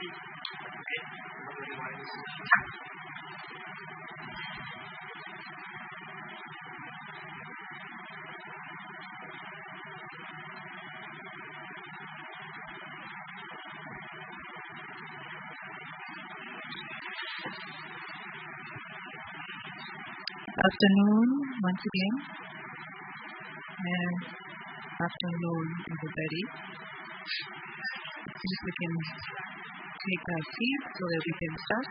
Afternoon, once again. Afternoon, everybody. If we can take our seats so that we can start.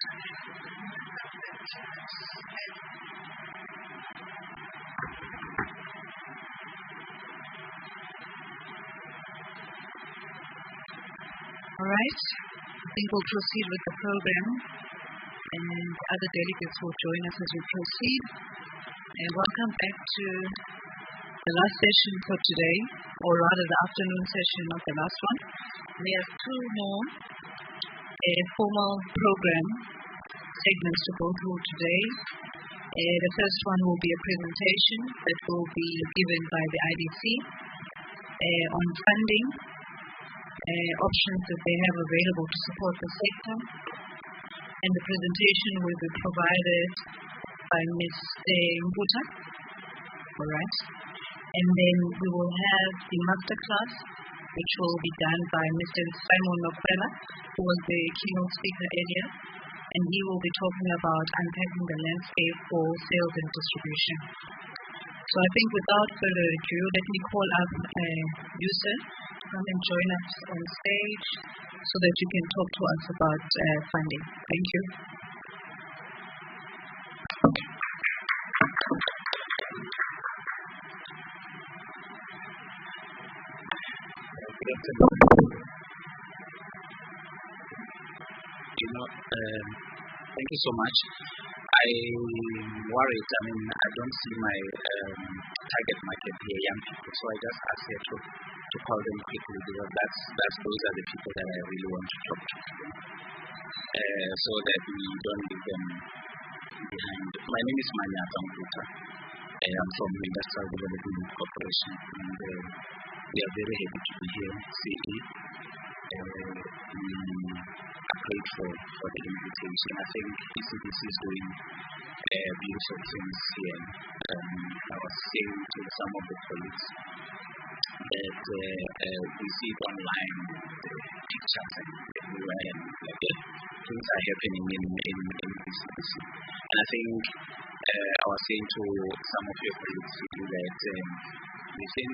All right. I think we'll proceed with the program, and other delegates will join us as we proceed. And welcome back to the last session for today, or rather the afternoon session of the last one. We have two more formal program segments to go through today. The first one will be a presentation that will be given by the IDC on funding, options that they have available to support the sector. And the presentation will be provided by Ms. Mputa. All right. And then we will have the masterclass, which will be done by Mr. Simon Nokwela, who was the keynote speaker earlier. And he will be talking about unpacking the landscape for sales and distribution. So I think without further ado, let me call up Yusuf to come and join us on stage so that you can talk to us about funding. Thank you. Thank you so much. I'm worried. I don't see my target market here, young people. So I just ask you to call them quickly because those are the people that I really want to talk to, so that we don't leave them behind. My name is Manya Mputa. I'm from the Industrial Development Corporation, and we are very happy to be here, CE. We are grateful for the invitation. I think ECDC is doing beautiful things here. I was saying to some of the colleagues that we see it online, the pictures and everywhere, and things are happening in ECDC. And I think I was saying to some of your colleagues that within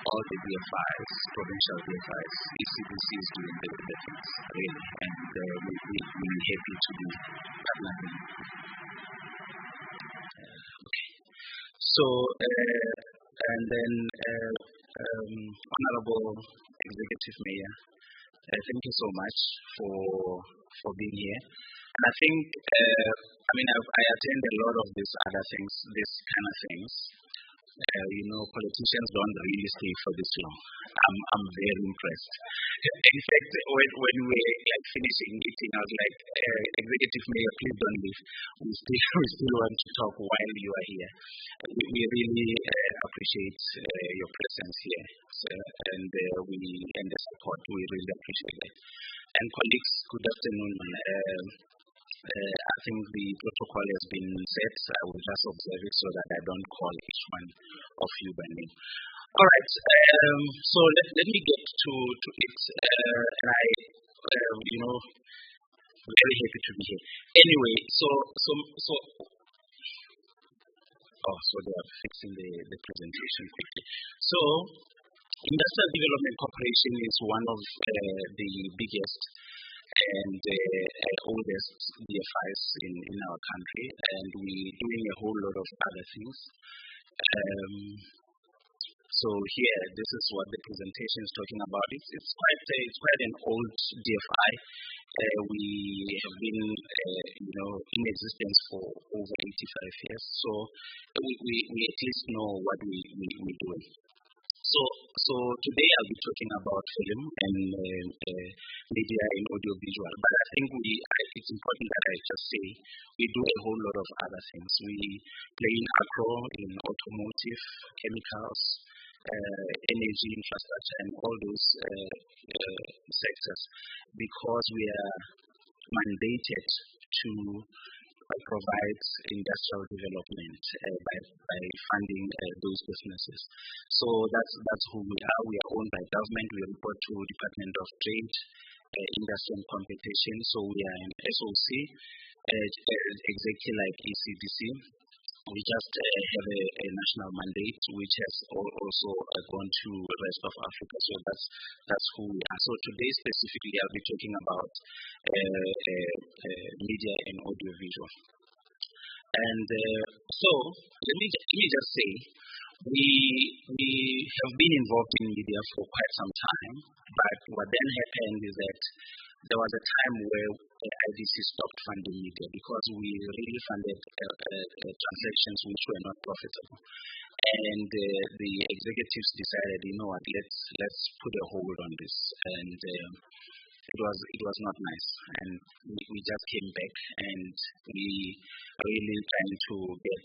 all the BFIs, provincial BFIs, ECDC is doing the difference, really, and we're happy to be partnering. Okay. So, and then, Honorable Executive Mayor, thank you so much for being here. And I think, I attend a lot of these other things, these kind of things. Politicians don't really stay for this long. I'm very impressed. In fact, when we were finishing meeting, I was like, Executive Mayor, please don't leave. We still want to talk while you are here. We really appreciate your presence here, and the support. We really appreciate it. And colleagues, good afternoon. I think the protocol has been set. I will just observe it so that I don't call each one of you by name. All right. So let me get to it. And I, very happy to be here. Anyway, so they are fixing the presentation quickly. So, Industrial Development Corporation is one of the biggest and oldest DFIs in our country, and we're doing a whole lot of other things. So here, this is what the presentation is talking about. It's quite an old DFI. We have been, in existence for over 85 years. So we at least know what we're doing. So today I'll be talking about film and media and audiovisual. But I think it's important that I just say we do a whole lot of other things. We play in agro, in automotive, chemicals, energy infrastructure and all those sectors, because we are mandated to provide industrial development by funding those businesses. So that's who we are. We are owned by government. We report to Department of Trade, Industry and Competition. So we are an SOC, exactly like ECDC. We just have a national mandate which has also gone to the rest of Africa. So that's who we are. So today specifically I'll be talking about media and audiovisual. And so let me just say, we have been involved in media for quite some time, but what then happened is that there was a time where IDC stopped funding media because we really funded transactions which were not profitable. And the executives decided, you know what, let's put a hold on this. And it was not nice. And we just came back and we really trying to get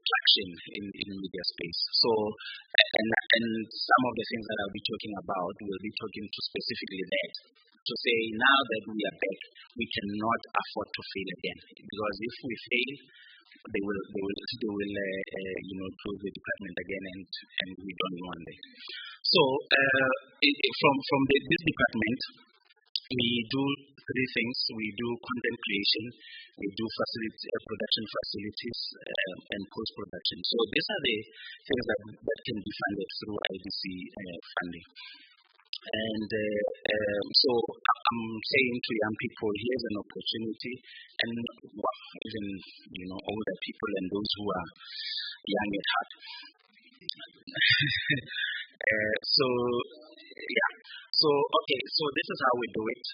traction in the media space. So, and some of the things that I'll be talking about, we'll be talking to specifically that. To say now that we are back, we cannot afford to fail again, because if we fail, they will close the department again, and we don't want that. So, from this department, we do three things. We do content creation, we do production facilities, and post-production. So these are the things that can be funded through IDC funding. And so I'm saying to young people, here's an opportunity, and even older people and those who are young at heart. So this is how we do it.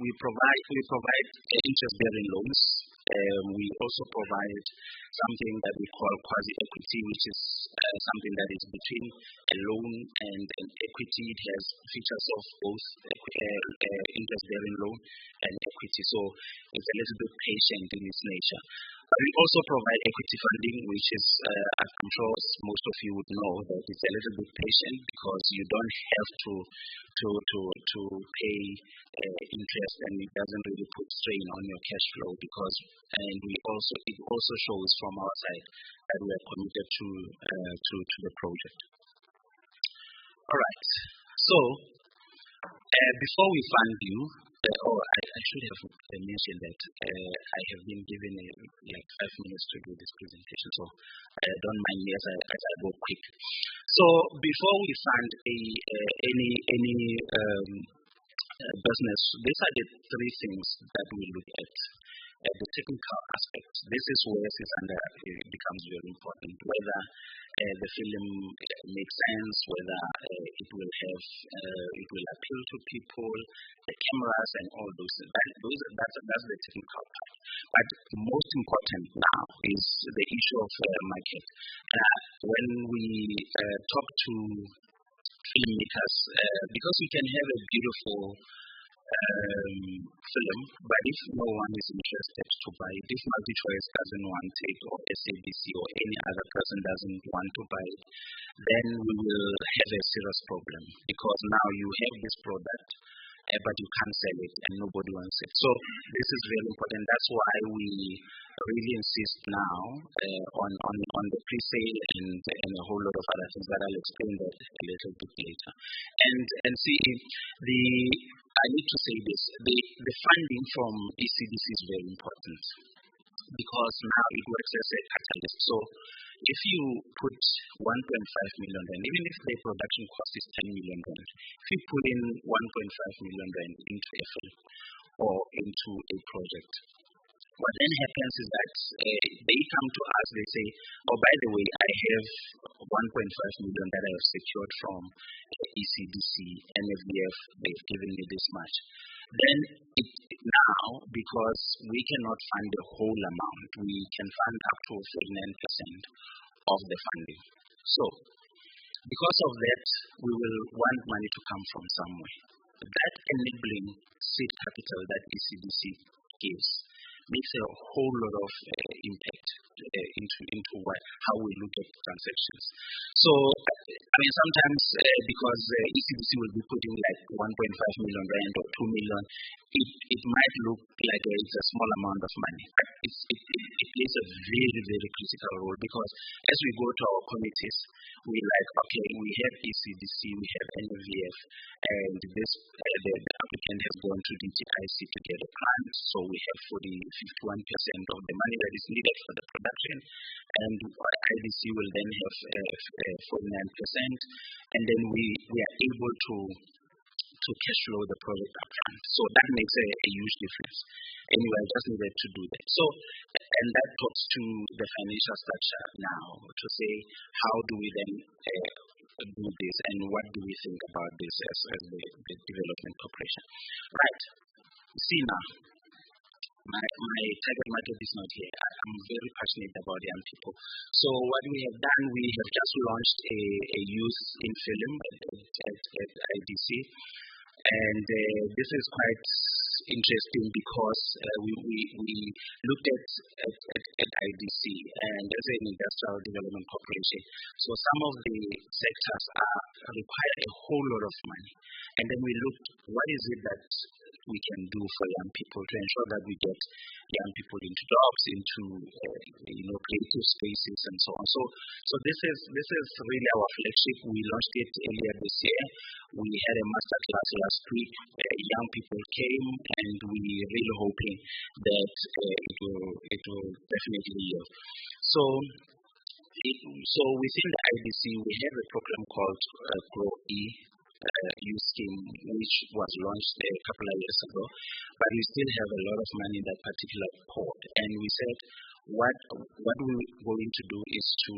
We provide interest-bearing loans. We also provide something that we call quasi-equity, which is something that is between a loan and an equity. It has features of both interest-bearing loan and equity. So it's a little bit patient in its nature. We also provide equity funding, which is, I'm sure most of you would know that it's a little bit patient because you don't have to pay interest, and it doesn't really put strain on your cash flow it also shows from our side that we are committed to the project. All right. So before we fund you, I should have mentioned that I have been given 5 minutes to do this presentation, so don't mind me as I go quick. So before we fund any business, these are the three things that we look at. The technical aspect. This is where it becomes very important. Whether the film makes sense, whether it will appeal to people, the cameras and all those things. That's the technical part. But most important now is the issue of market. When we talk to filmmakers, because we can have a beautiful film, but if no one is interested to buy it, if MultiChoice doesn't want it, or SABC or any other person doesn't want to buy it, then we will have a serious problem, because now you have this product, but you can't sell it and nobody wants it. So this is very important. That's why we really insist now on the pre-sale and a whole lot of other things that I'll explain that a little bit later. And see, I need to say this, the funding from ECDC is very important, because now it works as a catalyst. So if you put 1.5 million rand, even if the production cost is 10 million rand, if you put in 1.5 million rand into a film or into a project, what then happens is that they come to us, they say, oh, by the way, I have 1.5 million that I have secured from ECDC, NFDF, they've given me this much. Then now, because we cannot fund the whole amount, we can fund up to 49% of the funding. So, because of that, we will want money to come from somewhere. That enabling seed capital that ECDC gives makes a whole lot of impact into how we look at transactions. So, I mean, sometimes because ECBC will be putting like 1.5 million rand or 2 million, it might look like it's a small amount of money. But it plays a very, very critical role because as we go to our committees, we like, okay, we have ECBC, we have NVF, and the applicant has gone to DTIC to get a grant, so we have 51% of the money that is needed for the production, and IDC will then have 49%, and then we are able to cash flow the project upfront. So that makes a huge difference. Anyway, I just needed to do that. So, and that talks to the financial structure now to say, how do we then do this and what do we think about this as the development corporation? Right. See now, my target market is not here. I'm very passionate about young people. So what we have done, we have just launched a youth in film at IDC. And this is quite interesting because we looked at IDC and as an industrial development corporation. So some of the sectors require a whole lot of money. And then we looked, what is it that we can do for young people to ensure that we get young people into jobs, into creative spaces and so on. So this is really our flagship. We launched it earlier this year. We had a master class last week. Young people came, and we really hoping that it will definitely yield. So within the IDC, we have a program called GROW-E. Youth scheme, which was launched a couple of years ago, but we still have a lot of money in that particular pot. And we said, what we're going to do is to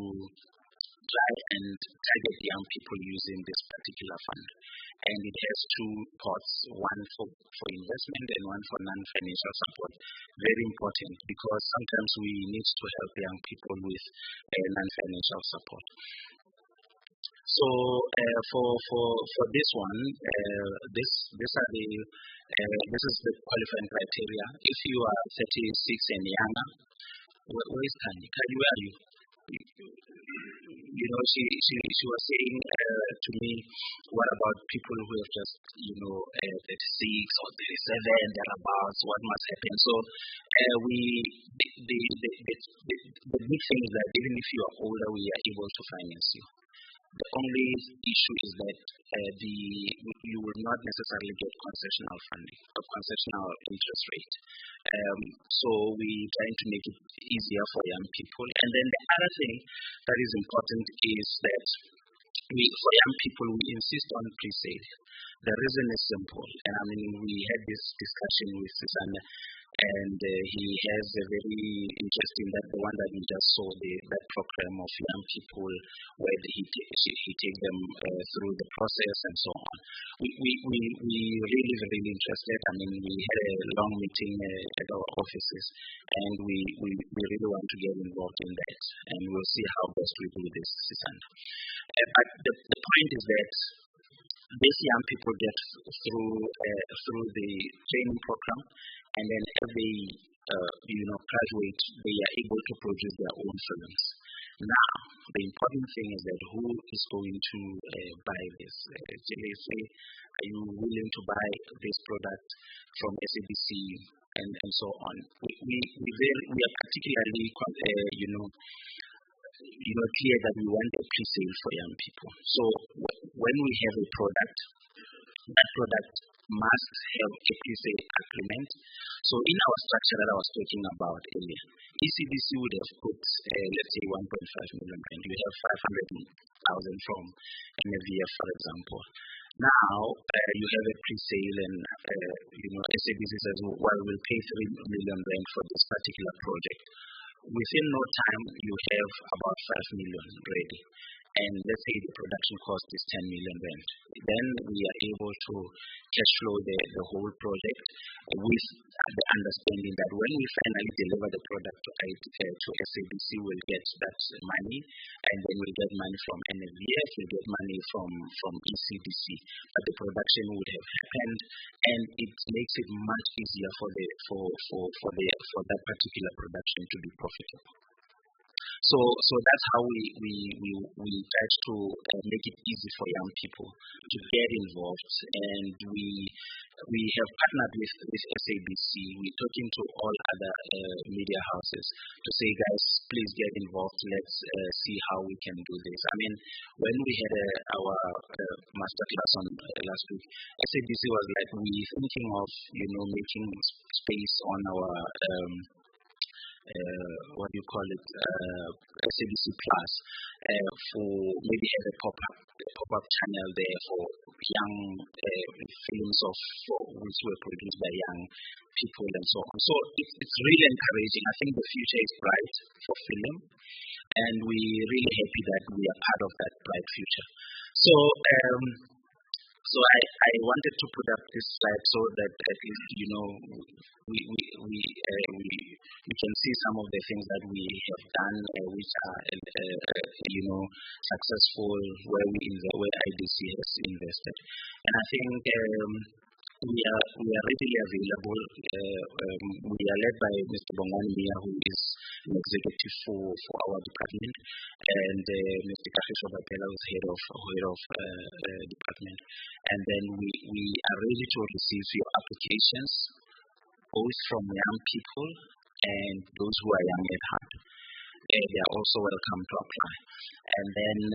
try and target young people using this particular fund. And it has two pots, one for investment and one for non-financial support. Very important because sometimes we need to help young people with non-financial support. So for this one, this is the qualifying criteria. If you are 36 and younger, where is Kanye? Kanye, where are you? She was saying to me, what about people who have just 36 or 37 thereabouts? What must happen? So the good thing is that even if you are older, we are able to finance you. The only issue is that you will not necessarily get concessional funding or concessional interest rate. So we're trying to make it easier for young people. And then the other thing that is important is that for young people, we insist on pre-sale. The reason is simple. And I mean, we had this discussion with Susanna, and he has a very interesting, the one that we just saw, that program of young people where he takes them through the process and so on. We really, really interested. I mean, we had a long meeting at our offices, and we really want to get involved in that, and we'll see how best we do this, Susanna. But the point is that these young people get through the training program, and then as they graduate, they are able to produce their own films. Now, the important thing is that who is going to buy this? They say, are you willing to buy this product from SABC and so on? We are particularly clear that we want a pre-sale for young people. So when we have a product, that product must have a pre-sale agreement. So in our structure that I was talking about earlier, ECBC would have put, let's say, 1.5 million rand. You have 500,000 from NVF, for example. Now, you have a pre-sale and, SABC says, well, we'll pay 3 million rand for this particular project. Within no time, you have about 5 million ready. and let's say the production cost is 10 million rand. Then we are able to cash flow the whole project with the understanding that when we finally deliver the product to SABC, we'll get that money, and then we'll get money from NFVF, we'll get money from ECDC. But the production would have happened, and it makes it much easier for that particular production to be profitable. So that's how we try to make it easy for young people to get involved, and we have partnered with SABC. We're talking to all other media houses to say, guys, please get involved. Let's see how we can do this. I mean, when we had our masterclass on last week, SABC was like, we're thinking of making space on our SABC Plus, for maybe have a pop-up channel there for young films which were produced by young people and so on. So it's really encouraging. I think the future is bright for film, and we're really happy that we are part of that bright future. So I wanted to put up this slide so that at least we can see some of the things that we have done, which are successful, where IDC has invested, and I think we are readily available. We are led by Mr. Bongani Mia, who is an executive for our department, and Mr. Kagiso Bapela, who is head of department. And then we are ready to receive your applications, both from young people and those who are young at heart. They are also welcome to apply. And then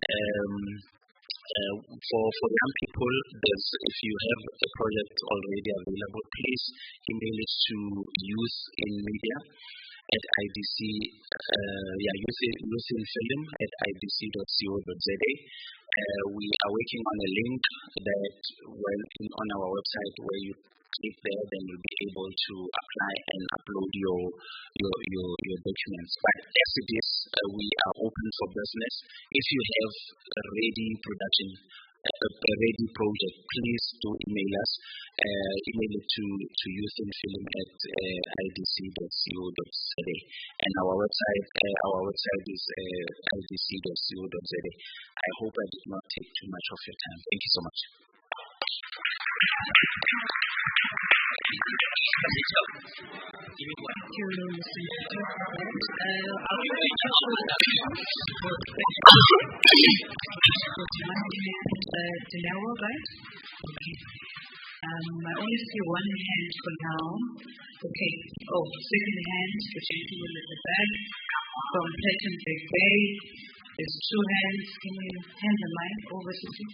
for young people, if you have a project already available, please email it to youthinfilm@idc.co.za. We are working on a link that on our website, where you click there, then you'll be able to apply and upload your documents. But as it is, we are open for business. If you have a ready production, a ready project, please do email us. Email it to youthinfilm@idc.co.za, and our website is idc.co.za. I hope I did not take too much of your time. Thank you so much. I only see one hand for now. Okay. Oh, second hand, the gentleman at the back from Platinum Big Bay. There's two hands. Can you hand the mic over to you?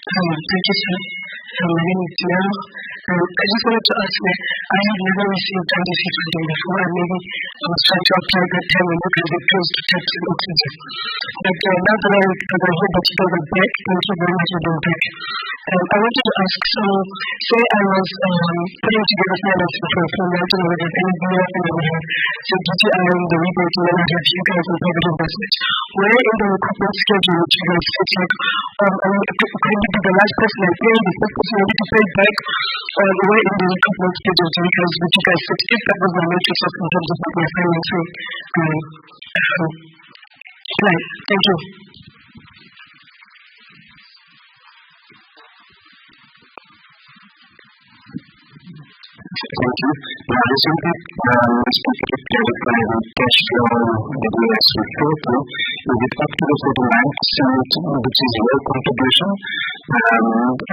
Thank you, sir. My name is Diana. I just wanted to ask you, I have never received IDC funding before, and maybe I was trying to apply that time when you can get close to taxing oxygen. But now that I heard that you guys are back, thank you very much for being back. I wanted to ask, so say I was putting together finances for a film, I don't know whether there's any video in the head, so DTI, the rebate, and then I have you guys in private investment. Where in the recruitment schedule which you guys set, like, could you be the last person I pay, the first person I need to pay back, or where in the recruitment schedule do you guys set, if that was my matrix of in terms of my financing? Right, thank you. Thank you. Recently, speaking to clarify the cash flow that we are referred to, is it up to the 49%, which is your contribution? I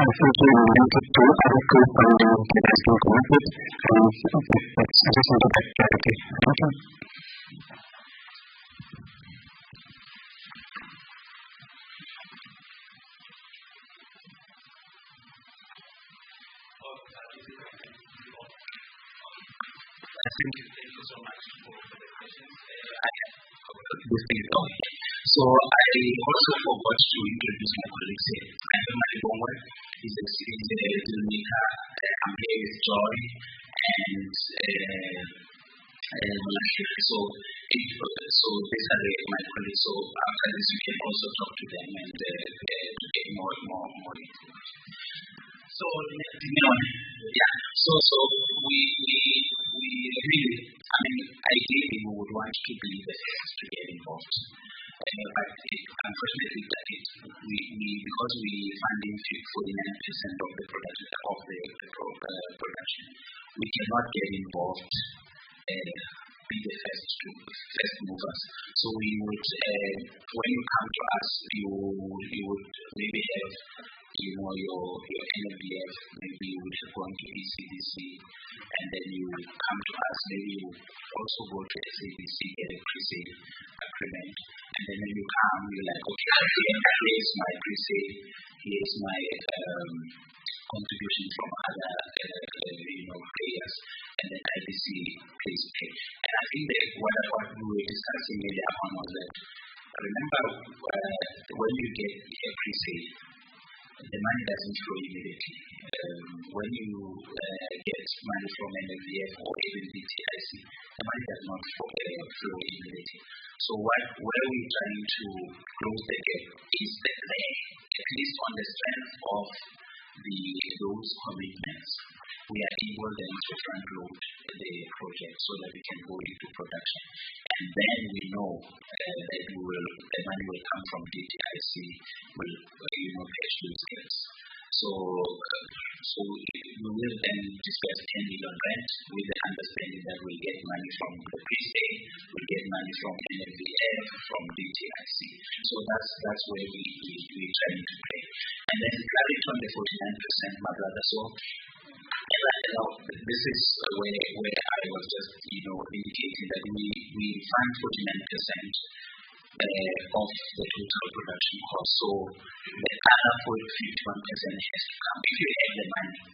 think you related to other co-funding that has been committed, and I just wanted that clarity. Thank you. Thank you so much for the questions. I have this thing on. So I also forgot to introduce my colleagues here. I have my homework. He's a filmmaker. I'm here with Joy, and So these are my colleagues. So after this, you can also talk to them and to get more. So yeah. So we really, I mean, ideally we would want to be the first to get involved. But unfortunately, because we funding 49% of the production we cannot get involved. Be the first movers. So we would, when you come to us, you would maybe have, your NMBF, maybe you would have gone to ECDC, and then you would come to us, maybe you also go to SABC, get a pre-sale agreement, and then when you come, you're like, okay, here's my pre-sale, here's my contribution from other, players, and then IBC plays pay. And I think that what we were discussing earlier on was that, remember, when you get a pre-sale, the money doesn't flow immediately. When you get money from NMBF or even DTIC, the money does not flow immediately. So where we're trying to close the gap is that at least on the strength of those commitments, we are able then to front load the project so that we can go into production. And then we know that the money will come from DTIC, will patch those gaps. So we will then discuss 10 million rent with the understanding that we'll get money from the pre-sale, we'll get money from NMBF, from DTIC. So that's where we're trying to play. And then clarity on the 49%, my brother. So this is where I was just indicating that we fund 49% of the total production cost. So the other 51% has to come. If you have the money,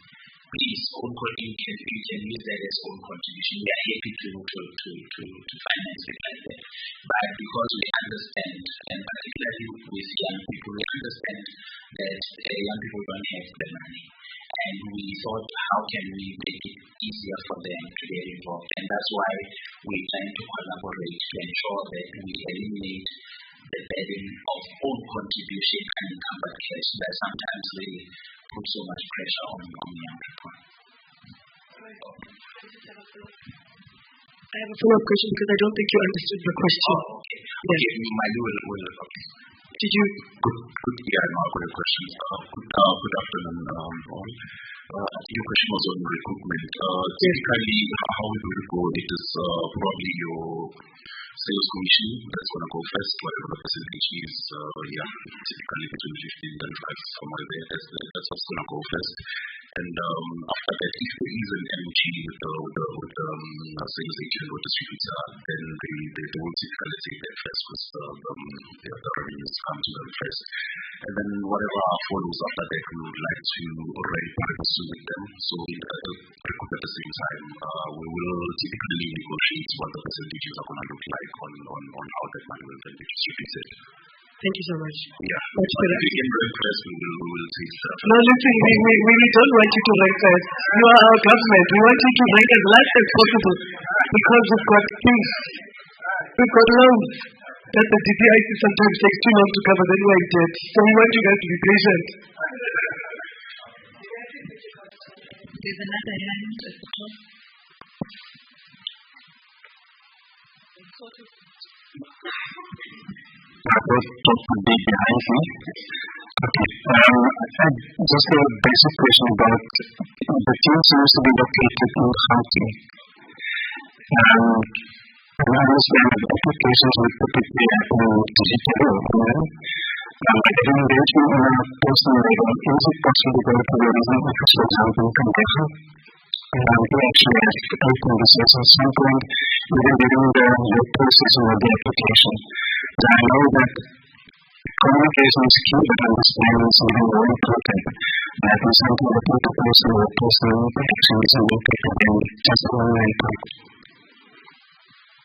please, you can use that as own contribution. We are happy to finance it like that. But because we understand, and particularly with young people, we understand that young people don't have the money. And we thought, how can we make it easier for them to get involved? And that's why we're trying to collaborate to ensure that we eliminate the burden of own contribution and encumbered cash that sometimes really put so much pressure on young people. I have a follow-up question because I don't think you understood the question. Okay. Mali will. Did you? Good. Yeah, no, I've got a question. Good afternoon, all. Your question was on recruitment. Typically, how we will go, it is probably your sales commission that's going to go first, whatever the percentage is, typically between 15 and 5, somewhere there, that's what's going to go first. And after that, if there is an MG with the sales agent or distributor, then they will typically take that first because the revenues come to them first. And then whatever follows after that, we would like to already pursue with them. So recruit at the same time. We will typically negotiate what the percentages are going to look like on how that money will then be distributed. Thank you so much. Yeah. Much better. If you can rank first, we will take that. No, listen, we don't want you to rank first. You are our government. We want you to rank as last as possible because we've got things. We've got loans that the DTIC sometimes takes too long to cover, then we're in debt. So we want you guys to be patient. There's another hand at the top. Just a bit behind me. Okay. Just a basic question about the team seems to be located in Gauteng. I understand that applications will typically happen digitally online. But if you're engaging on a personal level, is it possible to go to a reason office, for example, in Kandahar, to actually have a conversation at some point, even during the processing of the application? I know that communication is key, but understanding is even more important. That is something that the person or personal interaction is important than just online part.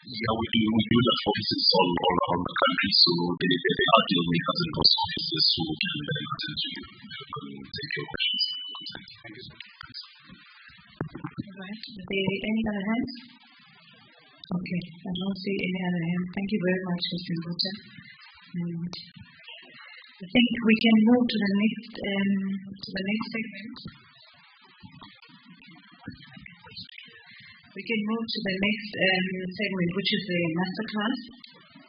Yeah, we do have offices all around the country, so they are deal makers in those offices who can then attend to you and take your questions. Thank you so much. All right. Are there any other hands? Okay, I don't see any other hand. Thank you very much, Mr. Mbuta. I think we can move to the next segment. We can move to the next segment, which is the masterclass.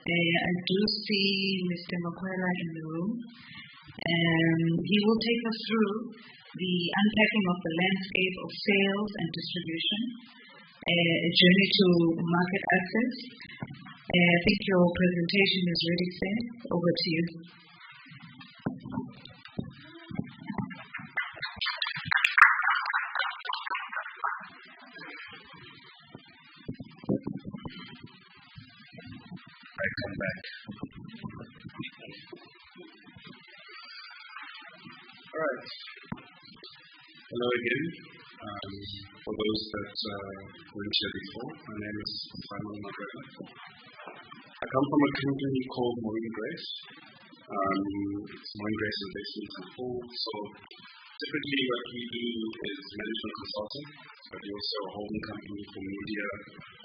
I do see Mr. Makwela in the room. He will take us through the unpacking of the landscape of sales and distribution, a journey to market access. I think your presentation is ready, sir. Over to you. I come back. All right. Hello again. For those that weren't here before, my name is Simon Makwela. I come from a company called Moeen Grace. Moeen Grace is based in Singapore. So typically what we do is management consulting, but we also a holding company for media,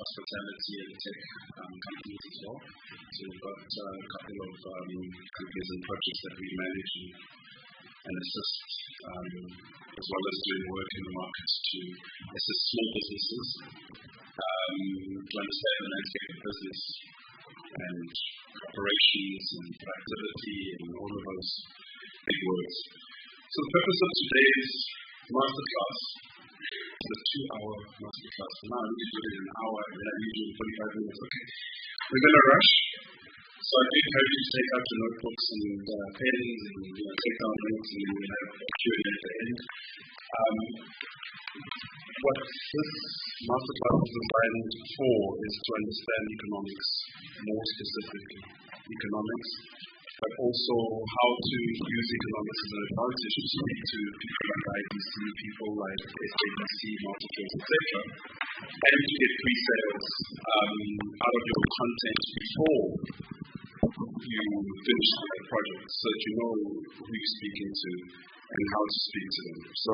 hospitality, and tech companies as well. So we've got a couple of companies and projects that we manage and assist, as well as doing work in the markets to assist small businesses to understand the landscape of business and operations and productivity and all of those big words. So the purpose of today's masterclass is a 2-hour masterclass. So now I need to do it in an hour and then I need to do it in 45 minutes. Okay. We're going to rush. So I do encourage you to take out your notebooks and pens and take down notes, and then we'll have a Q&A at the end. What this masterclass is designed for is to understand economics, more specifically economics, but also how to use economics as an advantage to speak to people like IBC, people like SABC, Multichoice, etc., and to get pre-sales out of your content before you finish the project, so that you know who you're speaking to and how to speak to them. So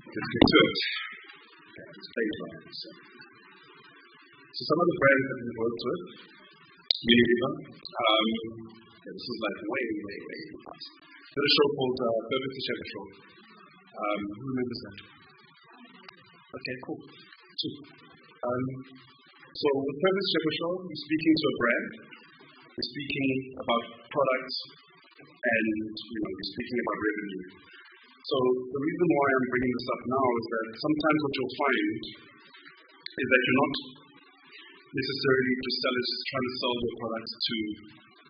let's get to it. Yeah, it's baseline. So some of the brands that we've worked with, Unilever. This was like way past. There's a show called Perfect to Chef Show. Who remembers that? Okay, cool. So with Perfect Chef Show, we're speaking to a brand. We're speaking about products, and we're speaking about revenue. So the reason why I'm bringing this up now is that sometimes what you'll find is that you're not necessarily just trying to sell your products to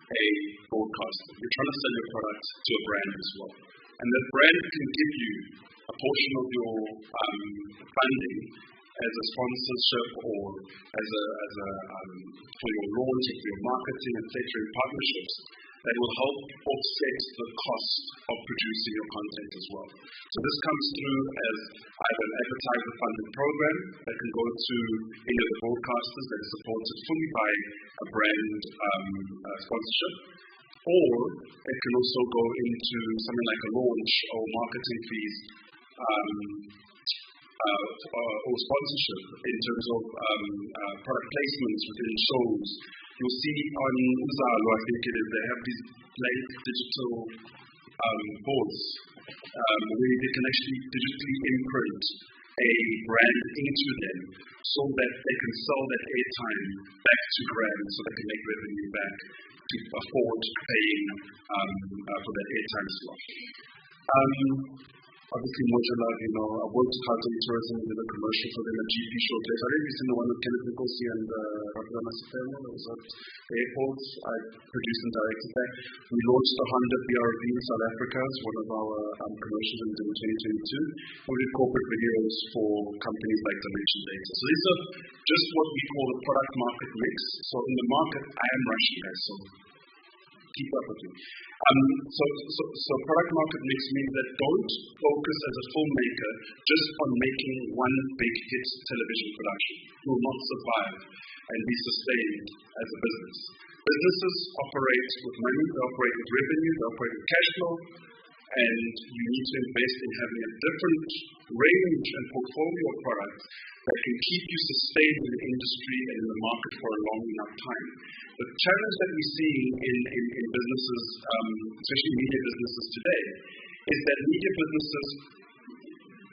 a broadcaster. You're trying to sell your products to a brand as well. And that brand can give you a portion of your funding as a sponsorship or as a for your launch, for your marketing, etc., in partnerships that will help offset the cost of producing your content as well. So this comes through as either an advertiser-funded program that can go to any of the broadcasters that is supported fully by a brand sponsorship, or it can also go into something like a launch or marketing fees or sponsorship in terms of product placements within shows. You'll see on Uzalo, I think it is, they have these blank digital boards where they can actually digitally imprint a brand into them so that they can sell that airtime back to brands so they can make revenue back to afford paying for that airtime slot. Obviously, Modular, I worked with Carlton Tourism and did a commercial for them at GP Showcase. I think you've seen the one with Kenneth Nkosi and Rotterdam Asifemo. It was at the airport. I produced and directed that. We launched the Honda BRV in South Africa as one of our commercials in 2022. We did corporate videos for companies like Dimension Data. So these are just what we call a product market mix. So in the market, I am rushing, guys. So keep up with me. So product market mix means that don't focus as a filmmaker just on making one big hit television production. You will not survive and be sustained as a business. Businesses operate with money, they operate with revenue, they operate with cash flow, and you need to invest in having a different range and portfolio of products that can keep you sustained in the industry and in the market for a long enough time. The challenge that we see in businesses, especially media businesses today, is that media businesses,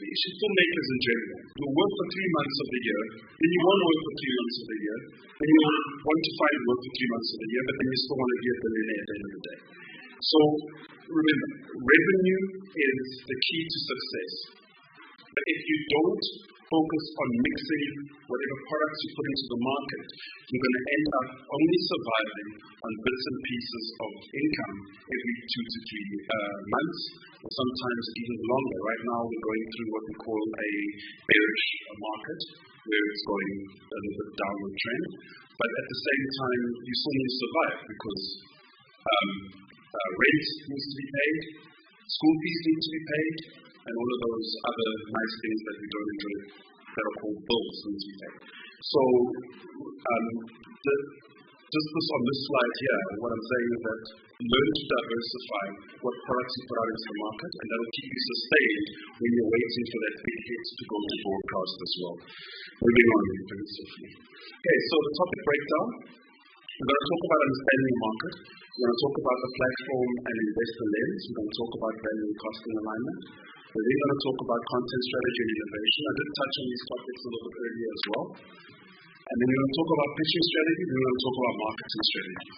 filmmakers in general, will work for 3 months of the year, then you won't work for 3 months of the year, then you want to find work for 3 months of the year, but then you still want to be a billionaire at the end of the day. So remember, revenue is the key to success. But if you don't focus on mixing whatever products you put into the market, you're going to end up only surviving on bits and pieces of income every 2 to 3 months, or sometimes even longer. Right now, we're going through what we call a bearish market, where it's going a little bit downward trend. But at the same time, you still need to survive because rent needs to be paid, school fees need to be paid, and all of those other nice things that we don't enjoy that are called bills need to be paid. So, just this on this slide here, what I'm saying is that learn to diversify what products you put out into the market, and that will keep you sustained when you're waiting for that big hit to go to broadcast as well. Moving on very swiftly. Okay, so the topic breakdown. We're going to talk about understanding the market. We're going to talk about the platform and investor lens. We're going to talk about value and cost and alignment. We're then going to talk about content strategy and innovation. I did touch on these topics a little bit earlier as well. And then we're going to talk about pitching strategy. Then we're going to talk about marketing strategies.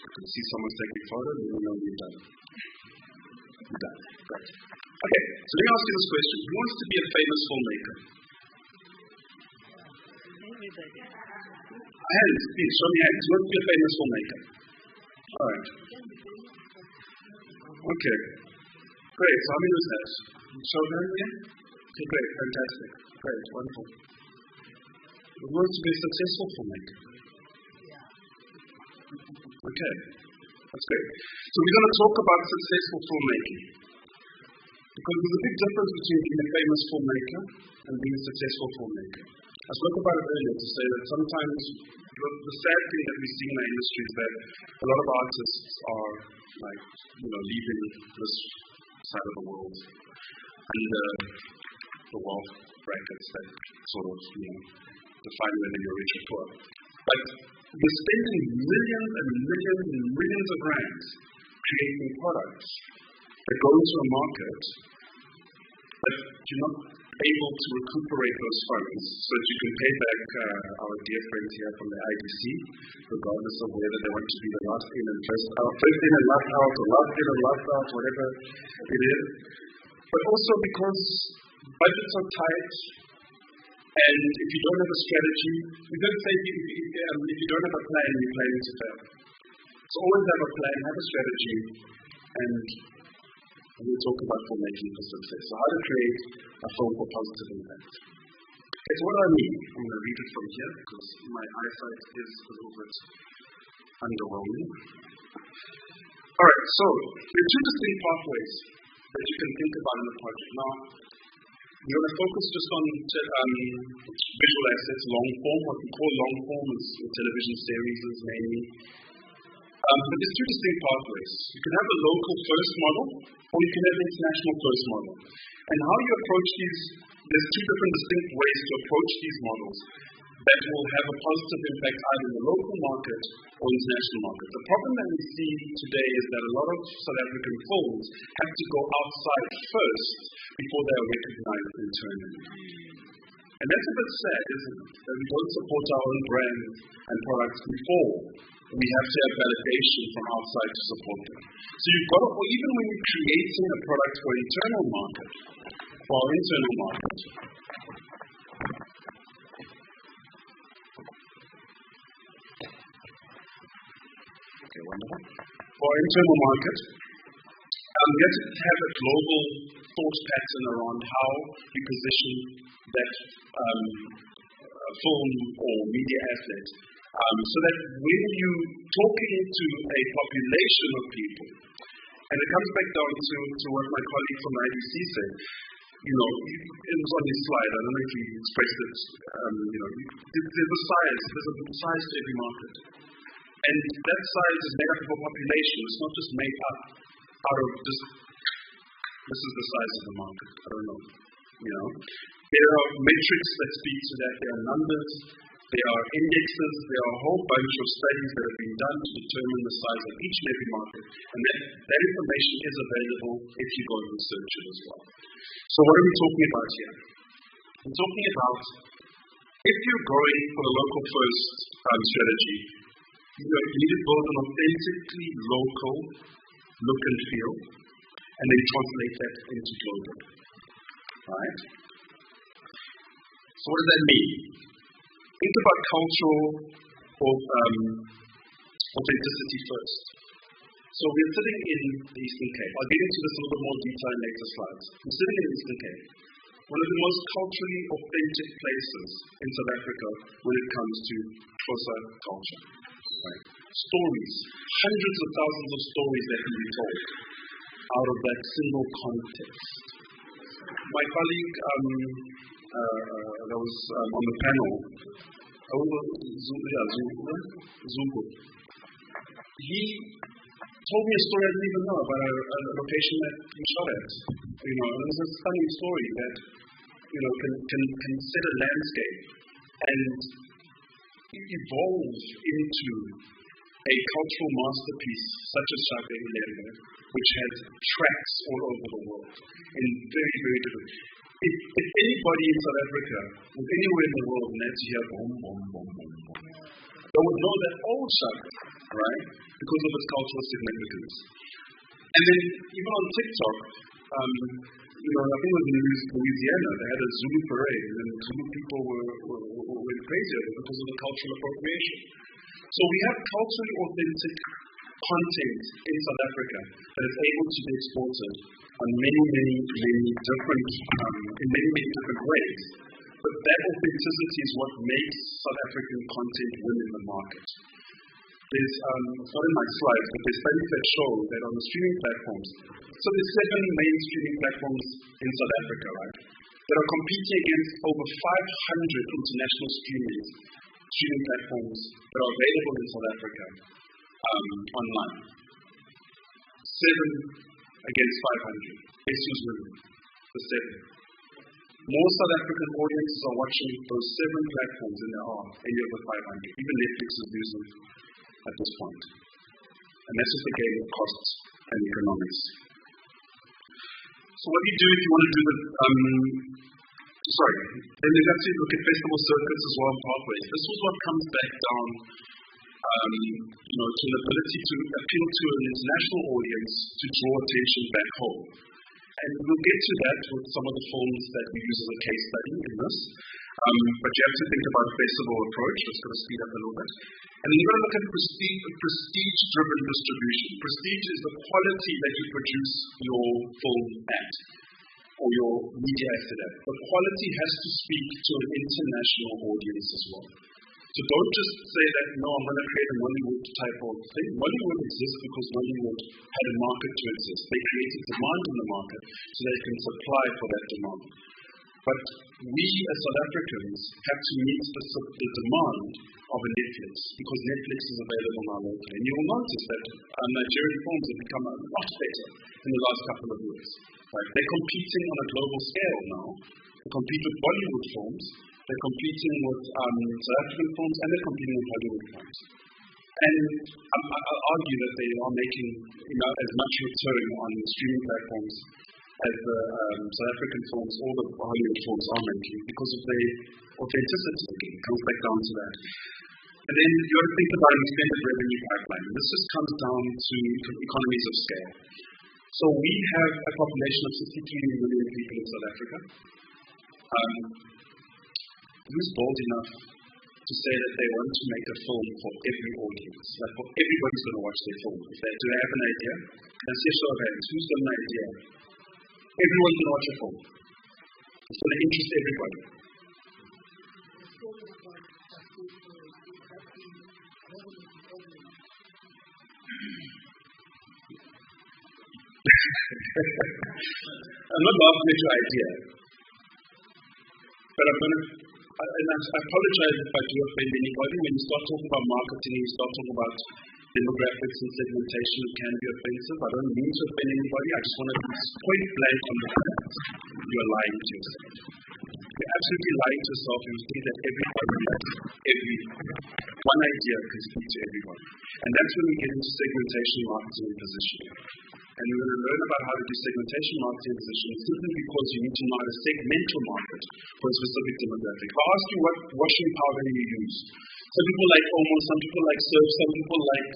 I can see someone's taking a photo, and we know we're done. We're done. Great. Okay, so let me ask you this question. Who wants to be a famous filmmaker? Hands, please, show me hands. Who wants to be a famous filmmaker? All right. Okay. Great. So how many was that? Show them again? Okay, great. Fantastic. Great. Wonderful. Who wants to be a successful filmmaker? Okay. That's great. So we're going to talk about successful filmmaking. Because there's a big difference between being a famous filmmaker and being a successful filmmaker. I spoke about it earlier to say that sometimes the sad thing that we see in our industry is that a lot of artists are leaving this side of the world under the wealth brackets that sort of define whether you're rich or poor. But we're spending millions and millions and millions of rands creating products that go into a market that you're not able to recuperate those funds so that you can pay back our dear friends here from the IDC, regardless of whether they want to be the last in and first out, first in and last out, or last in and last out, whatever it is. But also because budgets are tight, and if you don't have a strategy, we don't say if you don't have a plan, you're planning to fail. So always have a plan, have a strategy, and we'll talk about filmmaking for success. So how to create a film for positive impact. Okay, so what do I mean? I'm going to read it from here because my eyesight is a little bit underwhelming. Alright, so there are two distinct pathways that you can think about in the project. Now, we're going to focus just on visual assets, long form. What we call long form is television series mainly. But there's two distinct pathways. You can have a local first model, or you can have an international first model. And how you approach these, there's two different distinct ways to approach these models that will have a positive impact either in the local market or international market. The problem that we see today is that a lot of South African films have to go outside first before they are recognized internally. And that's a bit sad, isn't it? That we don't support our own brands and products before we have to have validation from outside to support them. So you've got to, or even when you're creating a product for internal market, for our internal market, okay, wonderful. For our internal market, we have to have a global thought pattern around how you position that film or media asset. So that when you're talking to a population of people, and it comes back down to what my colleague from the IDC said, it was on his slide, I don't know if he expressed it, there's a size to every market. And that size is made up of a population, it's not just made up out of just this is the size of the market. I don't know. There are metrics that speak to that. There are numbers. There are indexes. There are a whole bunch of studies that have been done to determine the size of each and every market. And that information is available if you go and research it as well. So what are we talking about here? I'm talking about if you're going for the local first strategy, you need to build an authentically local look and feel, and then translate that into global. Right? So what does that mean? Think about cultural authenticity first. So we're sitting in the Eastern Cape. I'll get into this a little bit more detail in later slides. We're sitting in the Eastern Cape, one of the most culturally authentic places in South Africa when it comes to Xhosa culture. Right? Stories, hundreds of thousands of stories that can be told out of that single context. My colleague that was on the panel, Zungu, he told me a story I didn't even know about a location that he shot at. And it was a stunning story that can set a landscape and evolve into a cultural masterpiece such as Shaka Ilembe, which has tracks all over the world in very, very different. If anybody in South Africa or anywhere in the world needs to hear boom, boom, boom, boom, boom, they would know that old Shaka, right? Because of its cultural significance. And then even on TikTok, I think it was in Louisiana, they had a Zulu parade, and Zulu people went crazy because of the cultural appropriation. So we have culturally authentic content in South Africa that is able to be exported on many different ways. But that authenticity is what makes South African content win in the market. There's, it's not in my slides, but there's studies that show that on the streaming platforms, so there's 7 main streaming platforms in South Africa, right, that are competing against over 500 international streaming platforms that are available in South Africa online. 7 against 500. Guess who's winning? The 7. More South African audiences are watching those 7 platforms than there are any of the 500. Even Netflix is losing at this point. And that's just a game of costs and economics. So what do you do if you want to do the then you have to look at festival circuits as well and pathways. This was what comes back down to the ability to appeal to an international audience to draw attention back home. And we'll get to that with some of the films that we use as a case study in this. But you have to think about a festival approach. That's going to speed up a little bit. And then you've got to look at prestige-driven distribution. Prestige is the quality that you produce your film at, or your media asset at. The quality has to speak to an international audience as well. So don't just say that, no, I'm going to create a Mollywood type of thing. Mollywood exists because Mollywood had a market to exist. They created demand in the market so they can supply for that demand. But we as South Africans have to meet the demand of a Netflix because Netflix is available now locally. And you will notice that Nigerian films have become a lot better in the last couple of years. Right? They're competing on a global scale now. They compete with Bollywood films. They're competing with South African films, and they're competing with Hollywood films. And I'll argue that they are making as much return on streaming platforms as the South African films or the Hollywood films are making because of their authenticity. It comes back down to that. And then you have to think about an extended revenue pipeline. This just comes down to economies of scale. So we have a population of 63 million people in South Africa. Who's bold enough to say that they want to make a film for every audience? Like for everybody's going to watch their film. Do they have an idea? Let's see a show of hands. Who's got an idea? Everyone's going to watch a film. It's going to interest everybody. I'm not laughing at your idea. But I'm going to, and I apologize if I do offend anybody. When you start talking about marketing, you start talking about demographics and segmentation can be offensive. I don't mean to offend anybody. I just want to be point blank on the fact you're lying to yourself. You're absolutely lying to yourself. You think that everybody has one idea can speak to everyone. And that's when we get into segmentation, marketing, and positioning. And we're going to learn about how to do segmentation, marketing, and positioning simply because you need to know how to segment your market for a specific demographic. If I ask you what washing powder you use, some people like Omo, some people like Surf, some people like,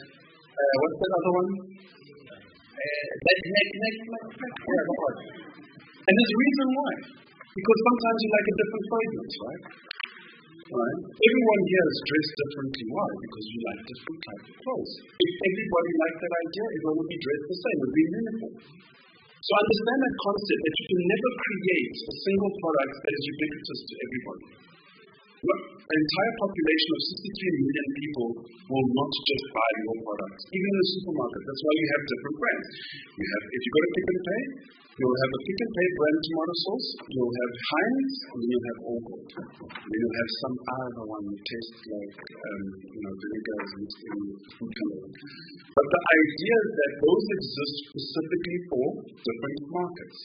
what's that other one? And there's a reason why. Because sometimes you like a different fragrance, right? Right? Everyone here is dressed differently. Why? Because you like different types of clothes. If everybody liked that idea, everyone would be dressed the same, would be uniform. So understand that concept that you can never create a single product that is ubiquitous to everybody. Look, an entire population of 63 million people will not just buy your products, even in the supermarket. That's why you have different brands. If you go to Pick n Pay, you'll have a Pick n Pay brand tomato sauce, you'll have Heinz, and then you'll have All Gold. Then you'll have some other one that tastes like, vinegar mixed in food coloring. But the idea is that those exist specifically for different markets.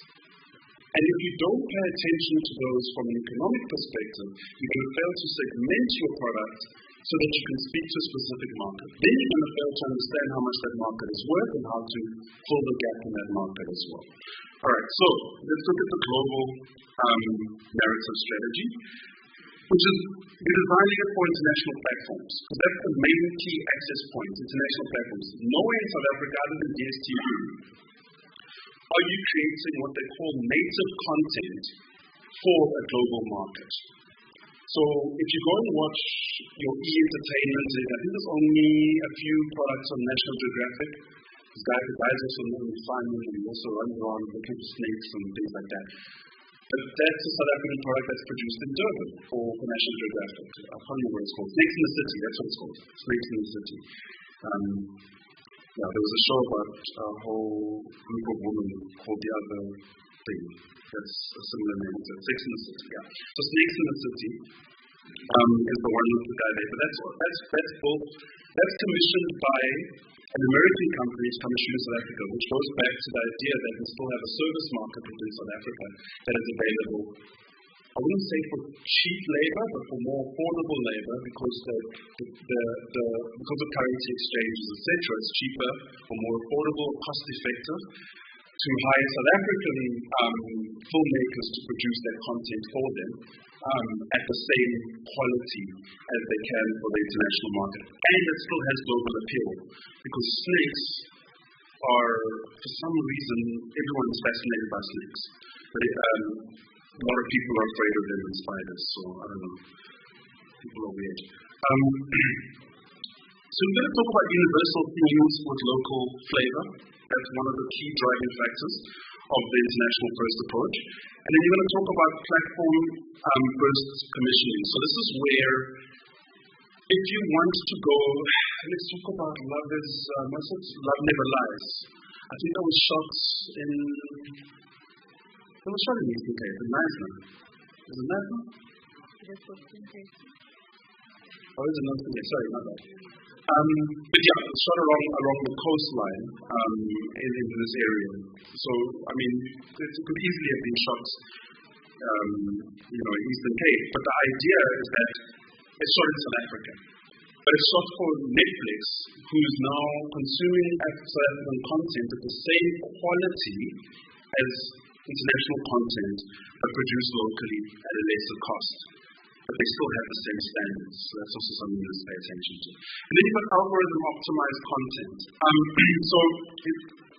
And if you don't pay attention to those from an economic perspective, you're going to fail to segment your product so that you can speak to a specific market. Then you're going to fail to understand how much that market is worth and how to fill the gap in that market as well. All right, so let's look at the global narrative strategy, which is we're designing it for international platforms. Because that's the main key access point, international platforms. Nowhere in South Africa other than DSTV are you creating what they call native content for a global market. So if you go and watch your E-entertainment, I think there's only a few products on National Geographic. This guy also known as Simon, and he also runs around looking for snakes and things like that. But that's a South African product that's produced in Durban for National Geographic. I can't remember what it's called. Snakes in the City, that's what it's called. Snakes in the City. There was a show about a whole group of women called The Other Thing. That's a similar name to Snakes in the City, yeah. So Snakes in the City is the one with the guy there. But that's commissioned by an American company commissioned in South Africa, which goes back to the idea that we still have a service market within South Africa that is available. I wouldn't say for cheap labor, but for more affordable labor, because because of currency exchanges, etc., it's cheaper or more affordable, cost effective to hire South African filmmakers to produce that content for them at the same quality as they can for the international market. And it still has global appeal, because snakes are, for some reason, everyone is fascinated by snakes. But a lot of people are afraid of them and spiders, so I don't know. People are weird. So we're going to talk about universal themes with local flavor. That's one of the key driving factors of the international first approach. And then you're going to talk about platform first commissioning. So this is where, if you want to go, let's talk about Love Never Lies. I think that was shot in. It was shot in Eastern Cape, in Knysna. Is it Knysna? Oh, is it not? Sorry, not that. But yeah, it's shot along the coastline in this area. So, I mean, it could easily have been shot in Eastern Cape. But the idea is that it's shot in South Africa. But it's shot for Netflix, who is now consuming South African content at the same quality as international content, but produced locally at a lesser cost. But they still have the same standards. So that's also something to pay attention to. And then you've got algorithm optimized content. So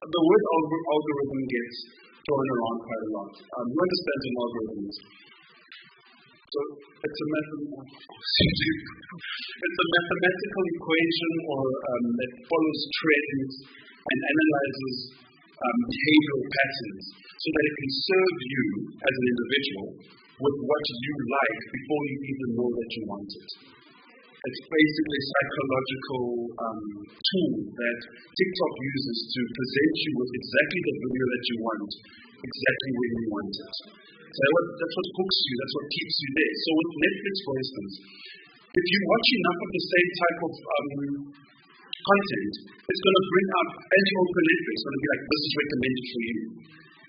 the word algorithm gets thrown around quite a lot. You understand an algorithm is? So it's a mathematical equation that follows trends and analyzes behavioral patterns so that it can serve you as an individual with what you like before you even know that you want it. It's basically a psychological tool that TikTok uses to present you with exactly the video that you want, exactly when you want it. So that's what hooks you, that's what keeps you there. So with Netflix, for instance, if you watch enough of the same type of content, it's going to bring up anti-open Netflix. It's going to be like, this is recommended for you.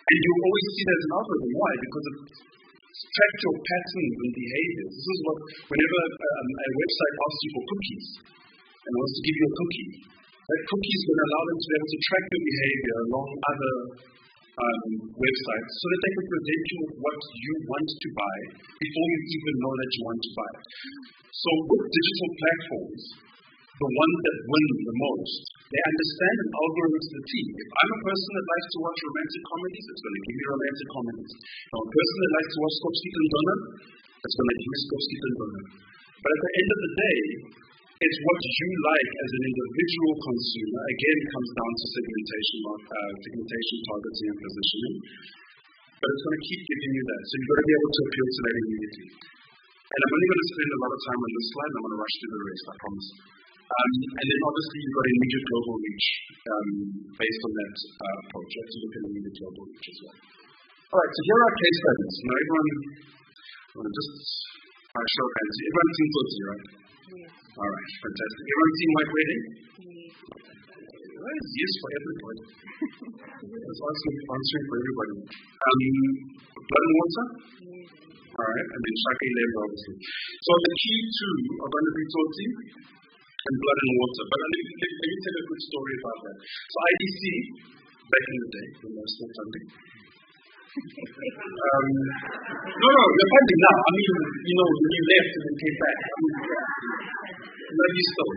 And you always see that as an algorithm. Why? Because it tracks your patterns and behaviors. This is what, whenever a website asks you for cookies and wants to give you a cookie, that cookie is going to allow them to be able to track your behavior along other websites so that they can present you with what you want to buy before you even know that you want to buy it. So with digital platforms, the ones that win the most, they understand an algorithm to the T. If I'm a person that likes to watch romantic comedies, it's going to give me romantic comedies. If I'm a person that likes to watch Skopskiet and Donner, it's going to give me Skopskiet and Donner. But at the end of the day, it's what you like as an individual consumer. Again, it comes down to segmentation, targeting, and positioning. But it's going to keep giving you that. So you've got to be able to appeal to that immediately. And I'm only going to spend a lot of time on this slide. I'm going to rush through the rest, I promise. And then obviously you've got immediate global reach based on that approach. You have to look at immediate global reach as well. All right, so here are our case studies. Now everyone, just show of hands. Everyone's seen Tsotsi, right? Yeah. All right, fantastic. Everyone's seen White Wedding? Yeah. That is yes for everybody. That's answering for everybody. Blood and Water? Yeah. All right, and then Shaka 11, obviously. So the key two are going to be Tsotsi and Blood and Water. But let me tell you a good story about that. So IDC, back in the day, when they were still funding. No, they're funding now. I mean, when you left and then came back. Maybe still.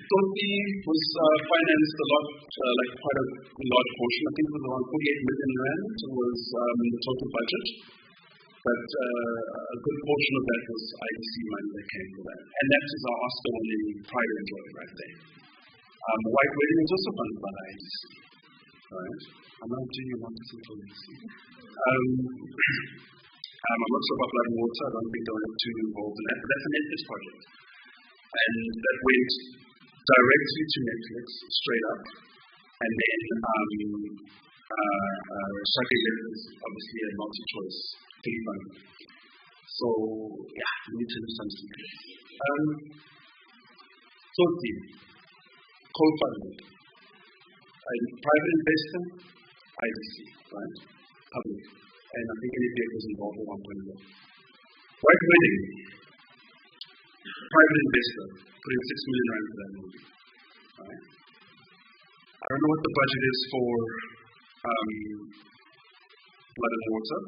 Tsotsi was financed a lot, like quite a large portion. I think it was around 48 million rand was the total budget. But a good portion of that was IDC money that came for that. And that is our Oscar-winning private employee right there. White Wedding was also funded by the IDC. Right? I'm not doing a 1% for IDC. I'm not sure about Blood and Water. I don't think they were too involved in that. But that's a Netflix project. And that went directly to Netflix, straight up. And then Shaka 11 is obviously a multi-choice fund. So, yeah, we need to do something. Tsotsi, co-funded. Private investor, IDC, right? Public. And I think NFA was involved at one point as well. White Wedding, private investor, putting 6 million rand for that movie. Right? I don't know what the budget is for Blood and Water.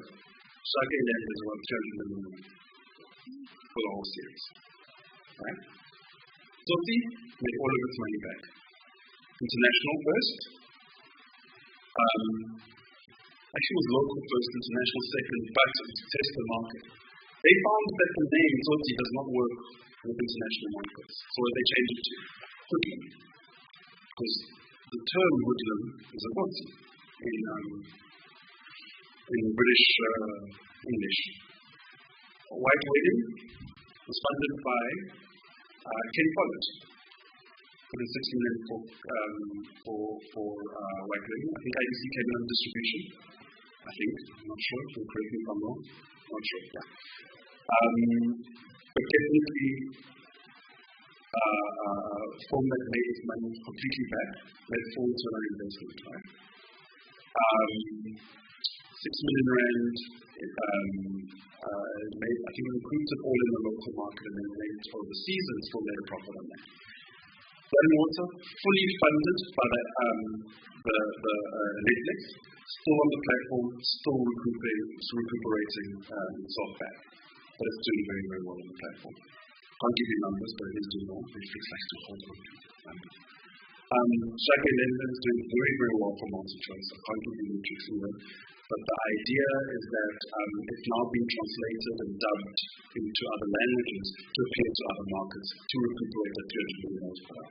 Shaka 11 is about 300 million for the whole series. Right? Tsotsi made all of its money back. International first. Actually, it was local first, international second, but to test the market. They found that the name Tsotsi does not work with international markets. So they changed it to hoodlum. Because the term hoodlum is a word in British English. White Wedding was funded by Ken Follett. For the 6 million for White Wedding. I think IDC came in on distribution. I think. I'm not sure. Don't correct me if I'm wrong. Not sure. Yeah. But definitely firm that made its money completely back, led full return on investment, right? 6 million rand made, I think, recruited all in the local market and then made it overseas and still made a profit on that. Blood and Water, fully funded by the Netflix, still on the platform, still recuperating itself back. But it's doing very, very well on the platform. Can't give you numbers, but it is doing well. Netflix likes to hold on to numbers. Shaka 11 is doing very, very well for multi-choice. I can't give you metrics either. But the idea is that it's now being translated and dubbed into other languages to appeal to other markets to recuperate that 200 million per hour.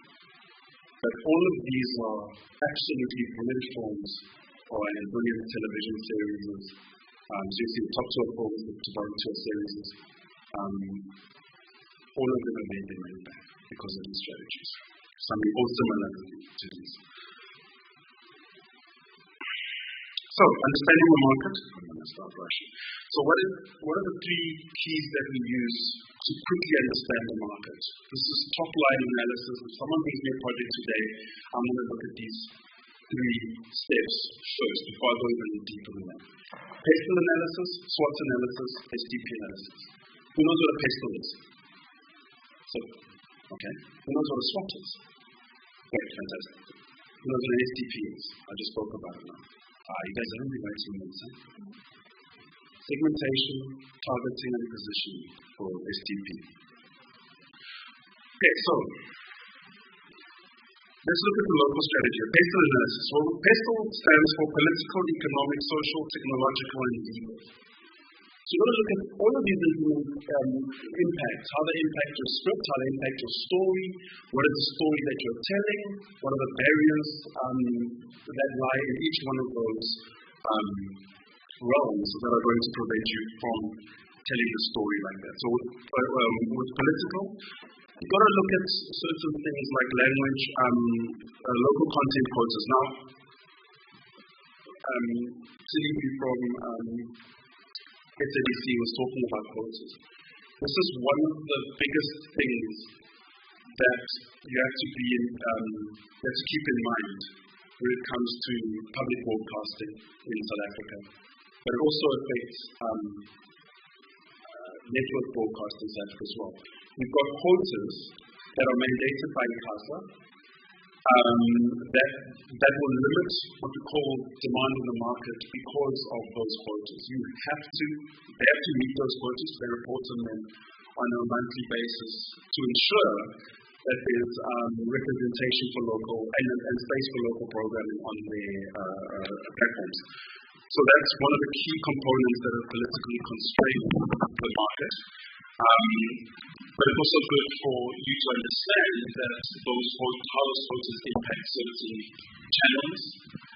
But all of these are absolutely brilliant films and brilliant television series. So you see the top 12 films, the bottom 2 series. All of them have made their money back because of these strategies. Something all similar to these. So So, understanding the market. I'm going to start rushing. So, what are the three keys that we use to quickly understand the market? This is top-line analysis. If someone brings me a project today, I'm going to look at these three steps first before I go even deeper than that. Pestle analysis, SWOT analysis, STP analysis. Who knows what a pestle is? So, okay. Who knows what a SWOT is? Great, fantastic. Who knows what an STP is? I just spoke about it now. You guys haven't been writing notes, huh? Segmentation, targeting, and positioning for STP. Okay, so let's look at the local strategy. Pestle analysis. Well, PESTLE stands for political, economic, social, technological, and legal. So you've got to look at all of these impacts, how they impact your script, how they impact your story, what is the story that you're telling, what are the barriers that lie in each one of those realms that are going to prevent you from telling the story like that. So with political, you've got to look at certain things like language, local content quotas. Now, Silibi from SABC was talking about quotas. This is one of the biggest things that you have to keep in mind when it comes to public broadcasting in South Africa. But it also affects network broadcasting in South Africa as well. We've got quotas that are mandated by ICASA that will limit what we call demand in the market because of those quotas. They have to meet those quotas. They report on them on a monthly basis to ensure that there's representation for local and space for local programming on their platforms. So that's one of the key components that are politically constrained the market. But it's also good for you to understand that how those quotas impact certain channels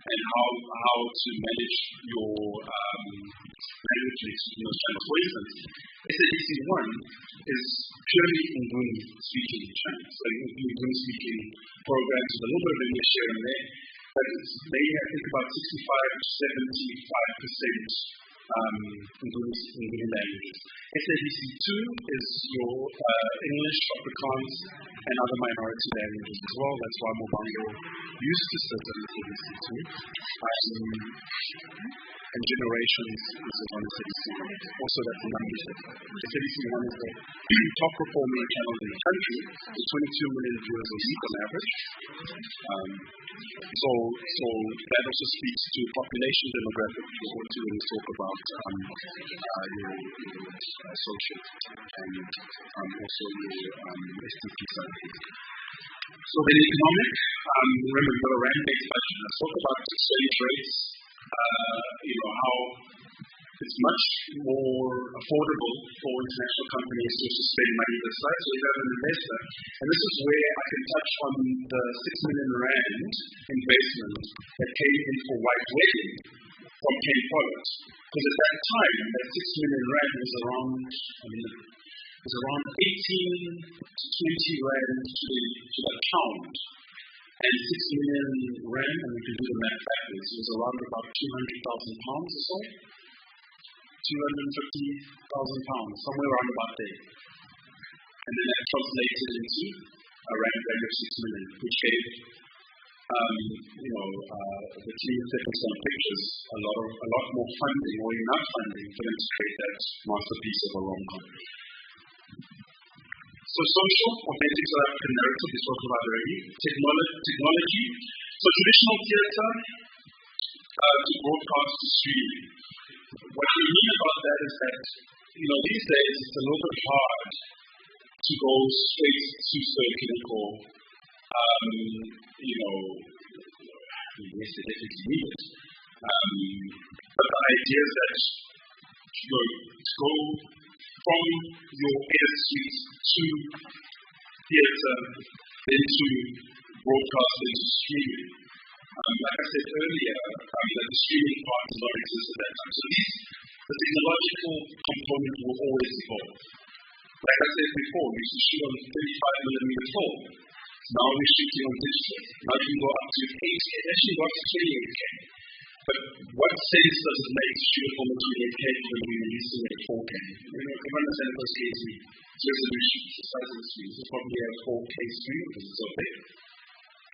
and how to manage your language mix in those channels. For instance, SABC 1 is purely Nguni speaking channel. So Nguni speaking programs with a little bit of English here and there. But they I think about 65 to 75% Nguni languages. SABC 2 is your English, Afrikaans, and other minority languages as well. That's why Mobango used to sit on SABC 2. And Generations is on SABC 1. Also, that's a number. SABC 1 is the top performing channel in the country, with 22 million viewers a week on average. So that also speaks to population demographic when we talk about your social and also your STP side. So the economic, remember we've got a rand-based budget. Let's talk about exchange rates. How it's much more affordable for international companies to spend money this side. So you have an investor, and this is where I can touch on the 6 million rand investment that came in for White Wedding from Ken Follett. Because at that time, that 6 million rand was around 18 to 20 rand to the pound. And 6 million rand, and we can do the math backwards, was around about 200,000 pounds or so. 250,000 pounds, somewhere around about there. And then that translated into a rand value of 6 million, which gave the team taking some pictures a lot more funding, or enough funding for them to create that masterpiece of a rom-com. So social, authentic South African narrative is talked about already. Technology. So traditional theatre to broadcast to streaming. What we mean about that is that, these days it's a little bit hard to go straight to circular or, yes, they definitely need it. But the idea is that to go from your edit suite to theatre, then to broadcast, then to streaming. Like I said earlier, that the streaming part does not exist at that time. So the technological component will always evolve. Like I said before, we used to shoot on 35mm film. Now we're shooting on digital. Now you can go up to 8K, actually go up to 28K. But what sense does it make to shoot a film at 28K when we're releasing it at 4K? Everyone understands those KC resolution, the size of the screen. This is probably a 4K screen because it's so big.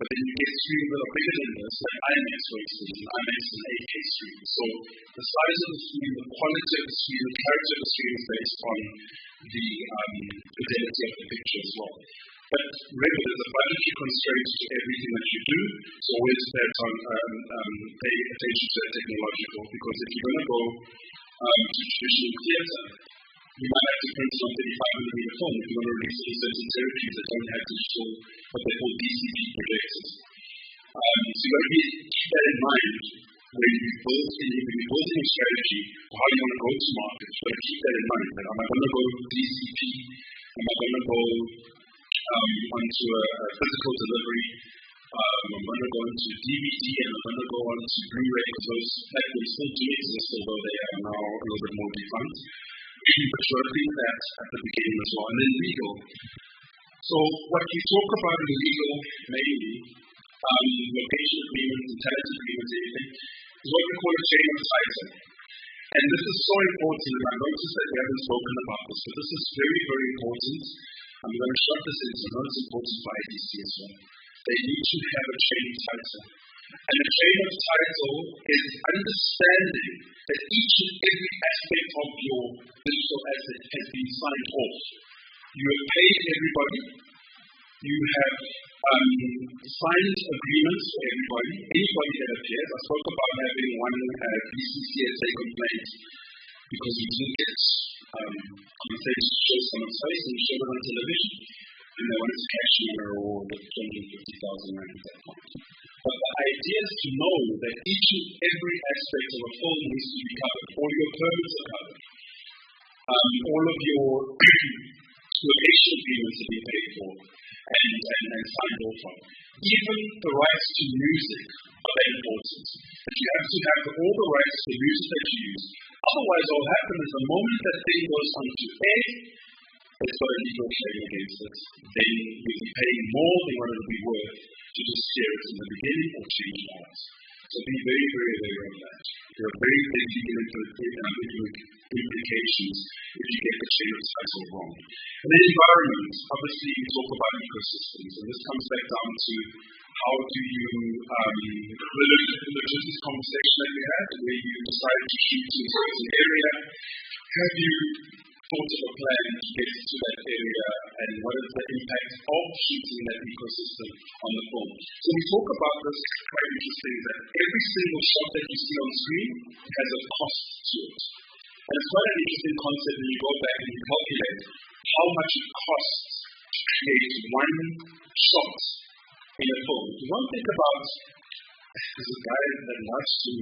But then you get screens that are bigger than this, like IMAX for instance, and IMAX is an 8K screen. So the size of the screen, the quality of the screen, the character of the screen is based on the fidelity of the picture as well. But remember, there's a budgetary constraint to everything that you do, so always pay attention to the technological, because if you're going to go to traditional theatre, you might have to print on 35mm film if you want to release it in certain territories that don't have digital, what they call DCP projectors. So you've got to keep that in mind when you're building a strategy for how you want to go to market. You've got to keep that in mind. That am I going to go DCP? Am I going to go onto a physical delivery? I'm going to go into DVD and I'm going to go onto Blu-ray because those platforms still do exist, although they are now a little bit more defunct. But you got to think that at the beginning as well. And then legal. So what we talk about in legal mainly, location agreements, tenancy agreements, everything, is what we call a chain of title. And this is so important, and I noticed that we haven't spoken about this, but this is very, very important. I'm going to shut this into notes important for IDC as well. They need to have a chain of title. And a chain of title is understanding that each and every aspect of your digital asset has been signed off. You have paid everybody. You have signed agreements for everybody. Anybody that appears. I spoke about having one BCCSA complaint because we didn't get compensation to show someone's face and we showed it on television. And they wanted to cash in an award of 250,000 rand at that point. But the idea is to know that each and every aspect of a film needs to be covered. All your permits are covered. All of your location agreements have been paid for and signed off on. Even the rights to music are very important. But you have to have all the rights to the music that you use. Otherwise, what will happen is the moment that thing goes onto air, it's got a legal claim against it. Then you'll be paying more than what it'll be worth to just steer it in the beginning or change it out. So be very, very aware of that. There are very big legal implications if you get the chain of title wrong. And then environment. Obviously, we talk about ecosystems, and this comes back down to how do you, the logistics conversation that we had, where you decided to shoot in a certain area. Have you thought of a plan to get to that area, and what is the impact of shooting that ecosystem on the film? So we talk about this, quite interesting, that every single shot that you see on screen has a cost to it. And it's quite an interesting concept when you go back and you calculate how much it costs to create one shot in a film. You don't think about, there's a guy that loves to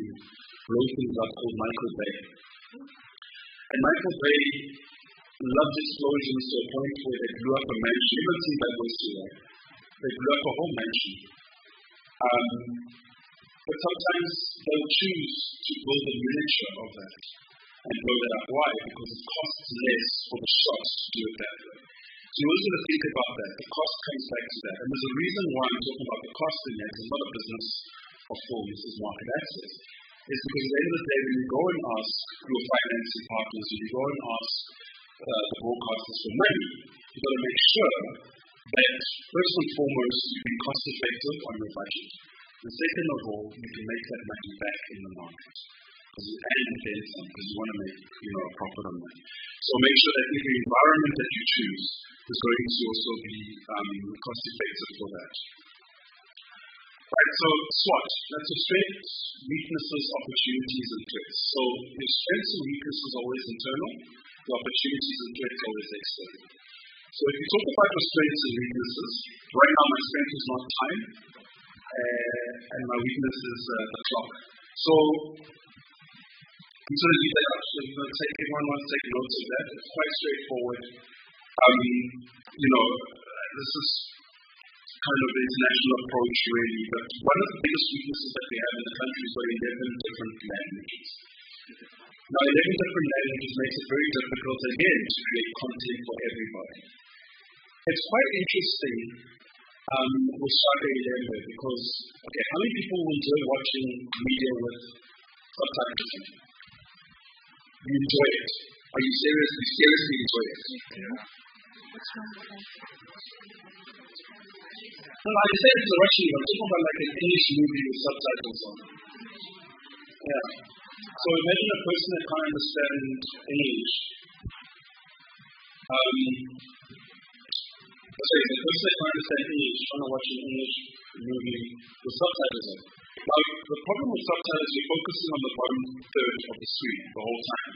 blow things up called Michael Bay. And Michael Bay loved explosions to a point where they blew up a mansion. You don't see that way too, right? They blew up a whole mansion. But sometimes they'll choose to build a miniature of that and blow that up. Why? Because it costs less for the shots to do it that way. So you always got to think about that. The cost comes back to that. And there's a reason why I'm talking about the cost in that. It's not a business of films, it's market access. It's because at the end of the day, when you go and ask your financing partners, when you go and ask the broadcasters for money, you've got to make sure that first and foremost, you can cost effective on your budget. And second of all, you can make that money back in the market. And then some, because you want to make a profit on that. So make sure that the environment that you choose is going to also be cost effective for that. Right, so SWOT, that's your strengths, weaknesses, opportunities, and threats. So your strengths and weaknesses are always internal, the opportunities and threats are always external. So if you talk about your strengths and weaknesses, right now my strength is not time, and my weakness is the clock. So I'm going to leave that up. So everyone wants to take notes of that. It's quite straightforward. This is kind of the international approach really, but one of the biggest weaknesses that we have in the country is we're 11 different languages. Now 11 different languages makes it very difficult again to create content for everybody. It's quite interesting with Saga 11 because, how many people will enjoy watching media with subtitling? You enjoy it. Are you seriously enjoy it? Yeah. What's wrong with that? No, I said it's a Russian, I'm talking about like an English movie with subtitles on. Yeah. So imagine a person that can't understand English. The person that can't understand English trying to watch an English movie with subtitles on. Now, the problem with subtitles, you're focusing on the bottom third of the screen the whole time.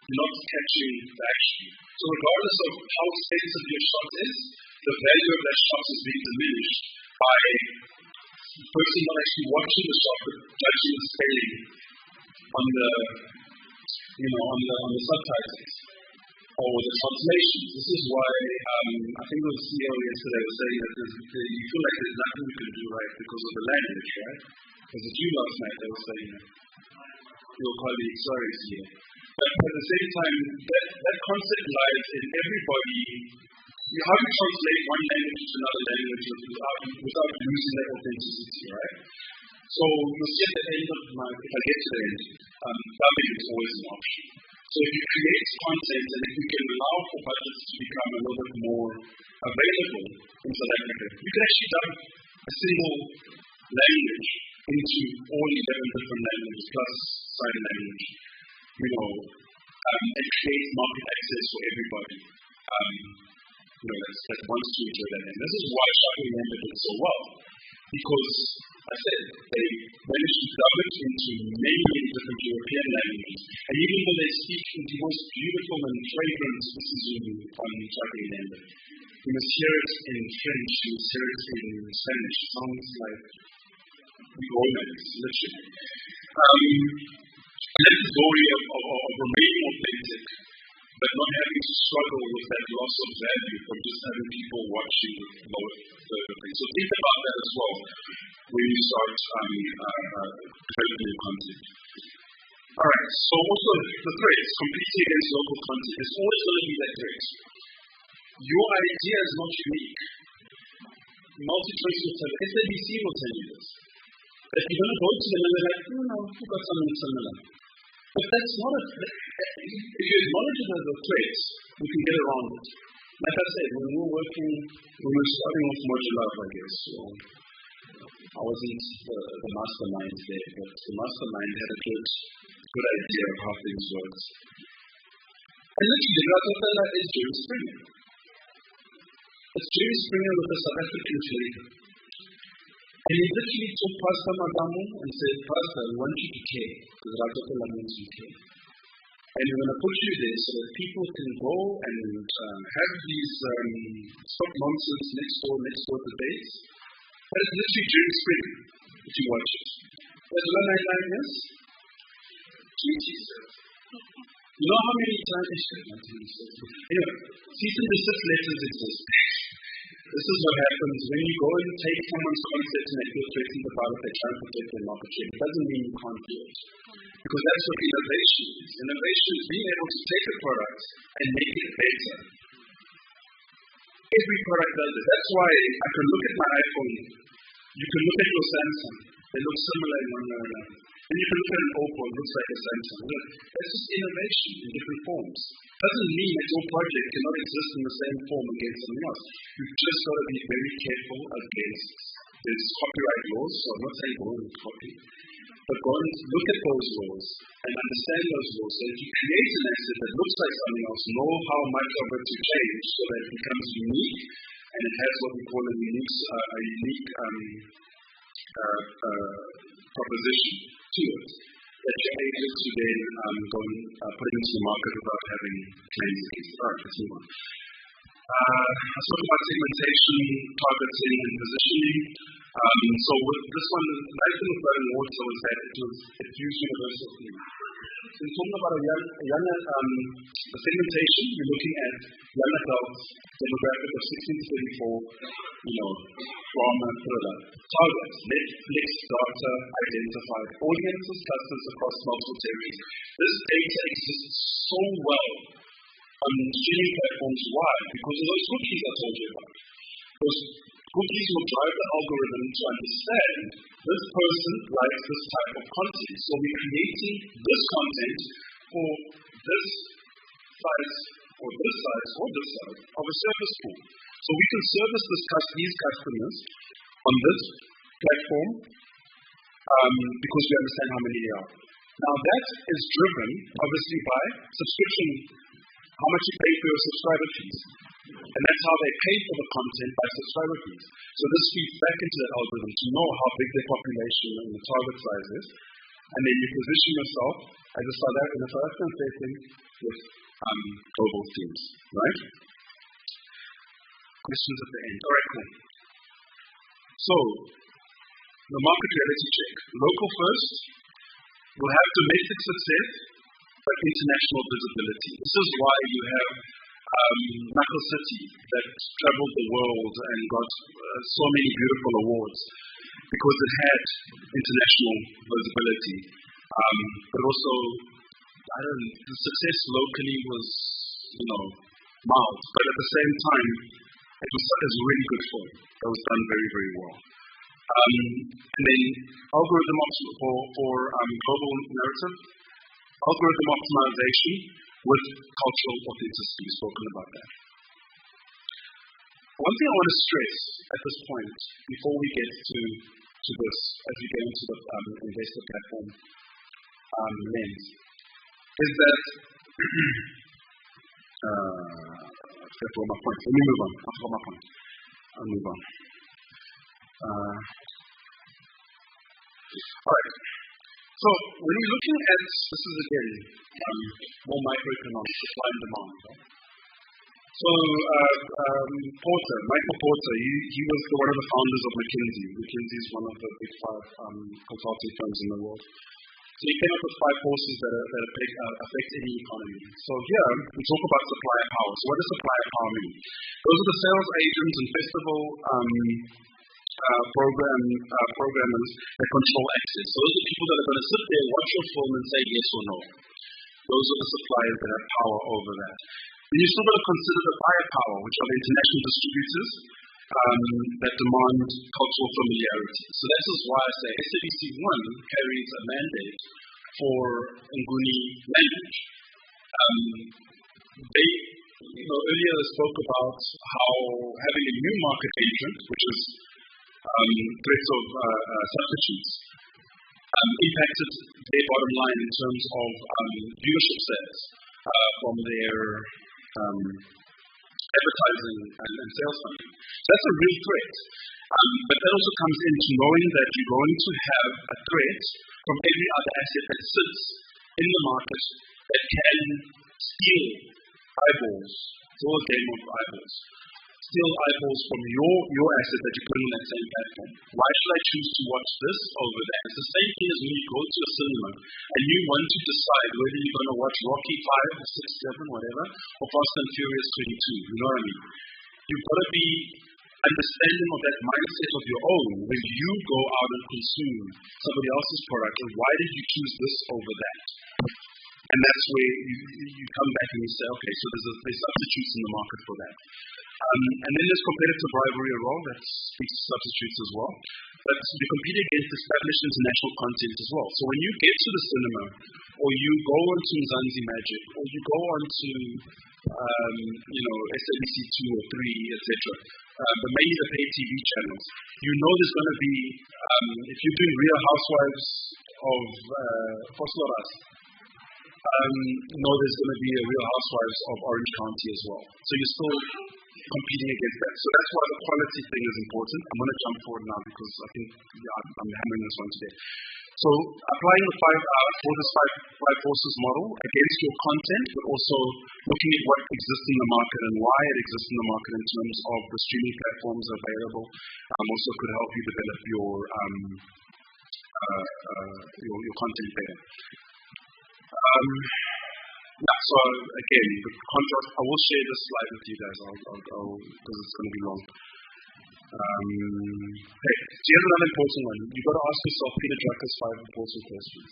You're not catching the action. So regardless of how expensive your shot is, the value of that shot is being diminished by the person not actually watching the shot but judging the spelling on the subtitles or the translations. This is why I think the CEO yesterday was saying that you feel like there's nothing we can do right because of the language, right? Because the Jew last night they were saying your colleague, sorry, CEO. But at the same time, that concept lies in everybody. How do you translate one language to another language without losing that authenticity, right? So you'll see at the end of if I get to the end, dubbing is always an option. So if you create content and if you can allow for budgets to become a little bit more available in South Africa, you can actually dub a single language into all 11 different languages plus sign language, and create market access for everybody. That wants to enjoy that. And this is why Shaka Ilembe did so well. Because, I said, they managed to dub it into many different European languages. And even though they speak in the most beautiful and fragrant Zulu on Shaka Ilembe, you must hear it in French, you must hear it in Spanish. It sounds like romance, literally. And that's the story of remaining authentic, but not having to struggle with that loss of value from just having people watching both the things. So think about that as well when you start developing your content. Alright, so also the threats, competing against local content, is always going to be that threat. Your idea is not unique. MultiChoice will tell you, SABC will tell you this. But if you're going to go to them and they're like, no, we've got something similar. But that's not if you acknowledge it as a threat, you can get around it. Like I said, when we were starting off Modular, I guess, I wasn't the mastermind there, but the mastermind had a good idea of how things work. And literally, Ratafella is Jerry Springer. It's Jerry Springer with a South African flavor. And he literally took Pastor Magamu and said, Pastor, I want you to care, because Ratafella means you care. And we're going to put you there so that people can go and have these stop nonsense next door debates. But it's literally Jerry Springer, if you watch it. There's 199 years. Jesus. You know how many times anyway, cease and desist letters exist. This is what happens when you go and take someone's concept and they feel threatened about it, they try to protect their market share. It doesn't mean you can't do it. Because that's what innovation is. Innovation is being able to take a product and make it better. Every product does it. That's why I can look at my iPhone, you can look at your Samsung, they look similar in one way or another. And you can look at an Oppo, it looks like a Samsung. That's just innovation in different forms. Doesn't mean that your project cannot exist in the same form against something else. You've just got to be very careful against there's copyright laws, so I'm not saying go and copy, but go and look at those laws and understand those laws so that you create an asset that looks like something else, know how much of it to change so that it becomes unique and it has what we call a unique proposition to it that you're able to then go and put it into the market without having claims against it. Alright, let's move on. I spoke about segmentation, targeting, and positioning. So with this one, the nice thing about Water was that it used universal themes. So we're talking about a segmentation, you're looking at young adults, demographic of 16 to 34, drama, thriller. Targets, Netflix data identified audiences, clusters across multiple territories. This data exists so well on streaming platforms. Why? Because of those cookies I told you about. Those cookies will drive the algorithm to understand this person likes this type of content. So we're creating this content for this size or this size or this size of a service pool. So we can service these customers on this platform because we understand how many there are. Now that is driven obviously by subscription, how much you pay for your subscriber fees. And that's how they pay for the content, by subscriber fees. So this feeds back into that algorithm to know how big their population and the target size is. And then you position yourself as a South African facing with global themes, right? Questions at the end. All right, cool. So, the market reality check. Local first, will have domestic success, but international visibility. This is why you have Knuckle City that traveled the world and got so many beautiful awards because it had international visibility. But also, the success locally was, mild. But at the same time, it was really good for it. It was done very, very well. And then algorithm for global narrative, algorithm optimization with cultural authenticity. We've spoken about that. One thing I want to stress at this point, before we get to this, as we get into the investor platform lens, is that I forgot all my points. Let me move on. I forgot my point. I'll move on. Alright. So when you're looking at, this is again more microeconomics, supply and demand. Right? So Michael Porter, he was one of the founders of McKinsey. McKinsey is one of the big 5 consulting firms in the world. So he came up with 5 forces that affect any economy. So here we talk about supplier power. So what does supplier power mean? Those are the sales agents and festival programmers that control access. So those are the people that are going to sit there, watch your film and say yes or no. Those are the suppliers that have power over that. Then you're still going to consider the buyer power, which are the international distributors that demand cultural familiarity. So this is why I say SABC 1 carries a mandate for Nguni language. They earlier spoke about how having a new market agent, which is threats of substitutes, impacted their bottom line in terms of viewership sales from their advertising and sales funding. So that's a real threat. But that also comes into knowing that you're going to have a threat from every other asset that sits in the market that can steal eyeballs. It's all a game of eyeballs. Steal eyeballs from your asset that you put in that same platform. Why should I choose to watch this over that? It's the same thing as when you go to a cinema and you want to decide whether you're going to watch Rocky 5 or 6, 7, whatever, or Fast and Furious 22. You know what I mean? You've got to be understanding of that mindset of your own when you go out and consume somebody else's product, and why did you choose this over that? And that's where you come back and you say, okay, so there's substitutes in the market for that. And then there's competitive rivalry as well, that speaks to substitutes as well. But you compete against established international content as well. So when you get to the cinema, or you go onto Mzansi Magic, or you go onto SABC 2 or 3, etc., but mainly the pay TV channels, there's going to be, if you're doing Real Housewives of Fosloras, there's going to be a Real Housewives of Orange County as well. So you're still competing against that. So that's why the quality thing is important. I'm going to jump forward now because I think I'm hammering this one today. So applying the five forces model against your content, but also looking at what exists in the market and why it exists in the market in terms of the streaming platforms available, also could help you develop your content better. So again, the contrast, I will share this slide with you guys because it's going to be long. Here's another important one. You've got to ask yourself Peter Drucker's 5 important questions.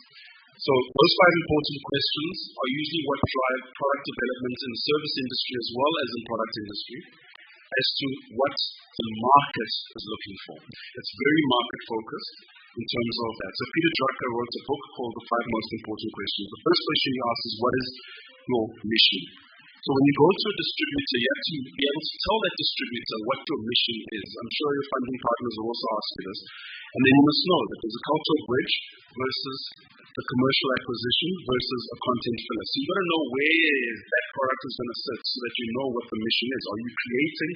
So those 5 important questions are usually what drive product development in the service industry as well as in product industry. as to what the market is looking for. It's very market focused in terms of that. So Peter Drucker wrote a book called The 5 Most Important Questions. The first question he asks is, what is your mission? So when you go to a distributor, you have to be able to tell that distributor what your mission is. I'm sure your funding partners will also ask you this. And then you must know that there's a cultural bridge versus the commercial acquisition versus a content filler. So you've got to know where that product is going to sit so that you know what the mission is. Are you creating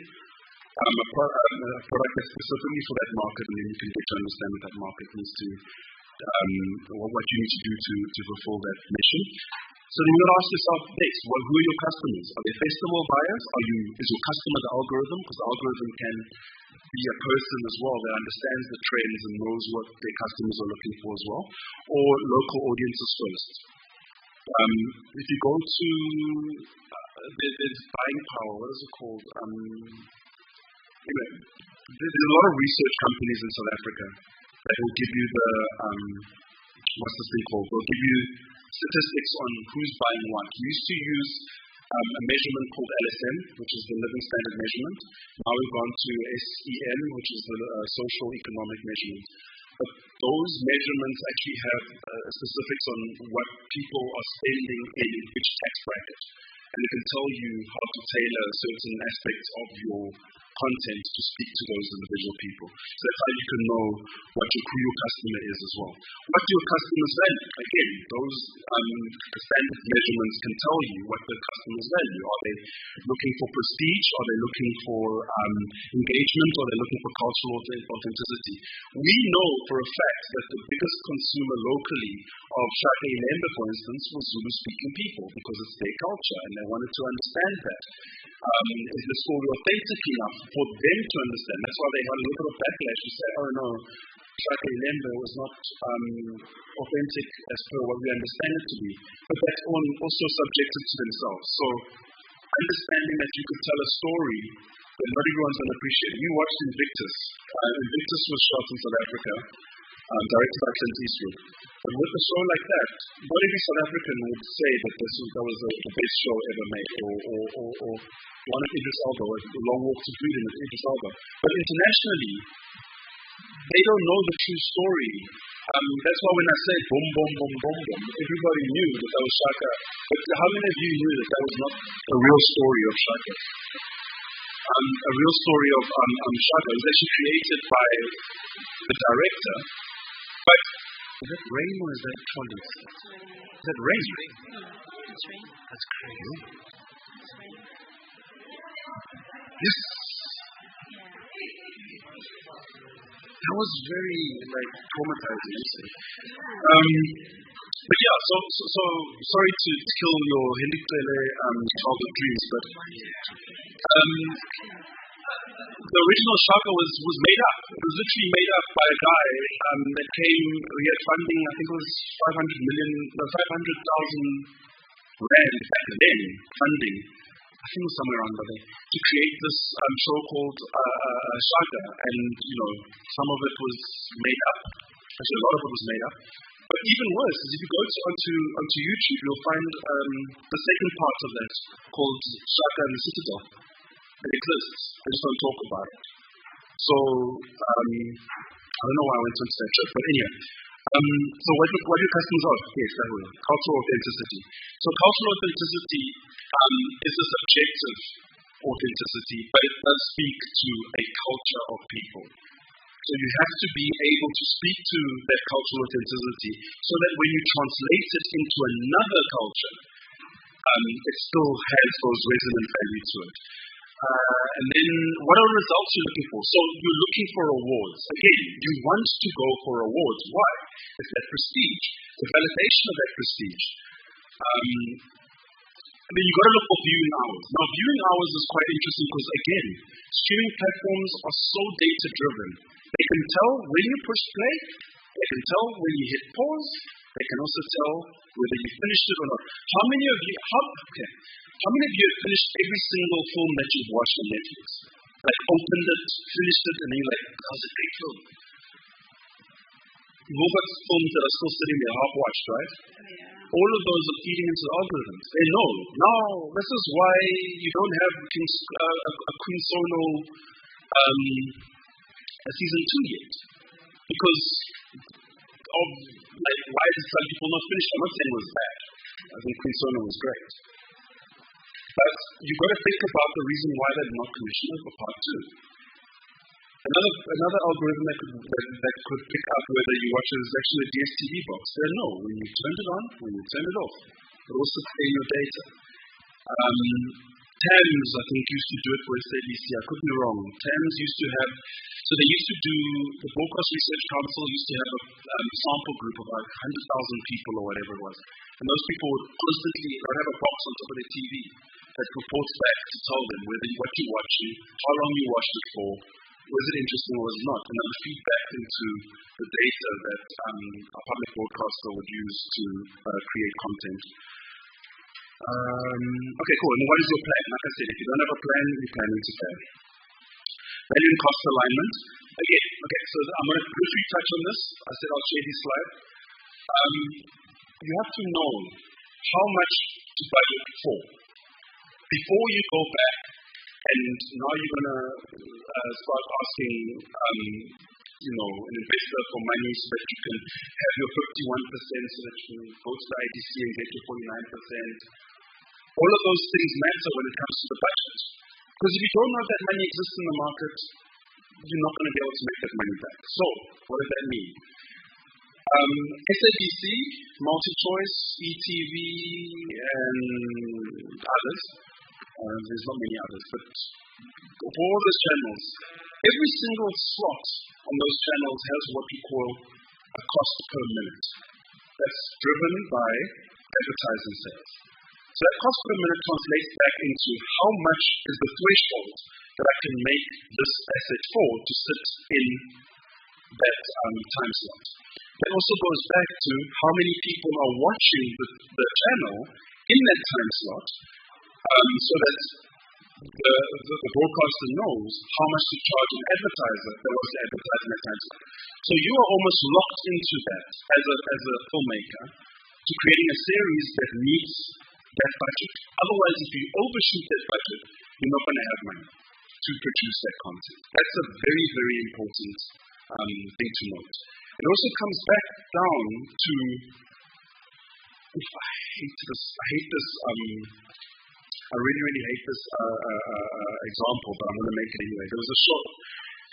a product that's specifically for that market, and then you can get to understand what that market needs to, what you need to do to fulfill that mission. So then you got to ask yourself next, who are your customers? Are they festival buyers? Is your customer the algorithm? Because the algorithm can be a person as well that understands the trends and knows what their customers are looking for as well. Or local audiences first. If you go to, there's buying power, what is it called? There's a lot of research companies in South Africa that will give you the, what's this thing called? They'll give you statistics on who's buying what. We used to use a measurement called LSM, which is the Living Standard Measurement. Now we've gone to SEM, which is the Social Economic Measurement. But those measurements actually have specifics on what people are spending in which tax bracket. And it can tell you how to tailor certain aspects of your content to speak to those individual people. So that's how you can know who your customer is as well. What do your customers value? Again, those standard measurements can tell you what the customers value. Are they looking for prestige? Are they looking for engagement? Are they looking for cultural authenticity? We know for a fact that the biggest consumer locally of Shaka iLembe, for instance, was Zulu-speaking people because it's their culture and they wanted to understand that. Is the story authentic enough for them to understand? That's why they had a little bit of backlash to say, oh no, Shaka iLembe was not authentic as per what we understand it to be. But that's also subjected to themselves. So understanding that you could tell a story that not everyone's going to appreciate. You watched Invictus. Invictus was shot in South Africa, directed by Clint Eastwood. But with a show like that, not every South African would say that that was the best show ever made, or one of Idris Elba, or Long Walk to Freedom with Idris Elba. But internationally, they don't know the true story. That's why when I say boom, boom, boom, boom, boom, everybody knew that was Shaka. But how many of you knew that was not a real story of Shaka? A real story of Shaka was actually created by the director. But is that rain or is that trolley? Is that rain? It's rain. That's crazy. It's rain. Yes. That was very traumatizing. But yeah, so sorry to kill your Hindipele childhood dreams, but the original Shaka was made up. It was literally made up by a guy that came. He had funding. I think it was 500,000 rand back then. Funding. I think it was somewhere around there to create this show called Shaka, and some of it was made up. Actually, a lot of it was made up. But even worse is if you go onto YouTube, you'll find the second part of that called Shaka and the Citadel. It exists. I just don't talk about it. So I don't know why I went into that trip, but anyway. So what do customers are? Yes, that way. Cultural authenticity. So cultural authenticity is a subjective authenticity, but it does speak to a culture of people. So you have to be able to speak to that cultural authenticity so that when you translate it into another culture, it still has those resonant value to it. And then what are the results you're looking for? So you're looking for awards. Again, you want to go for awards. Why? It's that prestige, the validation of that prestige. And then you've got to look for viewing hours. Now, viewing hours is quite interesting because, again, streaming platforms are so data-driven. They can tell when you push play, they can tell when you hit pause, they can also tell whether you finished it or not. How many of you have finished every single film that you've watched on Netflix? Like opened it, finished it, and then you're like, that was a great film. You've all got films that are still sitting there half-watched, right? All of those are feeding into the algorithms. They know. Now, this is why you don't have a Queen Solo season 2 yet. Because of, like, why did some people not finish? I'm not saying it was bad. I think Queen Solo was great. But you've got to think about the reason why they did not commission it for part 2. Another algorithm that could pick up whether you watch it is actually a DSTV box. They know when you turn it on, when you turn it off. It also play your data. TAMS, I think, used to do it for SABC. I could be wrong. TAMS used to have, so they used to do, the Broadcast Research Council used to have a sample group of like 100,000 people or whatever it was. And those people would constantly, they'd have a box on top of their TV that reports back to tell them whether what you're watching, how long you watched it for, was it interesting or was it not, and then feed back into the data that a public broadcaster would use to create content. Okay, cool. And what is your plan? Like I said, if you don't have a plan, you're planning to fail. Value and cost alignment. Again, okay, so I'm going to briefly touch on this. I said I'll share this slide. You have to know how much to budget for. Before you go back, and now you're going to start asking, an investor for money so that you can have your 51%, so that you can go to the IDC and get your 49%. All of those things matter when it comes to the budget. Because if you don't know that money exists in the market, you're not going to be able to make that money back. So, what does that mean? SABC, MultiChoice, ETV, and others. There's not many others, but for all those channels, every single slot on those channels has what we call a cost per minute. That's driven by advertising sales. So that cost per minute translates back into how much is the threshold that I can make this asset for to sit in that time slot. That also goes back to how many people are watching the channel in that time slot, so that the broadcaster knows how much to charge an advertiser that was to advertise in that time slot. So you are almost locked into that as a filmmaker to creating a series that meets that budget. Otherwise, if you overshoot that budget, you're not going to have money to produce that content. That's a very, very important thing to note. It also comes back down to, I hate this, I really, really hate this example, but I'm going to make it anyway. There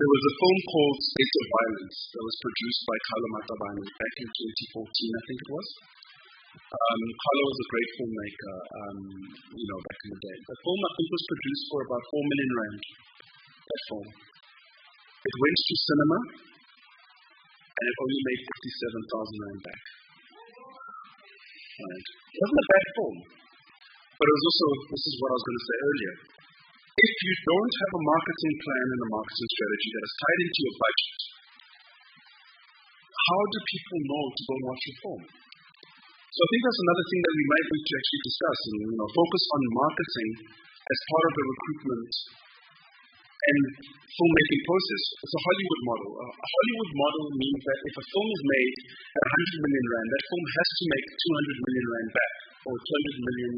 was a film called State of Violence that was produced by Carlo Matabane back in 2014, I think it was. Carlo was a great filmmaker, back in the day. The film, I think, was produced for about 4 million rand, that film. It went to cinema, and it only made 57,000 rand back. Right. It wasn't a bad film. But it was also, this is what I was going to say earlier, if you don't have a marketing plan and a marketing strategy that is tied into your budget, how do people know to go and watch your film? So I think that's another thing that we might need to actually discuss and focus on marketing as part of the recruitment and filmmaking process. It's a Hollywood model. A Hollywood model means that if a film is made at 100 million rand, that film has to make 200 million rand back, or 200 million.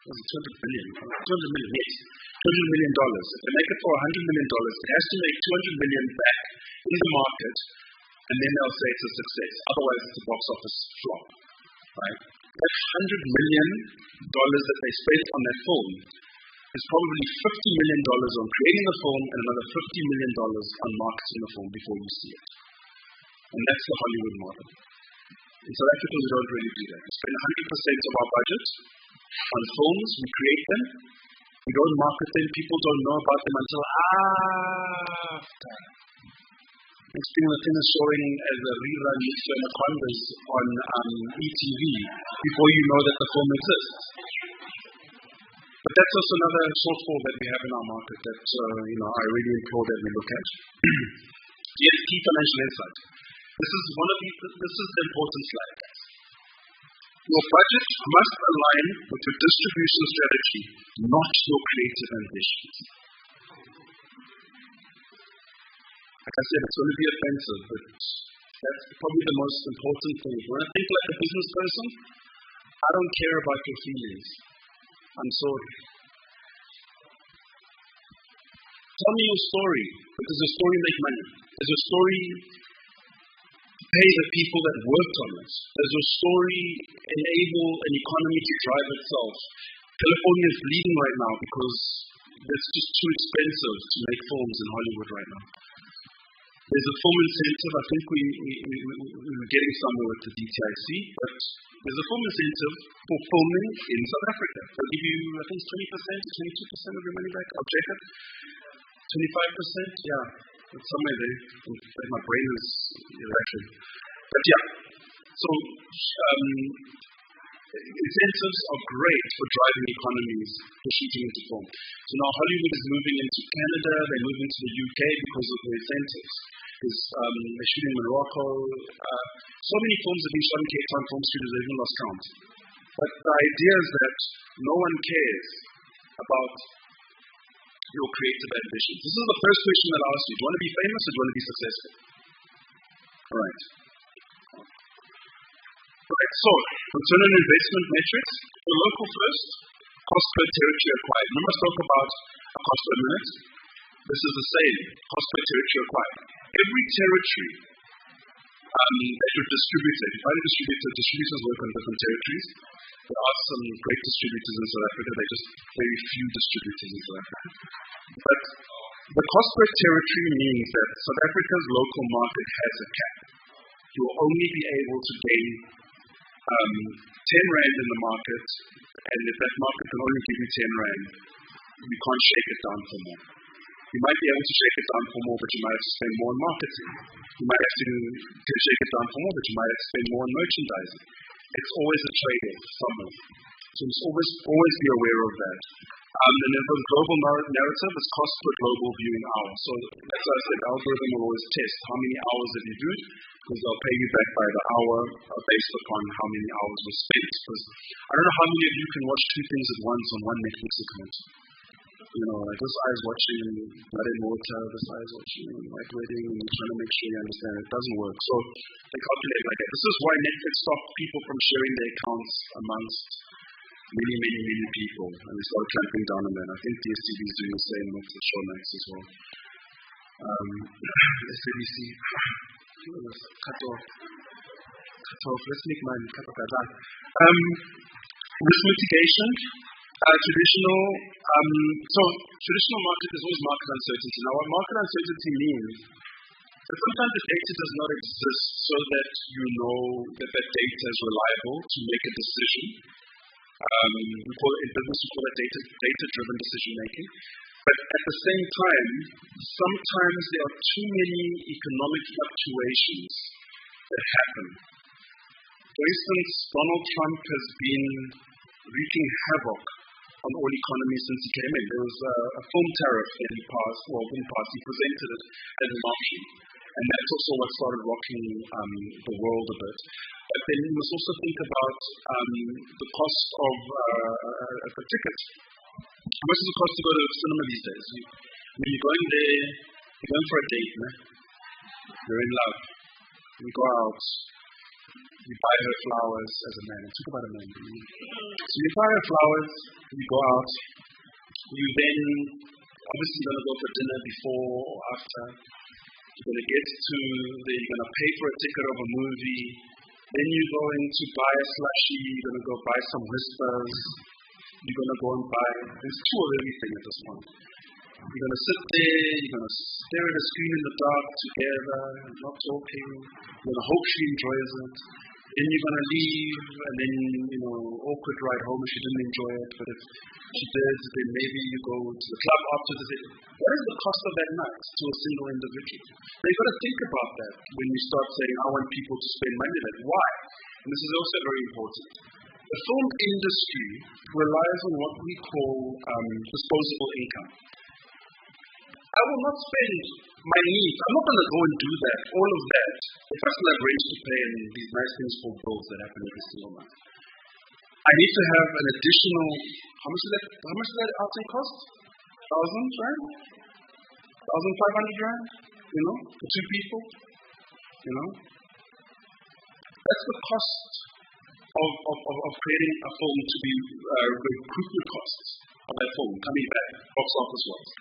$200 million, yes. $200 million. If they make it for $100 million, it has to make $200 million back in the market, and then they'll say it's a success. Otherwise, it's a box office flop. Right? That $100 million that they spent on that film is probably $50 million on creating the film and another $50 million on marketing the film before you see it. And that's the Hollywood model. In South Africa, we don't really do that. We spend 100% of our budget on films, we create them, we don't market them, people don't know about them until after. Next thing the thing is showing as a rerun with Anacondas on ETV before you know that the film exists. But that's also another shortfall that we have in our market that I really implore that we look at. Yes, key financial insight. This is the important slide. Your budget must align with your distribution strategy, not your creative ambitions. Like I said, it's going to be offensive, but That's probably the most important thing. When I think like a business person, I don't care about your feelings. I'm sorry. Tell me your story, because your story makes money. Does your story pay the people that worked on it? Does your story enable an economy to drive itself? California is bleeding right now because it's just too expensive to make films in Hollywood right now. There's a film incentive. I think we're getting somewhere with the DTIC, but there's a film incentive for filming in South Africa. They'll give you, I think, 20% to 22% of your money back. I'll check it. 25%? Yeah, it's somewhere there. My brain is electric. But yeah, so incentives are great for driving economies for shooting into film. So now Hollywood is moving into Canada, they're moving to the UK because of the incentives. They're shooting in Morocco. So many films have been shot in Cape Town Film Studios, they've even lost count. But the idea is that no one cares about your creative ambitions. This is the first question that I ask you. Do you want to be famous or do you want to be successful? All right. Right, so return on investment metrics. For local first, cost per territory acquired. Remember I spoke about a cost per minute? This is the same, cost per territory acquired. Every territory that you're distributed, if I'm a distributor, distributors work on different territories. There are some great distributors in South Africa, there are just very few distributors in South Africa. But the cost per territory means that South Africa's local market has a cap. You will only be able to gain 10 Rand in the market, and if that market can only give you 10 Rand, you can't shake it down for more. You might be able to shake it down for more, but you might have to spend more on marketing. You might have to shake it down for more, but you might have to spend more on merchandising. It's always a trade-off somewhere. So just always be aware of that. And then for the global narrative, it's cost per global viewing hour. So as I said, the algorithm will always test how many hours have you viewed, because they'll pay you back by the hour based upon how many hours were spent. Because I don't know how many of you can watch two things at once on one Netflix account. You know, like this eye is watching Blood and Water, this eye is watching White Wedding, and you're trying to make sure you understand it. It doesn't work. So they calculate like that. This is why Netflix stopped people from sharing their accounts amongst many people, and they started clamping down on that. I think DSTV is doing the same with the Showmax as well. SABC, cut off. Let's make money. Cut off that. Risk mitigation. Traditional market is always market uncertainty. Now, what market uncertainty means is sometimes the data does not exist so that you know that that data is reliable to make a decision. In business, we call it data-driven decision making. But at the same time, sometimes there are too many economic fluctuations that happen. For instance, Donald Trump has been wreaking havoc on all economies since he came in. There was a film tariff that he passed, he presented it as an option. And that's also what started rocking the world a bit. But then you must also think about the cost of a ticket. How much does it cost to go to the cinema these days? When you're going there, you're going for a date, you're in love. You go out, you buy her flowers as a man. Talk about a man. So you buy her flowers, you go out, you then obviously going to go for dinner before or after. You're going to get to you're going to pay for a ticket of a movie. Then you're going to buy a slushie, you're going to go buy some Whispers. You're going to go and buy, there's two of everything at this point. You're going to sit there, you're going to stare at a screen in the dark together, not talking. You're going to hope she enjoys it. Then you're going to leave, and then, awkward ride home if she didn't enjoy it. But if she did, then maybe you go to the club after the day. What is the cost of that night to a single individual? Now you've got to think about that when you start saying, I want people to spend money on it. Why? And this is also very important. The film industry relies on what we call disposable income. I will not spend my needs. I'm not going to go and do that, all of that, if I still have rent to pay and these nice things for bills that happen every single month. I need to have an additional, how much does that outing cost? 1,000 Rand? 1,500 Rand? For two people? That's the cost of creating a film to be recruitment costs of that film coming back, box office wise.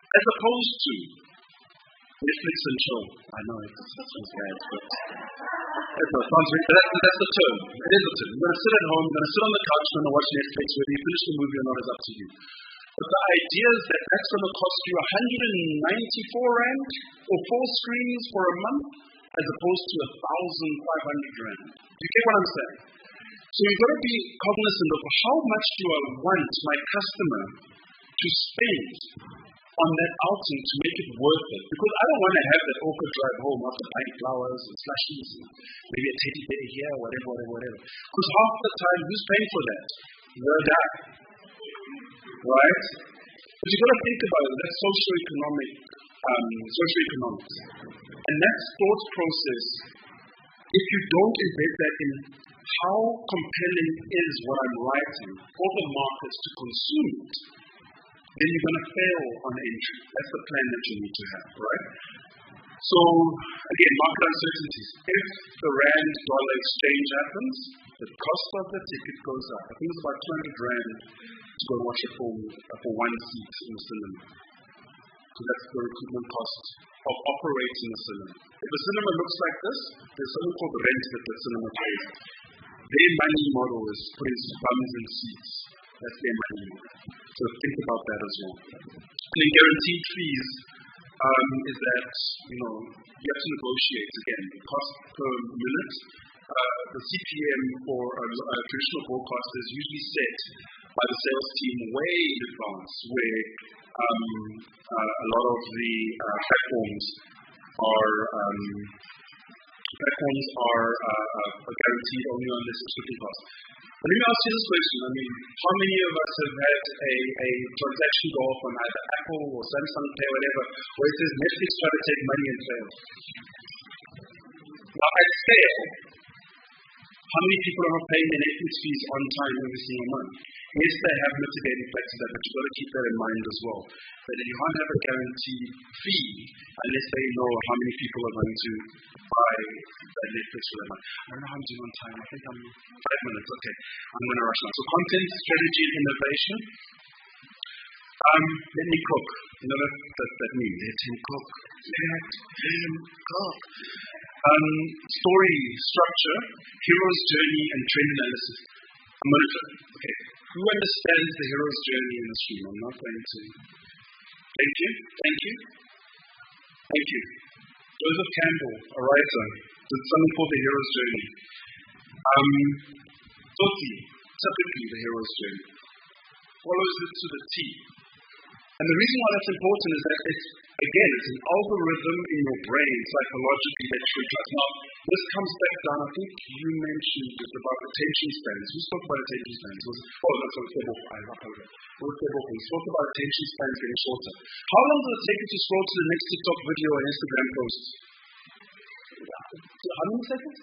As opposed to Netflix and chill. I know it sounds bad, but that's the term. It is a term. You're going to sit at home, you're going to sit on the couch, you're going to watch Netflix, whether you finish the movie or not is up to you. But the idea is that that's going to cost you 194 Rand or 4 screens for a month as opposed to 1,500 Rand. Do you get what I'm saying? So you've got to be cognizant of how much do I want my customer to spend on that outing to make it worth it. Because I don't want to have that awkward drive home after buying flowers and slushies and maybe a teddy bear here, whatever. Because half the time, who's paying for that? The dad. Right? But you've got to think about it. That's socioeconomics. And that thought process, if you don't embed that in how compelling is what I'm writing for the markets to consume it, then you're going to fail on entry. That's the plan that you need to have, right? So, again, market uncertainties. If the Rand-dollar exchange happens, the cost of the ticket goes up. I think it's about 200 Rand to go watch a film for one seat in the cinema. So that's the recruitment cost of operating a cinema. If a cinema looks like this, there's something called the rent that the cinema pays. Their money model is putting bums in seats. That's their money model. So think about that as well. And then guaranteed fees is that, you have to negotiate again. The cost per minute, the CPM for a traditional broadcaster is usually set by the sales team way in advance, where a lot of the platforms are guaranteed only on this subscription cost. But let me ask you this question. How many of us have had a transaction go off on either Apple or Samsung Pay or whatever, where it says Netflix try to take money and fail? Now, at scale, how many people are not paying their Netflix fees on time every single month? Yes, they have mitigating factors, but you've got to keep that in mind as well. That you can't have a guaranteed fee unless they know how many people are going to buy that Netflix for that month. I don't know how I'm doing on time. I think I'm 5 minutes. Okay, I'm going to rush now. So content, strategy, and innovation. Let me cook. You know that means? Let him cook. Let him cook. Story structure, hero's journey, and trend analysis. I'm going to okay. Who understands the hero's journey in this room? I'm not going to. Thank you. Joseph Campbell, a writer, did something called the hero's journey. Tsotsi, typically the hero's journey, follows it to the T. And the reason why that's important is that it's an algorithm in your brain psychologically that triggers. Now, this comes back down, I think you mentioned it about attention spans. Who spoke about attention spans? We spoke about attention spans getting shorter. How long does it take you to scroll to the next TikTok video or Instagram post? How many seconds?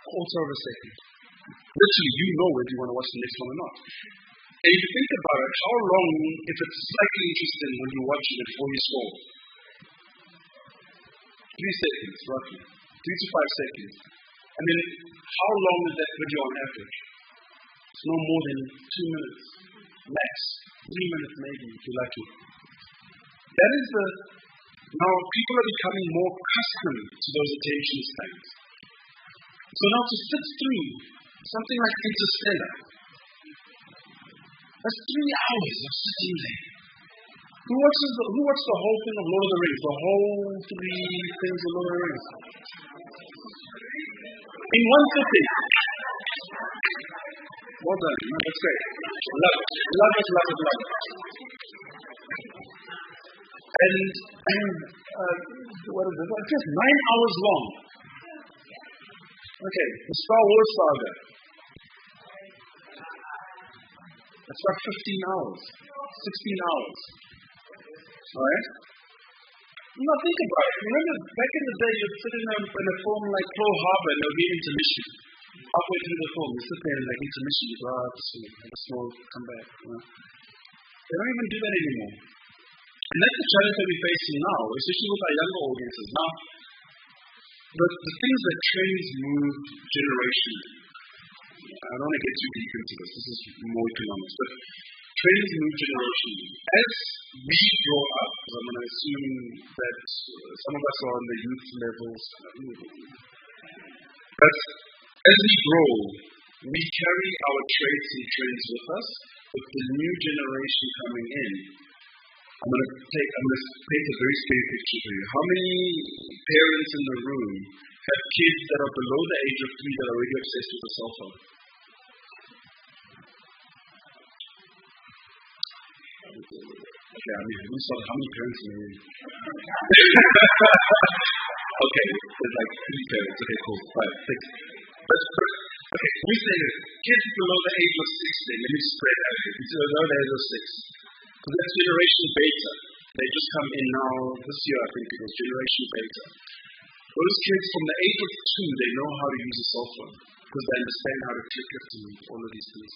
Quarter of a second. Literally, you know whether you want to watch the next one or not. And if you think about it, how long, if it's slightly interesting when you're watching it before you scroll? 3 seconds, roughly. 3 to 5 seconds. And then, how long is that video on average? It's no more than 2 minutes. Max. 3 minutes maybe, if you're lucky. That is now people are becoming more accustomed to those attention spans. So now to sit through something like Interstellar, that's 3 hours of sitting there. Who watched the whole thing of Lord of the Rings? The whole 3 things of Lord of the Rings? In one sitting. Well done. No, that's great. Love it. And what is it? It's just 9 hours long. Okay, the Star Wars saga. That's about 15 hours, 16 hours. Alright? Now think about it. Remember, back in the day, you'd sit in a film like Pearl Harbor and there'll be an intermission. Halfway through the film, you sit there and intermission, you go out to see, have a smoke, come back. They don't even do that anymore. And that's the challenge that we're facing now, especially with our younger audiences. Now, the things that trends move generationally. I don't want to get too deep into this. This is more economics, but trends move generationally. As we grow up, I'm going to assume that some of us are on the youth levels, but as we grow, we carry our traits and trends with us. With the new generation coming in, I'm going to paint a very scary picture for you. How many parents in the room have kids that are below the age of 3 that are already obsessed with a cell phone? Okay, how many parents in the room? Okay, there's like 3 parents. Okay, cool. 5, 6. Okay, we say this. Kids below the age of 6, let me spread out here. It's below the age of 6. Because that's generation beta. They just come in now, this year I think it was generation beta. Those kids from the age of 2, they know how to use a cell phone. Because they understand how to click it and all of these things.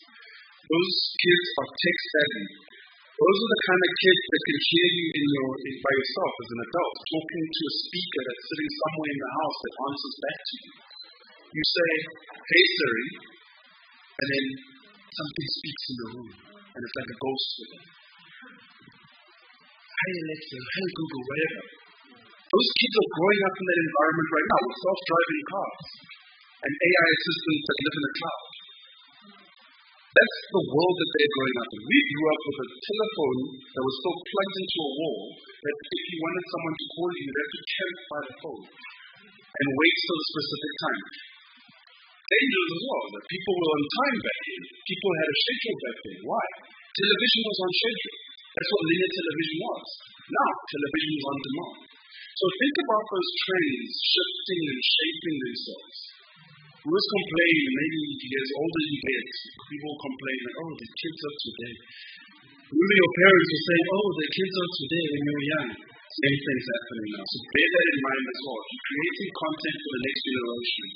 Those kids are tech savvy. Those are the kind of kids that can hear you by yourself as an adult, talking to a speaker that's sitting somewhere in the house that answers back to you. You say, hey Siri, and then something speaks in the room, and it's like a ghost with it. Hey Alexa, hey Google, whatever. Those kids are growing up in that environment right now with self-driving cars and AI assistants that live in the cloud. That's the world that they're growing up in. We grew up with a telephone that was so plugged into a wall that if you wanted someone to call you, you'd have to camp by the phone and wait till a specific time. Dangerous as well, that people were on time back then. People had a schedule back then. Why? Television was on schedule. That's what linear television was. Now, television is on demand. So think about those trends shifting and shaping themselves. We always complain, maybe as older you get, people complain like, oh, the kids of today. Maybe your parents will say, oh, the kids of today when you were young. Same thing's happening now. So bear that in mind as well. If you're creating content for the next generation,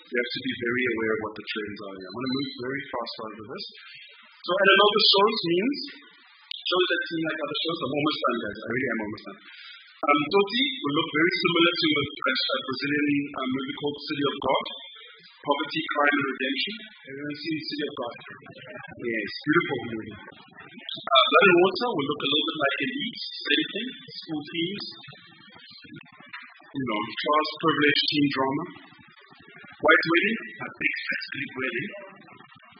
you have to be very aware of what the trends are. I'm going to move very fast over this. So, and I know the shows that seem like other shows. I'm almost done, guys. I really am almost done. Toti will look very similar to a Brazilian movie called City of God. Poverty, Crime, and Redemption. Everyone seen City of God? Yes, beautiful movie. Blood and Water will look a little bit like Elite, same thing, school teams. Class, privilege, teen drama. White Wedding, a big fat wedding.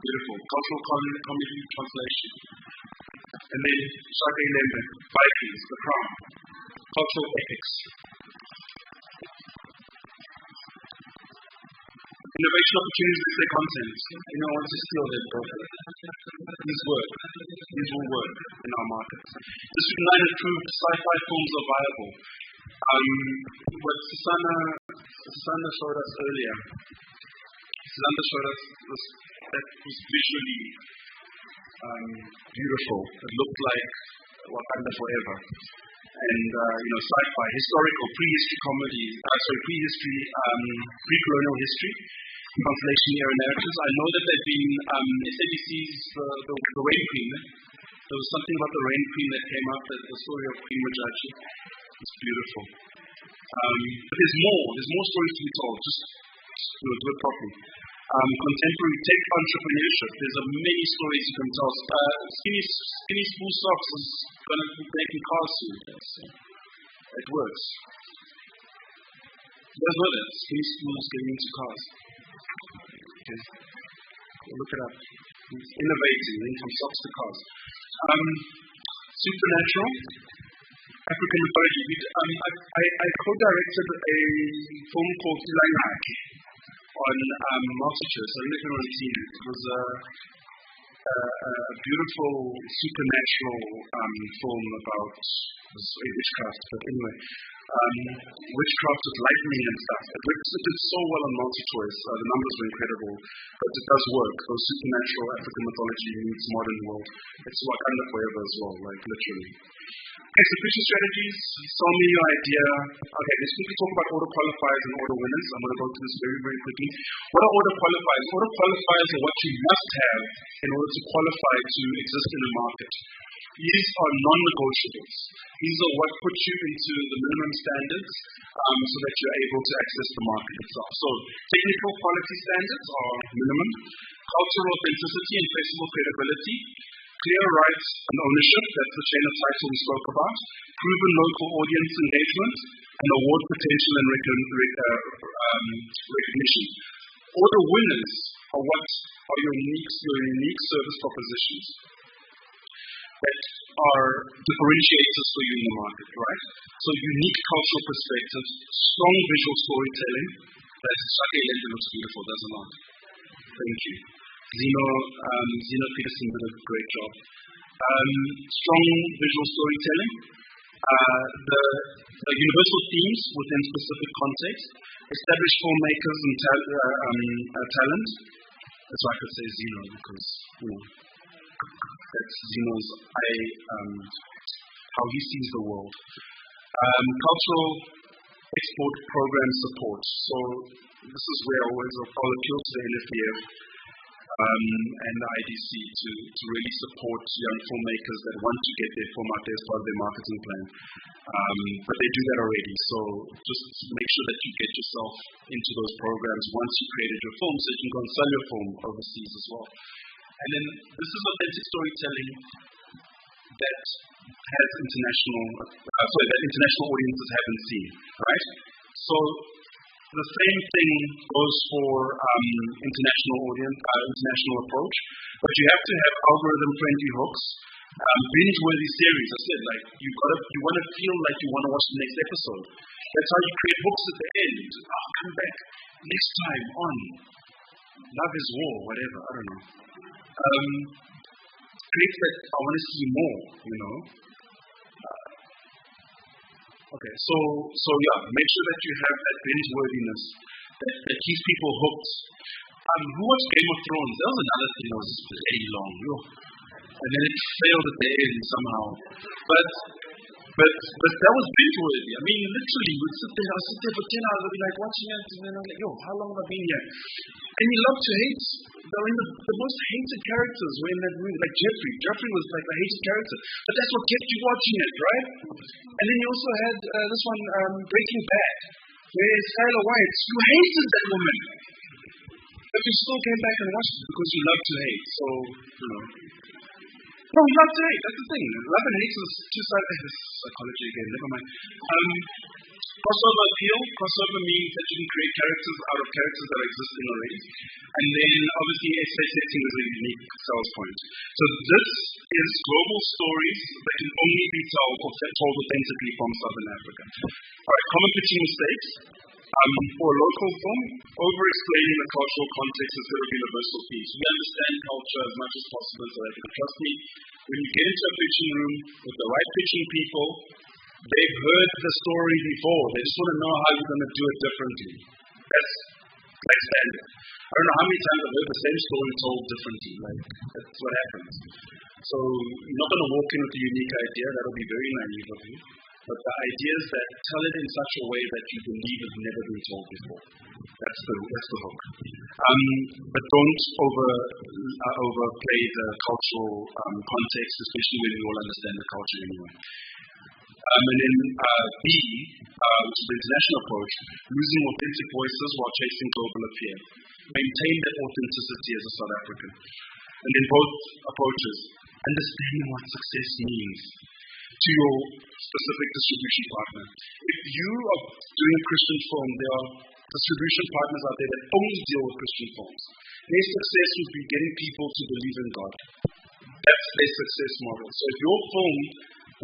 Beautiful. Cultural comedy translation. And then Shaka Lembe, Vikings, The Crown. Cultural epics. Innovation opportunities with their content. You don't want to steal their profit. These will work in our markets. This United proved sci-fi films are viable. What Susanna showed us earlier, that was visually beautiful. It looked like Wakanda Forever. And, sci-fi, historical, prehistory comedy, pre-colonial history, translation era narratives. I know that there've been SABC's The Rain Queen. There was something about The Rain Queen that came up, the story of Queen Majaji. It's beautiful. But there's more stories to be told. Just do it properly. Contemporary tech entrepreneurship. There's many stories you can tell. Skinny Spool Socks is going to be making cars soon. It works. You guys know that? Skinny Spool is getting into cars. Okay. Look it up. It's innovating, from socks to cars. Supernatural. African mythology. I co-directed a film called Ilangaki on multitudes. I don't know if anyone's seen it. It was a beautiful supernatural film about witchcraft. But anyway, witchcraft with lightning and stuff. It did so well on multi-choice. The numbers were incredible. But it does work. Those supernatural African mythology meets modern world. It's Wakanda Forever as well, literally. Execution strategies, tell me your idea. Okay, let's quickly talk about order qualifiers and order winners. I'm going to go through this very, very quickly. What are order qualifiers? Order qualifiers are what you must have in order to qualify to exist in a market. These are non-negotiables. These are what puts you into the minimum standards so that you're able to access the market itself. So technical quality standards are minimum, cultural authenticity and flexible credibility, clear rights and ownership, that's the chain of title we spoke about, proven local audience engagement, and award potential and recognition. All the winners are what are your unique service propositions that are differentiators for you in the market, right? So unique cultural perspective, strong visual storytelling. That's Shakeel looks beautiful, does a lot. Thank you. Zeno Peterson did a great job. Strong visual storytelling. The universal themes within specific context. Established filmmakers and talent. That's why I could say Zeno because, that's Zeno's how he sees the world. Cultural export program support. So this is where I always appeal to the NFDF and the IDC to really support young filmmakers that want to get their film out there as part of their marketing plan. But they do that already. So just make sure that you get yourself into those programs once you created your film so you can go and sell your film overseas as well. And then this is authentic storytelling that has that international audiences haven't seen, right? So the same thing goes for international approach, but you have to have algorithm-friendly hooks, binge-worthy series. I said, like you want to feel like you want to watch the next episode. That's how you create hooks at the end. Come back next time on Love is War, whatever. I don't know. Creates that I want to see more, Okay, so make sure that you have that binge-worthiness that keeps people hooked. Who watched Game of Thrones? That was another thing that was very long. And then it failed at the end somehow. But that was binge-worthy. I mean, literally, I'll sit there for 10 hours, I'll be like watching it, and then I'm like, how long have I been here? And you love to hate. The most hated characters were in that movie, like Jeffrey. Jeffrey was like a hated character. But that's what kept you watching it, right? And then you also had this one, Breaking Bad, where Skylar White, you hated that woman. But you still came back and watched it because you love to hate. So, No, you love to hate. That's the thing. Love and hate is two sides of this psychology again. Never mind. Crossover appeal. Crossover means that you can create characters out of characters that are existing already. And then, obviously, essay setting is a unique sales point. So this is global stories that can only be told authentically from Southern Africa. All right, common pitching mistakes. For a local film, over-explaining the cultural context instead of universal themes. We understand culture as much as possible, so that trust me, when you get into a pitching room with the right pitching people, they've heard the story before. They just want to know how you're going to do it differently. That's like standard. I don't know how many times I've heard the same story told differently. Like, that's what happens. So you're not going to walk in with a unique idea. That'll be very naive of you. But the idea is that tell it in such a way that you believe it's never been told before. That's the hook. But don't overplay the cultural context, especially when you all understand the culture anyway. And then B, which is the international approach, losing authentic voices while chasing global appeal. Maintain that authenticity as a South African. And then both approaches, understanding what success means to your specific distribution partner. If you are doing a Christian film, there are distribution partners out there that only deal with Christian films. Their success would be getting people to believe in God. That's their success model. So if your film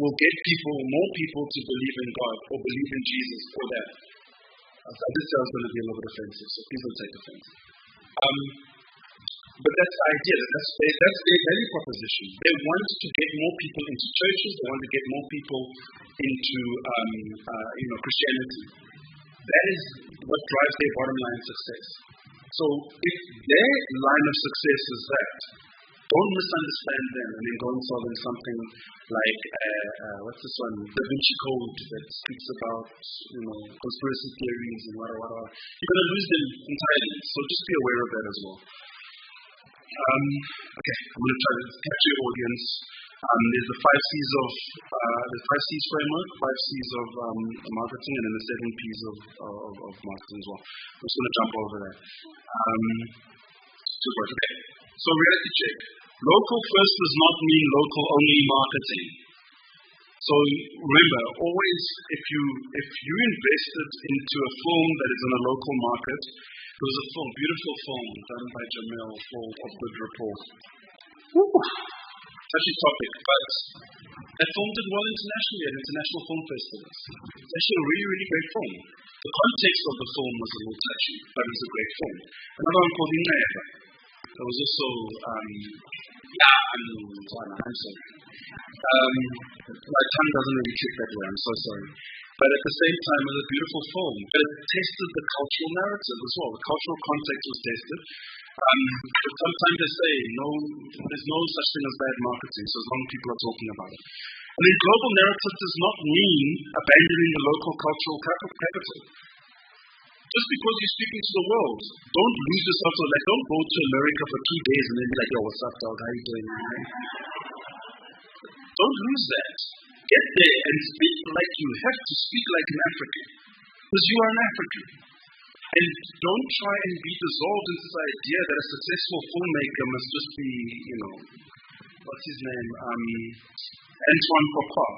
will get more people to believe in God or believe in Jesus or that. This is going to be a little bit offensive, so please don't take offense. But that's the idea. That's their value proposition. They want to get more people into churches. They want to get more people into Christianity. That is what drives their bottom line success. So if their line of success is that, don't misunderstand them and then go and sell them something like what's this one, Da Vinci Code, that speaks about conspiracy theories and whatever. You're going to lose them entirely. So just be aware of that as well. Okay, I'm going to try to capture your audience. There's the 5 C's of the 5 C's framework, 5 C's of marketing, and then the 7 P's of marketing as well. I'm just going to jump over that. Okay. So reality check. Local first does not mean local only marketing. So remember, always if you invested into a film that is in a local market, there was a film, beautiful film done by Jamel called Of Good Report. Touchy topic, but that film did well internationally at international film festivals. It's actually a really, really great film. The context of the film was a little touchy, but it was a great film. Another one called Ingaeva. That was also, I'm sorry. My tongue doesn't really trick that way, I'm so sorry. But at the same time, it was a beautiful film. But it tested the cultural narrative as well. The cultural context was tested. But sometimes they say, there's no such thing as bad marketing, so as long as people are talking about it. And then global narrative does not mean abandoning the local cultural capital. Just because you're speaking to the world, don't lose yourself. Don't go to America for 2 days and then be like, yo, what's up, dog? How you doing? Don't lose that. Get there and speak like you have to speak like an African. Because you are an African. And don't try and be dissolved into this idea that a successful filmmaker must just be, what's his name? Antoine Fuqua.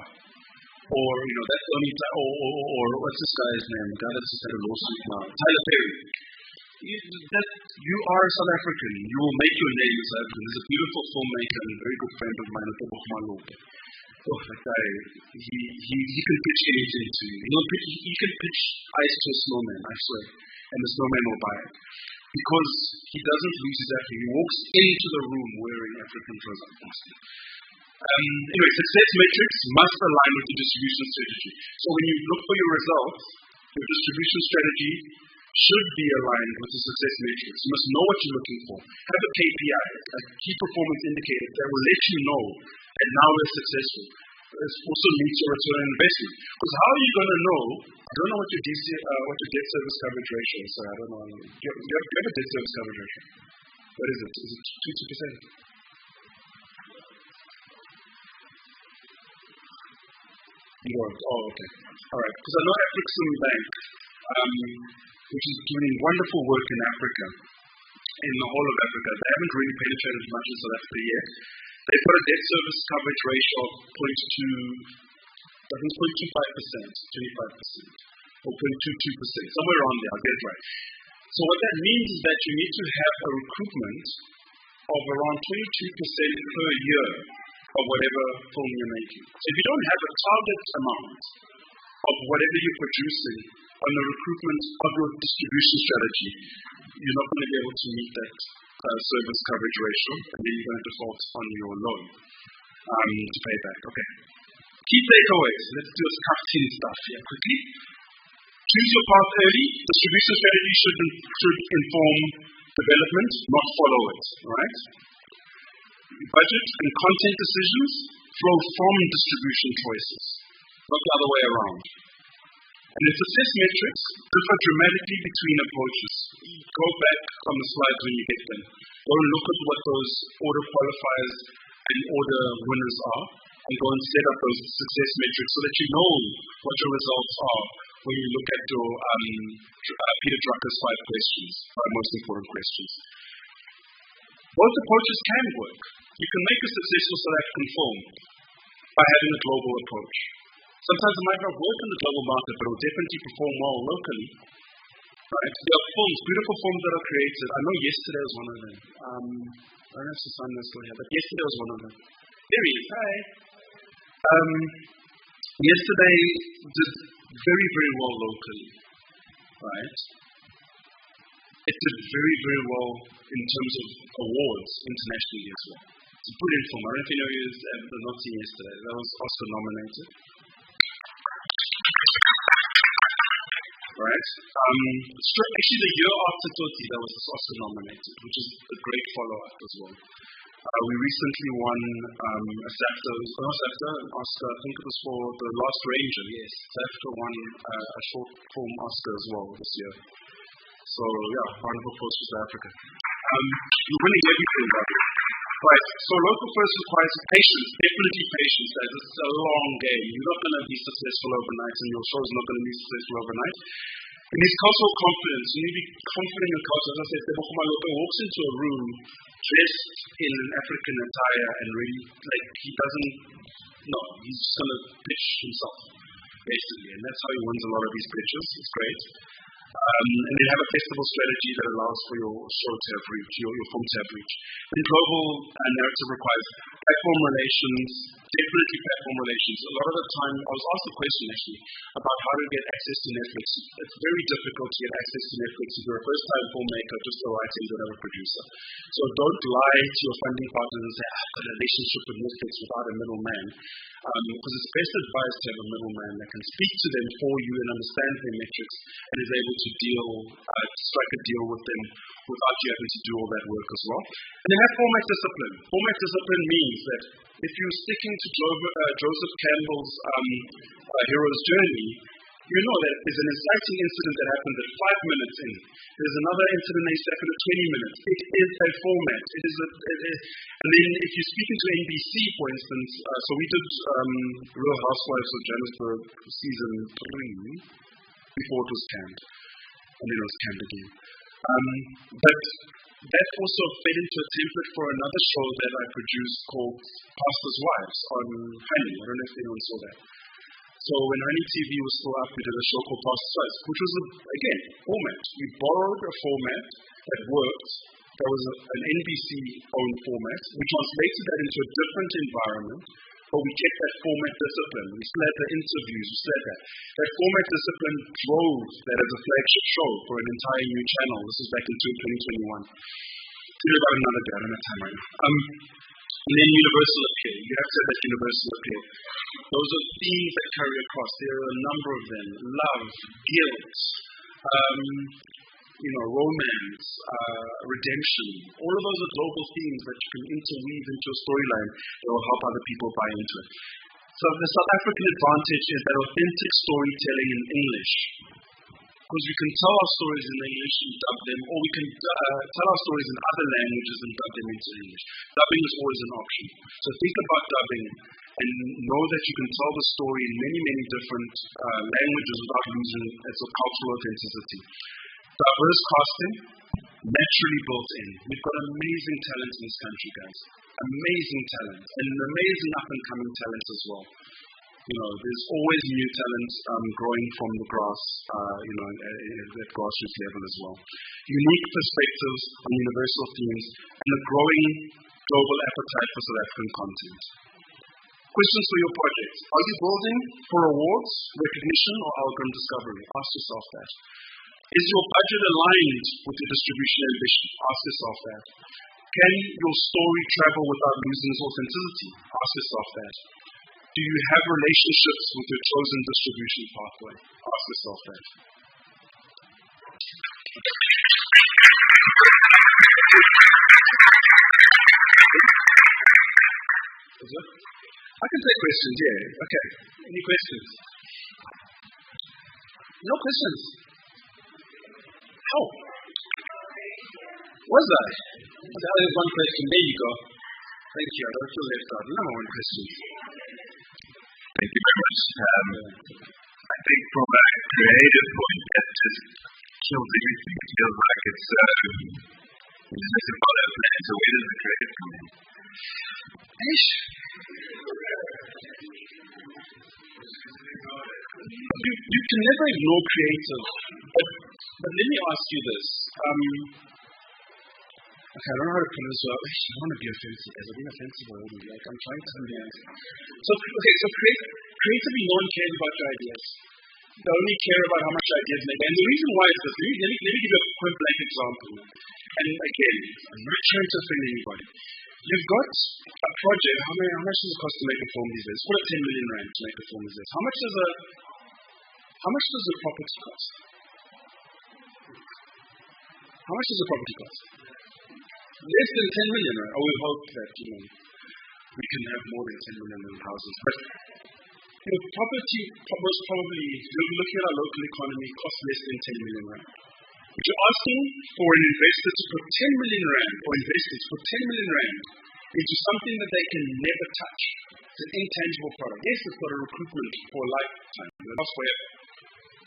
Or, that's the only time, or what's this guy's name? The guy that's just had a lawsuit now. Tyler Perry. You are South African. You will make your name as South African. There's a beautiful filmmaker and a very good friend of mine, Tebogo Malope. Oh, that guy, he can pitch anything to you. He can pitch ice to a snowman, I swear. And the snowman will buy it. Because he doesn't lose his African. He walks into the room wearing African clothes. Anyway, success metrics must align with the distribution strategy. So when you look for your results, your distribution strategy should be aligned with the success metrics. You must know what you're looking for. Have a KPI, a key performance indicator that will let you know, and now we're successful. This also meets your return on investment. Because how are you going to know? I don't know what your debt service coverage ratio is. So I don't know. Do you have a debt service coverage ratio? What is it? Is it 2%? You don't. Oh, okay. All right. Because I know Afrexim Bank, which is doing wonderful work in Africa, in the whole of Africa. They haven't really penetrated as much in South Africa yet. They've got a debt service coverage ratio of 0.25%, or 0.22%, somewhere around there, I'll get it right. So what that means is that you need to have a recoupment of around 22% per year of whatever film you're making. So if you don't have a target amount of whatever you're producing on the recoupment of your distribution strategy, you're not going to be able to meet that service coverage ratio, and then you're going to default on your loan to pay back. Okay. Key takeaways. Let's do a crafting stuff here quickly. Choose your path early. Distribution strategy should inform development, not follow it. Right? Budget and content decisions flow from distribution choices, not the other way around. And the success metrics differ dramatically between approaches. Go back on the slides when you get them. Go and look at what those order qualifiers and order winners are, and go and set up those success metrics so that you know what your results are when you look at your Peter Drucker's 5 questions, 5 most important questions. Both approaches can work. You can make a successful South African film by having a global approach. Sometimes it might not work in the global market, but it will definitely perform well locally. Right? There are films, beautiful films that are created. I know yesterday was one of them. I don't know if Susan is still here, but yesterday was one of them. There he is. Hi. Yesterday did very, very well locally. Right? It did very, very well in terms of awards internationally as well. It's a brilliant film. I don't know if you know the Nazi yesterday. That was Oscar nominated. Right? Actually, the year after Tsotsi, that was Oscar nominated, which is a great follow-up as well. We recently won an Oscar, I think it was for The Last Ranger, yes. South Africa won a short film Oscar as well this year. So, yeah, round of applause for South Africa. You're winning everything, by the way. Right. So local first requires patience, definitely patience. Guys. It's a long game. You're not going to be successful overnight, and your show is not going to be successful overnight. It needs cultural confidence. You need to be confident in culture. As I said, Tebogo Malope walks into a room dressed in an African attire and really, like, he doesn't, no, he's just going to pitch himself, basically. And that's how he wins a lot of these pitches. It's great. And they have a festival strategy that allows for your show to have reach, your film to have reach. The global narrative requires platform relations, definitely platform relations. A lot of the time, I was asked a question actually about how to get access to Netflix. It's very difficult to get access to Netflix if you're a first-time filmmaker, just a writer, you don't have a producer. So don't lie to your funding partners and say, I've got a relationship with Netflix without a middleman. Because it's best advised to have a middleman that can speak to them for you and understand their metrics and is able to strike a deal with them without you having to do all that work as well. And then have format discipline. Format discipline means that if you're sticking to Joseph Campbell's hero's journey, you know that there's an inciting incident that happened at 5 minutes in. There's another incident that happened at 20 minutes. It is a format. And then if you're speaking to NBC, for instance, so we did Real Housewives of Johannesburg season 3 before it was canned. And then it was canned again. But that also fed into a template for another show that I produced called Pastors' Wives on Honey. I don't know if anyone saw that. So when Honey TV was still up, we did a show called Pastors' Wives, which was, again, format. We borrowed a format that worked. That was an NBC-owned format. We translated that into a different environment, but we kept that format discipline. We still had the interviews, we still had that. That format discipline drove that as a flagship show for an entire new channel. This was back in 2021. Tell you about another day, I don't have time right now. And then universal appeal. You have to have that universal appeal. Those are themes that carry across. There are a number of them. Love, guilt, romance, redemption. All of those are global themes that you can interweave into a storyline that will help other people buy into it. So the South African advantage is that authentic storytelling in English. Because we can tell our stories in English and dub them, or we can tell our stories in other languages and dub them into English. Dubbing is always an option. So think about dubbing and know that you can tell the story in many, many different languages without losing its cultural authenticity. Diverse casting, naturally built in. We've got amazing talent in this country, guys. Amazing talent. And amazing up-and-coming talent as well. There's always new talent growing from the grass, at grassroots level as well. Unique perspectives on universal themes and a growing global appetite for South African content. Questions for your project. Are you building for awards, recognition, or algorithm discovery? Ask yourself that. Is your budget aligned with your distribution ambition? Ask yourself that. Can your story travel without losing its authenticity? Ask yourself that. Do you have relationships with your chosen distribution pathway? Ask yourself that. Is it? I can take questions, yeah. Okay. Any questions? No questions? How? What's that? There's one question. There you go. Thank you. I don't feel left out. Number one question. Thank you very much. I think from a creative point, that just kills everything. It feels like it's just a follow plan. So where does the creative come in? You can never ignore creative. But let me ask you this. Okay, I don't know how to put this up. I don't want to be offensive, guys. I've been offensive already. I'm trying to be nice. So creatively, no one cares about your ideas. They only care about how much ideas make. And the reason why is this. Let me give you a point blank example. And again, I'm not trying to offend anybody. You've got a project. How much does it cost to make a film these days? Call it 10 million rand to make a film these days. How much does a property cost? How much does a property cost? Less than 10 million, right? I would hope that, we can have more than 10 million in houses. But, property most probably, you'll be looking at our local economy, costs less than 10 million rand. But you're asking for an investor to put 10 million rand, or investors to put 10 million rand into something that they can never touch. It's an intangible product. Yes, it's got a recruitment for a lifetime. It lasts forever.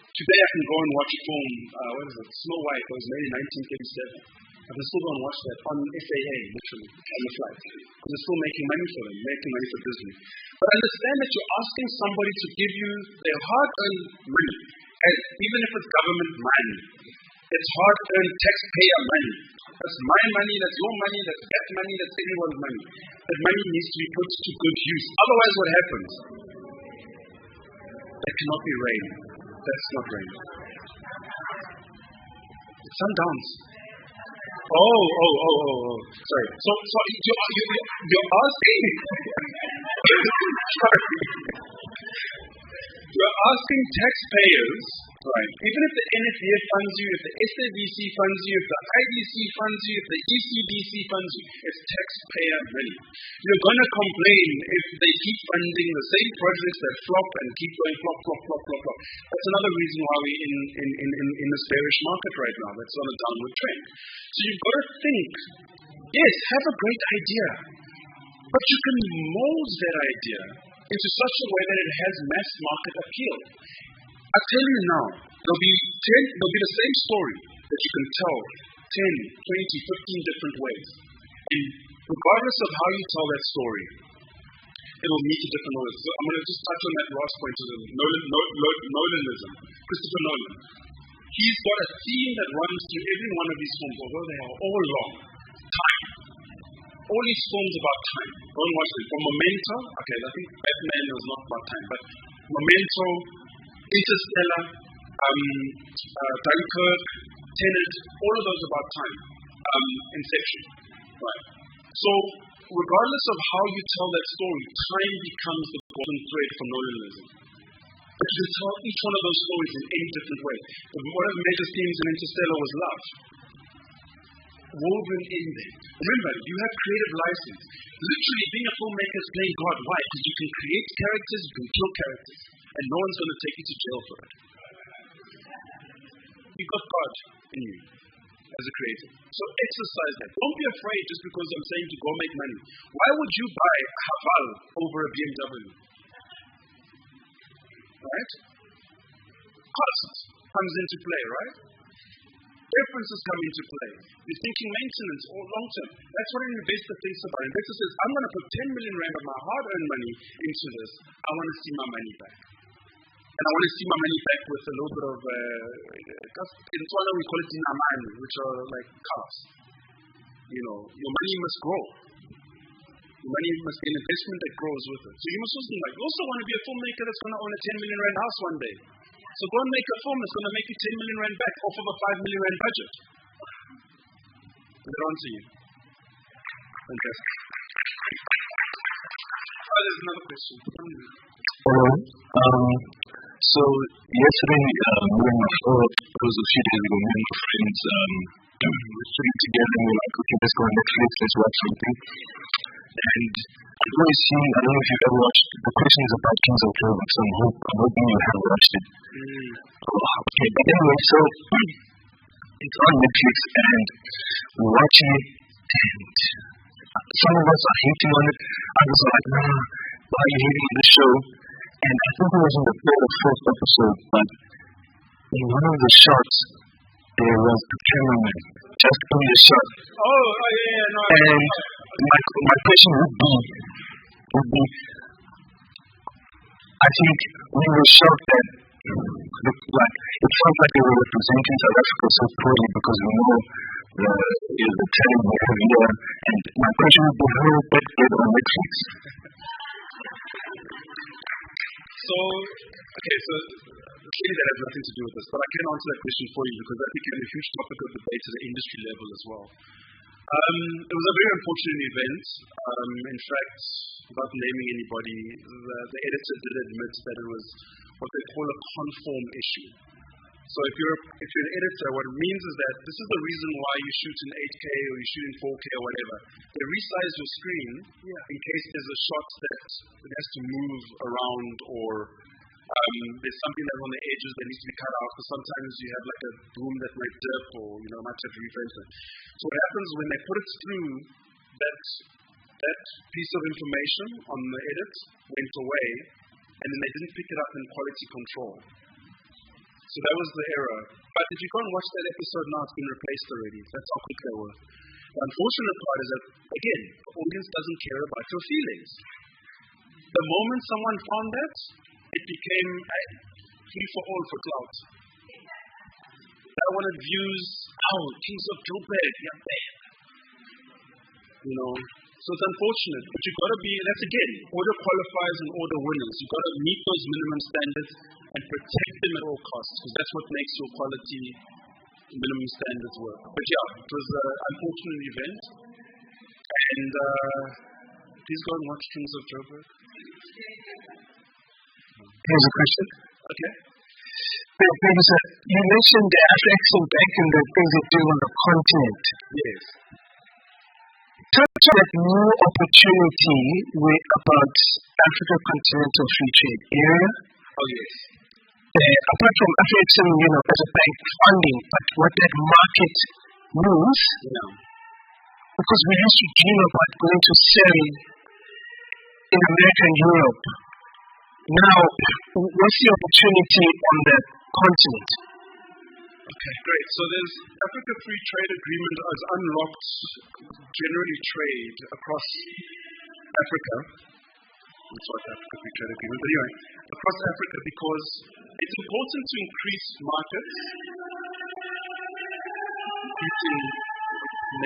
Today I can go and watch a film, Snow White, it was made in 1937. I can still go and watch that on SAA, literally, on the flight. Because they're still making money for them, making money for Disney. But understand that you're asking somebody to give you their hard-earned money, and even if it's government money. It's hard-earned taxpayer money. That's my money, that's your money, that's that money, that's anyone's money. That money needs to be put to good use. Otherwise, what happens? That cannot be rain. That's not rain. It's sundowns. Sorry. So you're asking. You're asking taxpayers, right? Even if the NFA funds you, if the SABC funds you, if the IDC funds you, if the ECDC funds you, it's taxpayer money. You're going to complain if they keep funding the same projects that flop and keep going flop. That's another reason why we're in this bearish market right now. That's on a downward trend. So you've got to think, yes, have a great idea, but you can mold that idea into such a way that it has mass market appeal. I tell you now, there'll be the same story that you can tell 10, 20, 15 different ways. And regardless of how you tell that story, it will meet a different audience. So I'm going to just touch on that last point, Nolanism. Christopher Nolan. He's got a theme that runs through every one of these films, although they are all long. Time. All these films about time. Go and watch them. From Memento, okay, I think Batman was not about time, but Memento, Interstellar, Dunkirk, Tenet, all of those about time. Inception. Right. So, regardless of how you tell that story, time becomes the golden thread for Nolanism. But you can tell each one of those stories in any different way. One of the major themes in Interstellar was love. Woven in there. Remember, you have creative license. Literally, being a filmmaker is playing God. Why? Because you can create characters, you can kill characters, and no one's going to take you to jail for it. You've got God in you as a creator. So exercise that. Don't be afraid just because I'm saying to go make money. Why would you buy a Haval over a BMW? Right? Cost comes into play, right? Preferences come into play. You're thinking maintenance or long term. That's what an investor thinks about. An investor says, I'm going to put 10 million rand of my hard-earned money into this. I want to see my money back. And I want to see my money back with a little bit of, in Tswana we call it dinamani, which are like cars. You know, your money must grow. Your money must be an investment that grows with it. So you must also think, you also want to be a filmmaker that's going to own a 10 million rand house one day. So go and make a film that's going to make you 10 million rand back off of a 5 million rand budget. Does that answer you? Fantastic. There's another question. So yesterday, me and my friend, it was a few days ago, me and my friends were sitting together and we were like, okay, let's go on Netflix, let's watch something. And I've always seen, I don't know if you've ever watched, the question is about Kings of Clubs, so I'm hoping you have watched it. Okay, but anyway, so it's on Netflix and we're watching it and some of us are hating on it, others are like, nah, why are you hating on this show? And I think it was in the third or fourth episode, but in one of the shots, there was a cameraman just doing the shot. And my question would be, I think we were shocked that it felt like they were representing South Africa so poorly because we know the talent we have here. And my question would be, how did that get on Netflix? So clearly that has nothing to do with this, but I can answer that question for you because that became a huge topic of debate at the industry level as well. It was a very unfortunate event. In fact, without naming anybody, the editor did admit that it was what they call a conform issue. So if you're an editor, what it means is that this is the reason why you shoot in 8K or you shoot in 4K or whatever. They resize your screen in case there's a shot that it has to move around or there's something that's on the edges that needs to be cut out. So sometimes you have like a boom that might dip or might have refaced it. So what happens when they put it through that that piece of information on the edit went away, and then they didn't pick it up in quality control. So that was the error. But if you go and watch that episode now, it's been replaced already. That's how quick they were. The unfortunate part is that, again, the audience doesn't care about your feelings. The moment someone found that, it became free for all for clout. I wanted views. Oh, Kings of Joburg, yeah, bad. So it's unfortunate, but you've got to be, that's again, order qualifiers and order winners. You've got to meet those minimum standards and protect them at all costs, because that's what makes your quality minimum standards work. But yeah, it was an unfortunate event, and please go and watch Kings of Joburg. Here's a question. Okay. You mentioned the Afreximbank and the things they do on the continent. Yes. Talk to that new opportunity about Africa Continental Free Trade Area. Oh, yes. Apart from Afrexim, as a bank funding, but what that market moves, because we used to dream about going to sell in America and Europe. Now, what's the opportunity on the continent? Okay, great. So there's Africa Free Trade Agreement has unlocked generally trade across Africa. South Africa Free Trade Agreement, but anyway, across Africa, because it's important to increase markets, increasing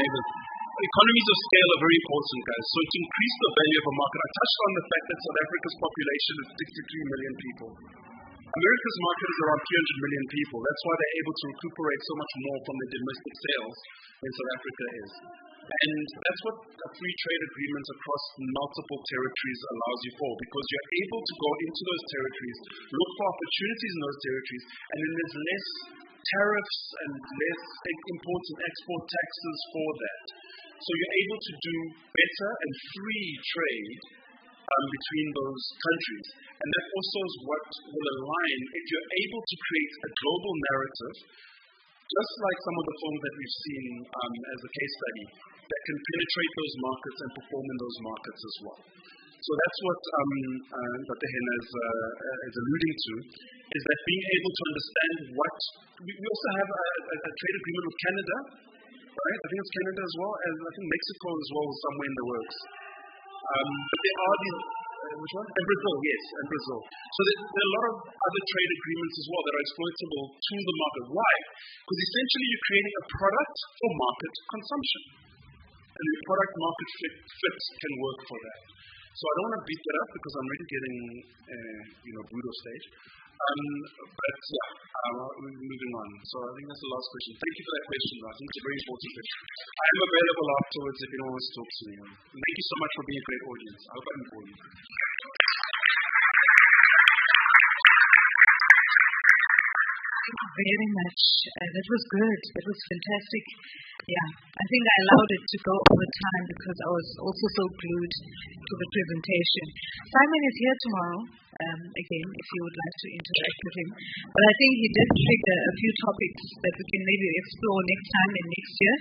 neighbors. Economies of scale are very important, guys. So to increase the value of a market, I touched on the fact that South Africa's population is 63 million people. America's market is around 300 million people. That's why they're able to recuperate so much more from their domestic sales than South Africa is. And that's what a free trade agreement across multiple territories allows you for, because you're able to go into those territories, look for opportunities in those territories, and then there's less tariffs and less import and export taxes for that. So you're able to do better and free trade between those countries. And that also is what will align if you're able to create a global narrative, just like some of the films that we've seen as a case study, that can penetrate those markets and perform in those markets as well. So that's what Dr. Hena is alluding to, is that being able to understand what... We also have a trade agreement with Canada, right? I think it's Canada as well, and I think Mexico as well is somewhere in the works. But there are these... which one? And Brazil, yes, and Brazil. So there are a lot of other trade agreements as well that are exploitable to the market. Why? Because essentially you're creating a product for market consumption. And the product market fit can work for that. So I don't want to beat that up because I'm really getting, brutal stage. But yeah, we're moving on. So I think that's the last question. Thank you for that question. I think it's a very important question. I am available afterwards if anyone wants to talk to me. Thank you so much for being a great audience. I hope I didn't bore you. Thank you very much. That was good. That was fantastic. Yeah, I think I allowed it to go over time because I was also so glued to the presentation. Simon is here tomorrow, again, if you would like to interact with him. But I think he did trigger a few topics that we can maybe explore next time and next year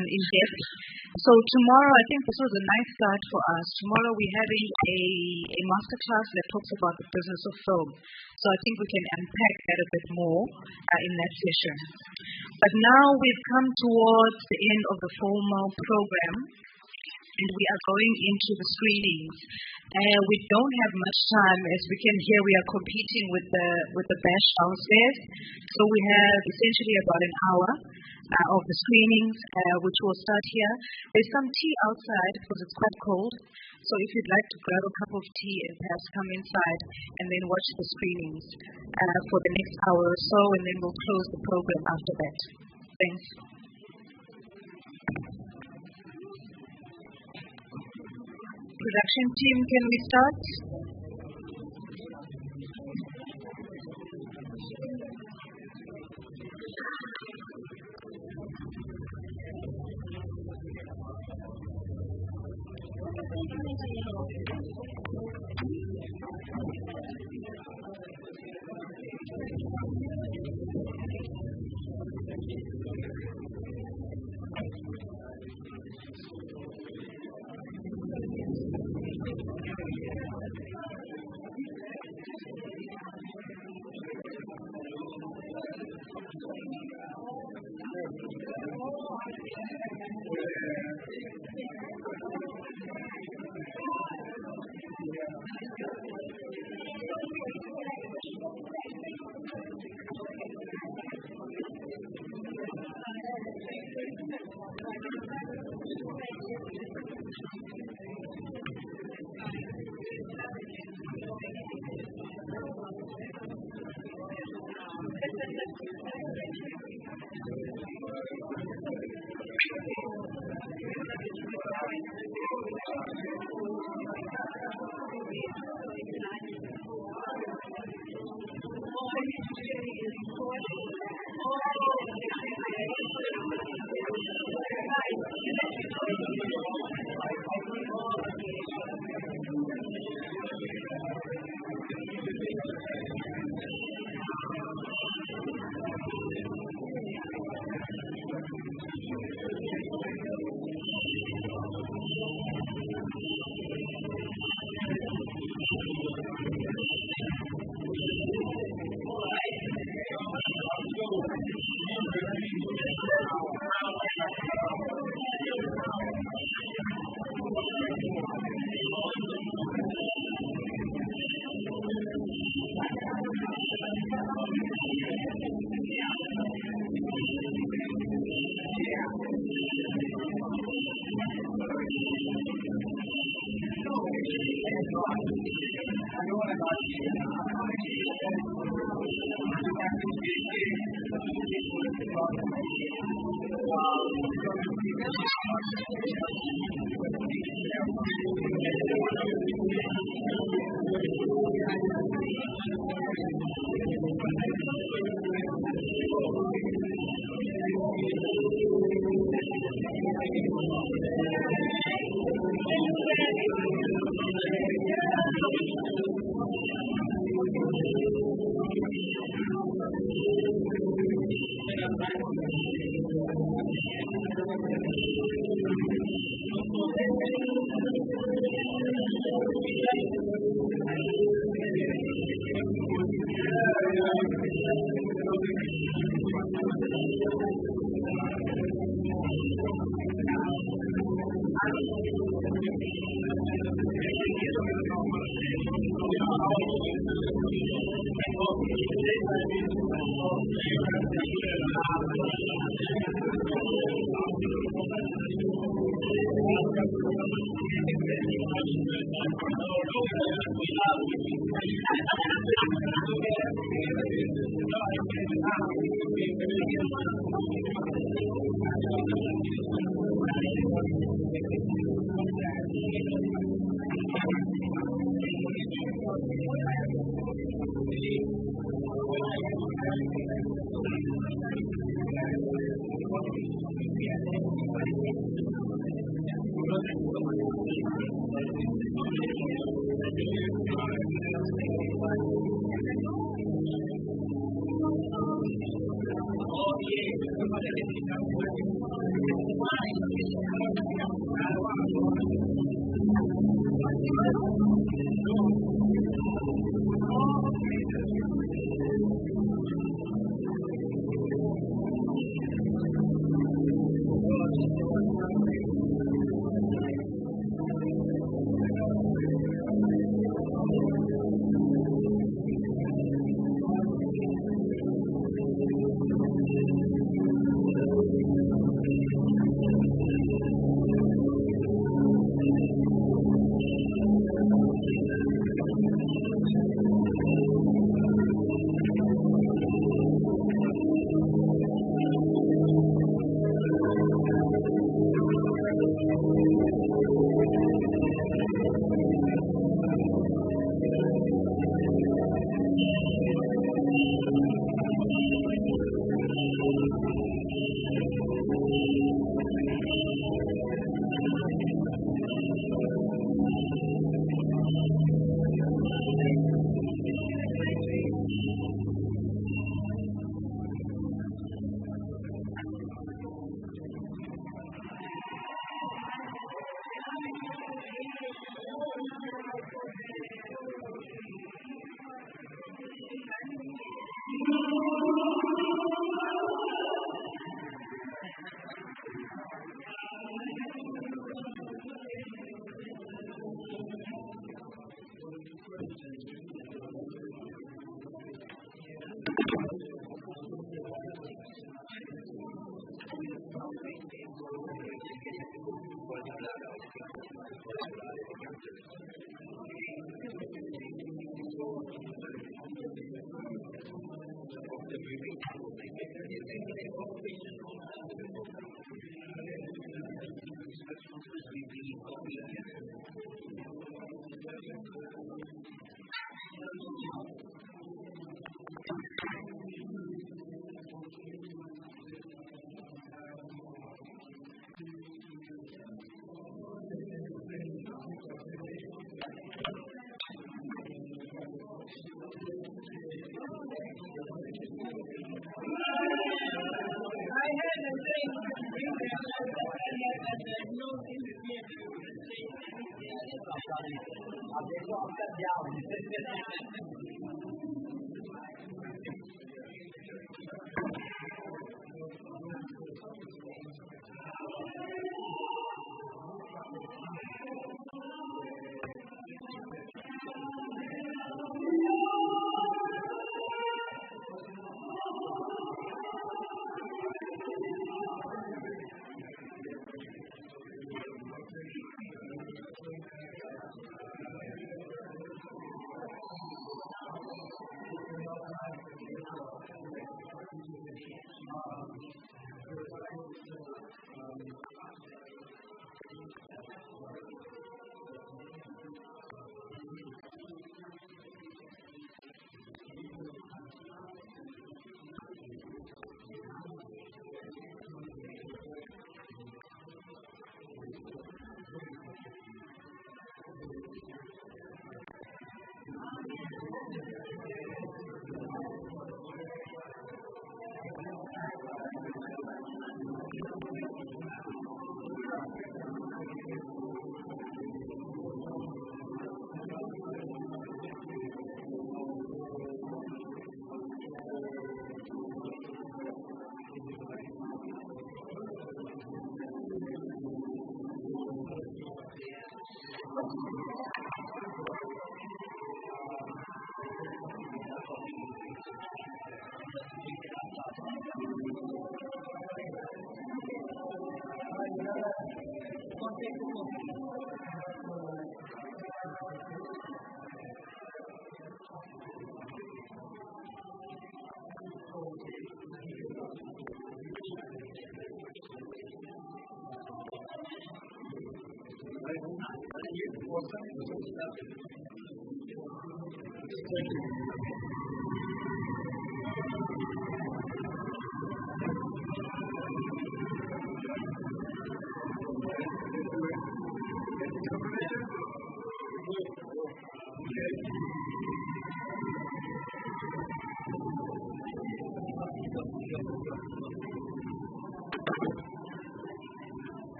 in depth. So tomorrow, I think this was a nice start for us. Tomorrow we're having a masterclass that talks about the business of film. So I think we can unpack that a bit more in that session. But now we've come towards the end of the formal program, and we are going into the screenings. We don't have much time. As we can hear, we are competing with the bash downstairs. So we have essentially about an hour of the screenings, which will start here. There's some tea outside because it's quite cold. So if you'd like to grab a cup of tea and perhaps come inside and then watch the screenings for the next hour or so, and then we'll close the program after that. Thanks. Production team, can we start?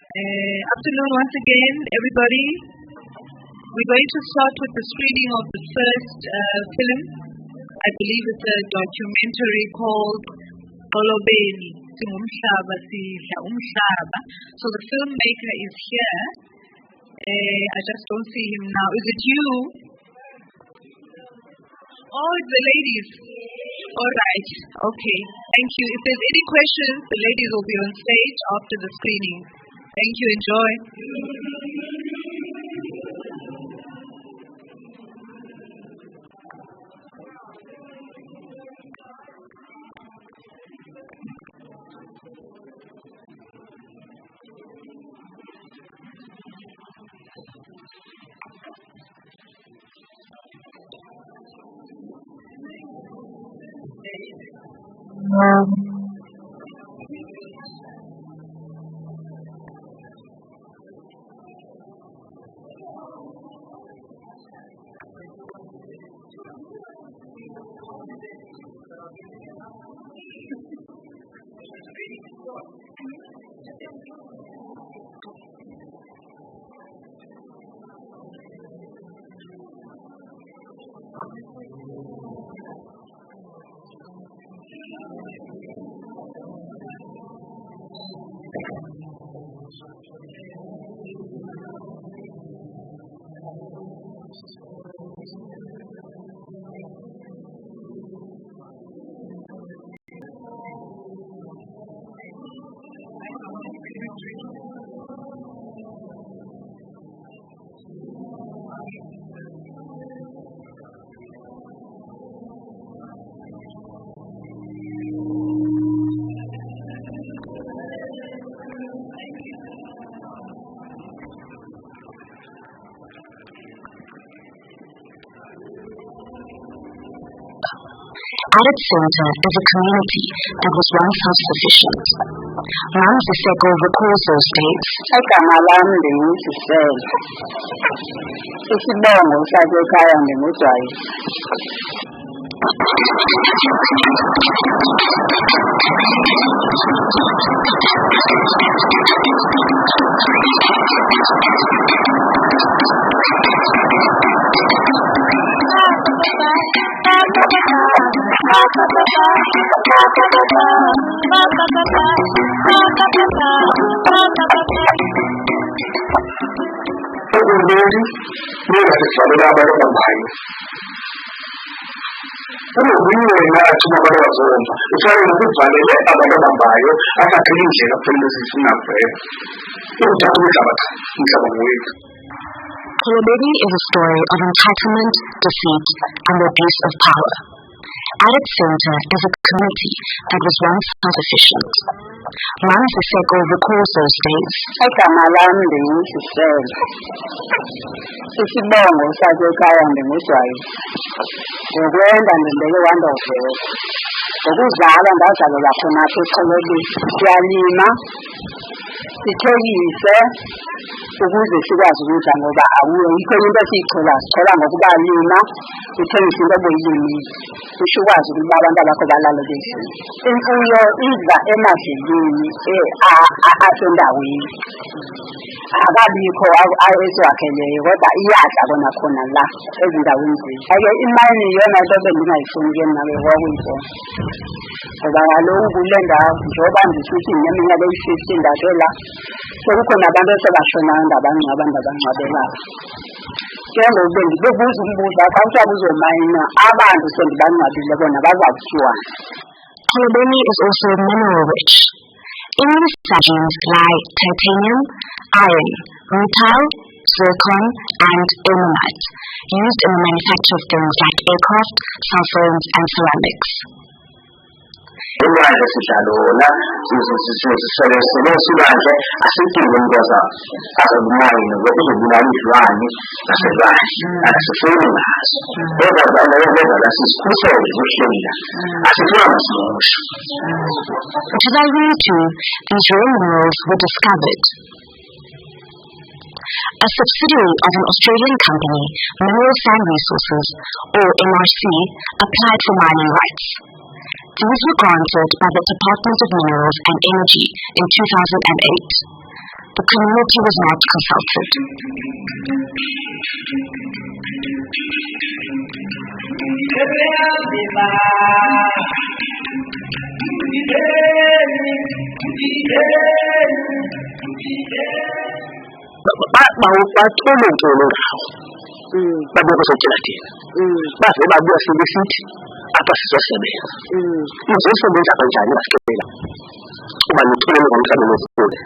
Afternoon once again, everybody. We're going to start with the screening of the first film. I believe it's a documentary called Olobeni. So the filmmaker is here. I just don't see him now. Is it you? Oh, it's the ladies. All right. Okay. Thank you. If there's any questions, the ladies will be on stage after the screening. Thank you. Enjoy. Added Center is a community that was once self-sufficient. Ramzi Seko recalls those days. Kolobedi is a story of entitlement, defeat, and the abuse of power. Added Center is a community that was once self-sufficient. Ramzi Seko recalls those days. ukuze sikwazi ukuthi ngoba awuyo yikho into esiyithola sithola ngokubalima uthengisa into obuyilimile usho ukwazi ukuthi abantu abakho balalo besini imfuyo idla emadlelweni asendaweni akabikho ayeswakheleyo kodwa iyadla kona khona la ezindaweni zethu ake imani yona into bengingayifuni ke nawe kwakuyinto ngoba kaloku kule ndawo njengoba ndisithi neminyaka eyi-15 ndadela sekukhona abantu esebashonayo ndabangcwabelayo njengoba ngibuza umbuzo akawusabe uzomayina abantu sendibangcwabile bona bazakuthiwa. Kolobedi is also mineral rich. In these regions lie titanium, iron, rutile, zircon, and ilmenite, used in the manufacture of things like aircraft, cell phones, and ceramics. In 2002, these rare minerals were discovered. A subsidiary of an Australian company, Mineral Sand Resources, or MRC, applied for mining rights. These were granted by the Department of Minerals and Energy in 2008. The community was not consulted. apa sizosebenza sizosebenza kanjani basikela uma nithole ngomhlaba wesifunda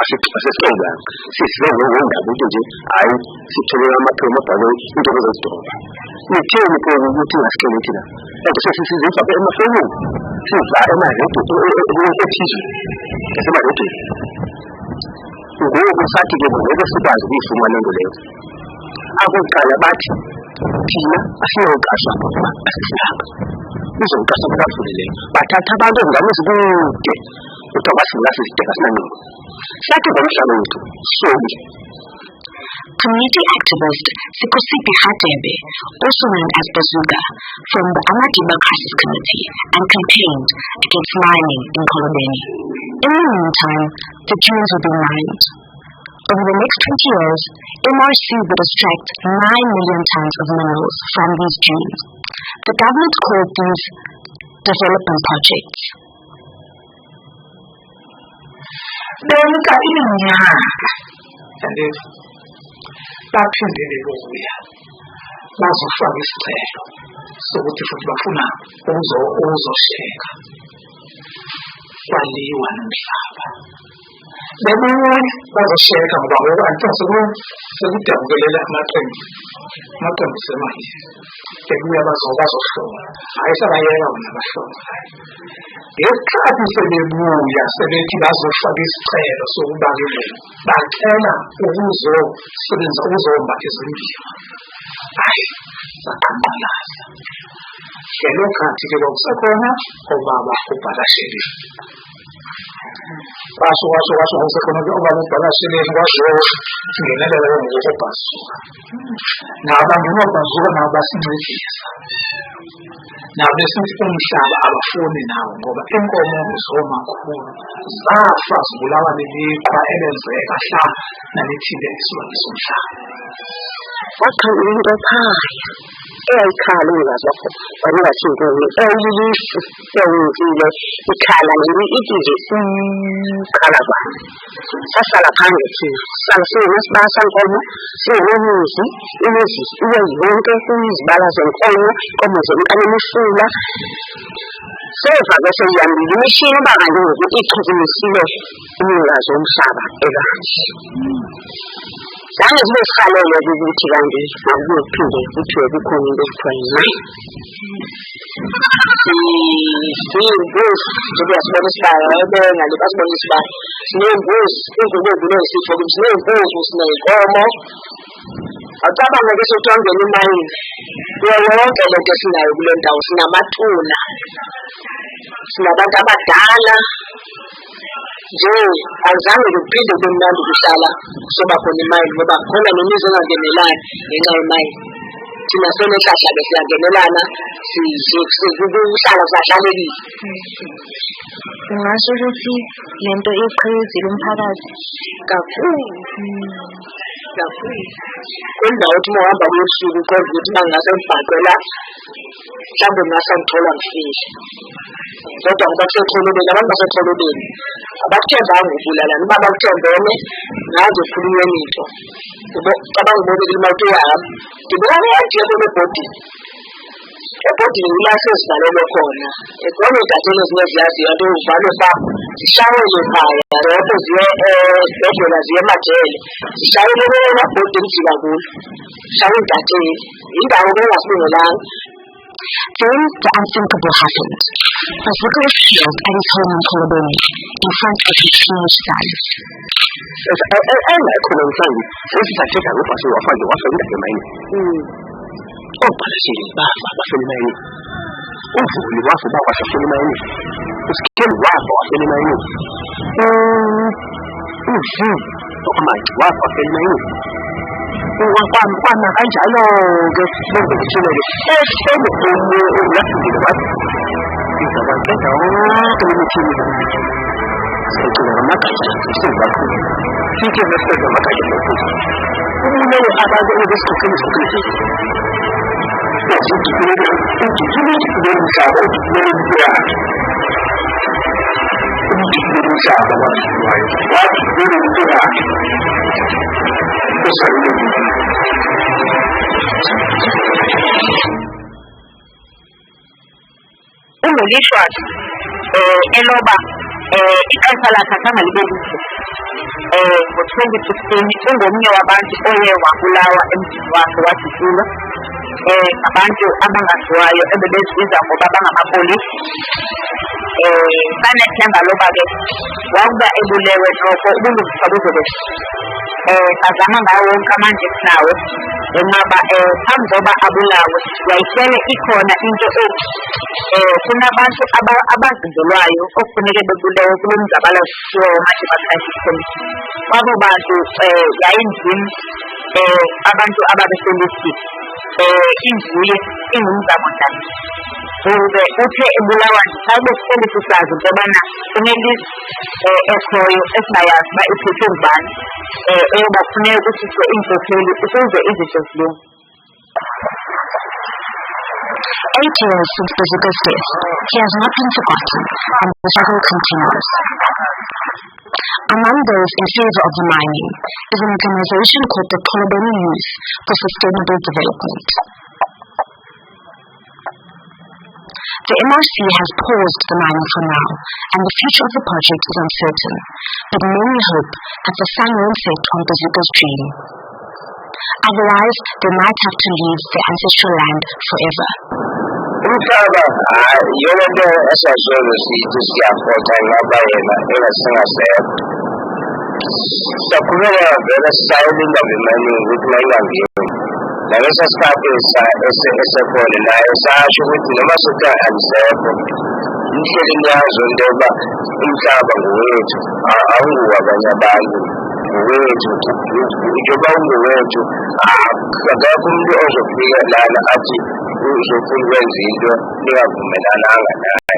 asicela sisizenze ngondaba nje hayi sithole amaphepha abhalwe into ezidonga nitheni ke ukuthi ngasikele thina bese sisizifa emafonini siza emaredio ethize esemaredio ngoba sathi ke ngoba sikwazi ukufumana into leyo akuqala bathi thina asiyokashwa asisihamba uzokasa kubafulele bathatha abantu ngamuzi kude utawasula sisiteka sami sathi ngomhlalo wethu sobi. Community activist Sikosipi Hadebe, also known as Bazooka, from the Amadiba Crisis Committee and campaigned against mining in Kolobeni. In the meantime, the dunes will be mined. Over the next 20 years, MRC would extract 9 million tons of minerals from these dunes. The government called these development projects. Baphindele lokuya bazofaka isicelo sokuthi futhi bafuna uzosheka kwaliwa nomhlaba bebuye bazosheka ngoba ngoba antsho sekudabukelela amaqembu semanje bebuye bazohlola hayi sabayeka bona bahlola ngesikhathi sebebuya sebethi bazofaka isicelo sokubakelela bacela ukuzomba izindima hayi saqanqalaza ngelo khathi ke kwakusekhona obaba ubhalasheli basho usekhona ke obaba ubhalasheli kwasho singenelela ngokubhasuka nabantu ngobhasuka nabasincedisa nabesithi umhlaba abafuni nawo ngoba inkomo zomakhulu zafa zibulawa leliqhwa elenzeka hla nalithile isilwane somhlaba wakhangela into phaya eyayikhala ingazakho wangathingeni eyilifu eyenzile ikhala nje ithi nje ikhala kwami sasala phandle thina sasiyasibasa nkomo sinemuzi imizi iye yonke kuyizibala zenkomo inkomo zemkanimifula seva bese yambile imishini bakanje ichizimisile umnikazi womhlaba ekanje zange zibe sihalele ukuthi kanti akuphinde kuthiwe kukhona into ekuthiwa yimali siyasibona isibaya ngalibasibona isibaya sinembuzi ingubo esifo sinembuzi sineyinkomo acabanga ke sotwangena imali yonke lento esinayo kule ndawo sinamathuna sinabantu abadala nje azange kuphinde kumnandi kuhlala soba khona imali ngoba khona nemizi engangenelani ngenxa yemali thina sonehlahla besiyangenelana sikuhlala sahlalekile. Ungasho ukuthi lento iqhizile umphakathi kakhulu indawo ukuthi mohamba kuyosuku kodwa ukuthi mangase ngibhaqela mhlawumbe ngasangithola ngifile kodwa ngoba kusetholobeni abantu basetholobeni abakuthembanga ukubulala noma bakuthembene ngaze ukhulunywe into cabanga ubonile imali yami ngibona yathi ebhodini ebhodini kulase sivalelwe khona ekhona idatshelo ezinye ziyaziyo nto uvalo ba zishayele ekhaya lapho ziye esibhedlela ziye emajele zishayele emabhodini jika kulo zishayele idatshelo indawo engasilungelanga. Then the unthinkable happened. Bazooka was killed at his home in Kolobeni in front of his teenage son. Kwana kanjalo ke lokutshilele esengekile wathi izabaqeda wonke imithini sicela amagatsha sizakho sithi bese amagatsha lokho kumele abantu besikhathi sokuthi Ungelishwa eloba ikanisa lakhathanga libe lihle ngo-2015 ungomnye wabantu oye wabulawa emzini wakhe wajikulwa abantu abangaziwayo ebebezibiza ngoba bangamapolisi sanethemba loba ke wakuba ebulewe noko ubulungisa buzobe bazama ngawo wonke amanje esinawo engaba phambi koba abulawe yayisele ikhona into ethi kunabantu abazingelwayo okufuneke bebulewe kulo mzabalazo wama-democratic kwabo bantu yayinzima abantu ababeselisi imvuye ingumzabondaba ube uthe ebulawa sabe siselisi sazi into yobana kunelisi ekhoyo esingayazi uba iphethwe ngubani eyobafuneka kususwe iinkokheli ukuze izinto zilunge. 8 years since Bazooka's death, he has not been forgotten, and the struggle continues. Among those in favor of the mining is an organization called the Kolobeni Youth for Sustainable Development. The MRC has paused the mining for now, and the future of the project is uncertain, but many hope that the sun won't set on Bazooka's dream. Otherwise, they might have to leave their ancestral land forever. Umhlaba yonke esazolo sithi siyafota ngabayena engasingasekho. Siyakhuleka vele sisayilinda imali ukuthi mayingangeni. Naleso sikhathi esekhona naye sasho ukuthi noma sothi alisekho inhlelo nyazo into yoba umhlaba ngowethu awunguwabanye abantu ngowethu njengoba ungowethu akekho umuntu ozofika lana athi uzofuna ukwenza into ningavumelananga naye.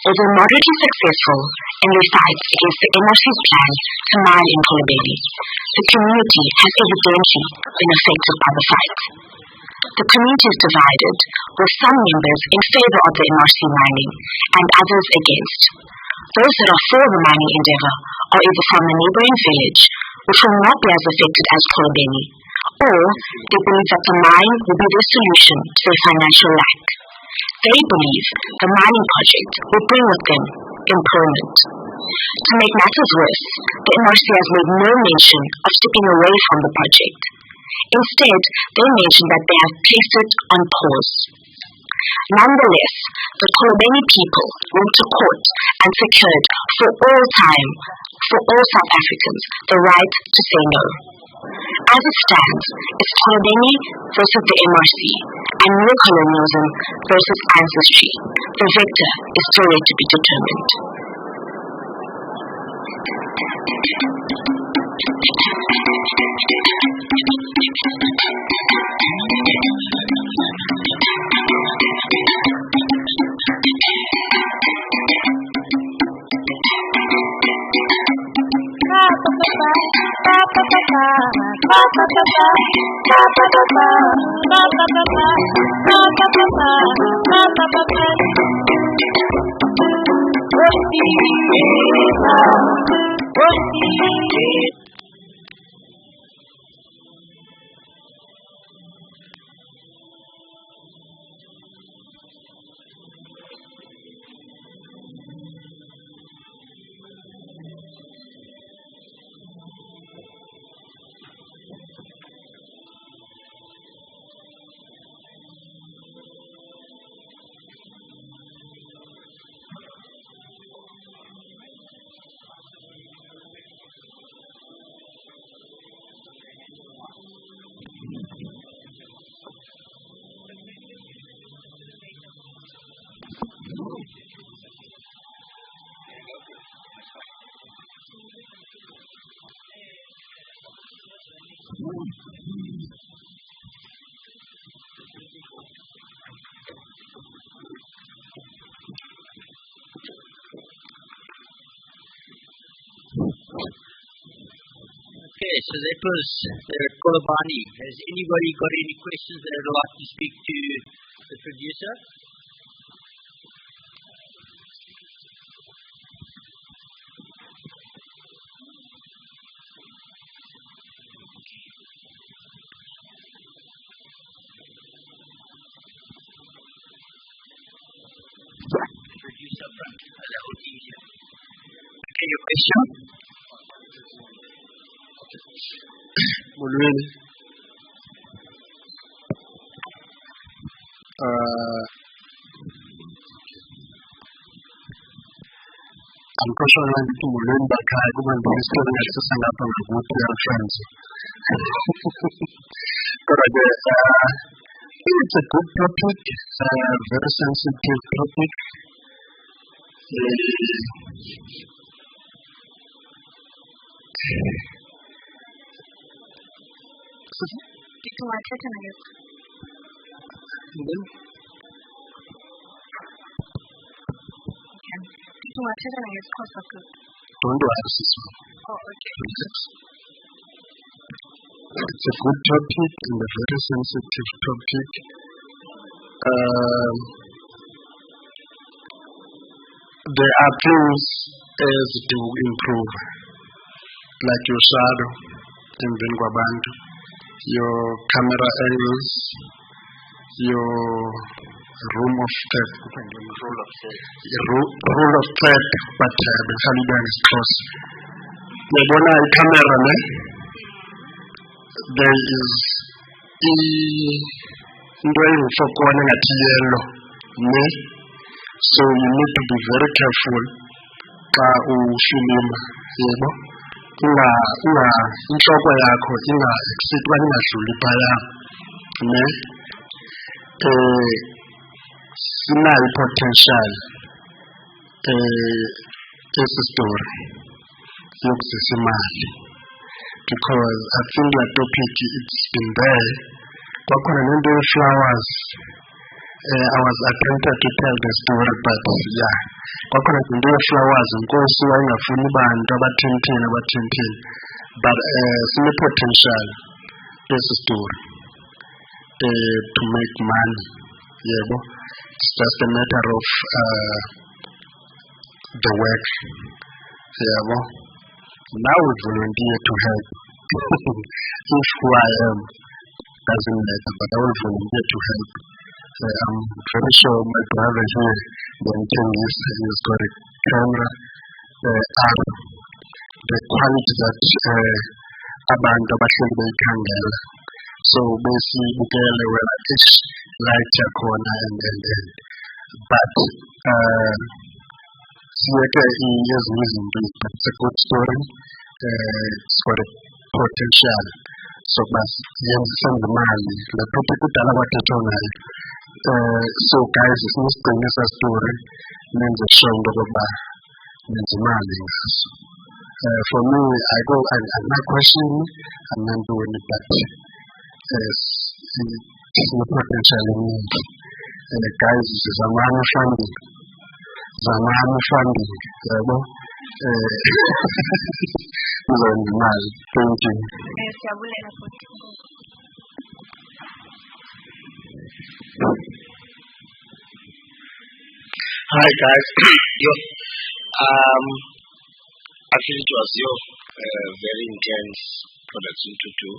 Although moderately successful in their fights against the MRC's plan to mine in Kolobeni, the community has evidently been affected by the fight. The community is divided, with some members in favor of the MRC mining and others against. Those that are for the mining endeavor are either from a neighboring village, which will not be as affected as Kolobeni, or they believe that the mine will be their solution to their financial lack. They believe the mining project will bring with them employment. To make matters worse, the MRC has made no mention of stepping away from the project. Instead, they mention that they have placed it on pause. Nonetheless, the Kolobeni people went to court and secured for all time, for all South Africans, the right to say no. As it stands, it's Kolobeni versus the MRC and neocolonialism versus ancestry. The victor is still yet to be determined. Okay, so that was Kolobani. Has anybody got any questions that would like to speak to the producer? Producer front. That would be easier. Okay, your question? Mulweli. I'm shona ngitulweni bakhaya kuba ngistory ngasisangapha ngokuthi friends. But it's a good topic, very sensitive topic. Don't worry, sister. It's a good topic and a very sensitive topic. There are things as to improve, like your shadow in Bengwabantu, your camera angles, your rule of third, but the Taliban is close. The bona camera, there is for calling at yellow, so you need to be very careful. Film, inhloko yakho ingasitwa ingadluli phaya sinayo potential esi story yokuzisa imali, because I think that topic it's been there. Kwakhona nento flowers, I was attempted to tell the story, but yeah, kwakhona nento flowers inkosi wayengafuni bantu abathintini, but sine potential esi story to make money. Yebo, it's just a matter of the work. Yebo, now we volunteer to help. If who I am doesn't matter, but I will volunteer to help. I'm very sure my brother here, he's got a camera, the quality that abantu abahleli beyikhangela. So basically where each light yakhona and but it's a good story. It's got a potential. So but send the money. The people that are so guys, it's not a story. Means a show means money. For me, I go and my question, and then doing it back. It's no potential in me. Guys, it's Zamani funding. Thank you. Hi guys. Actually it was your very intense production to do,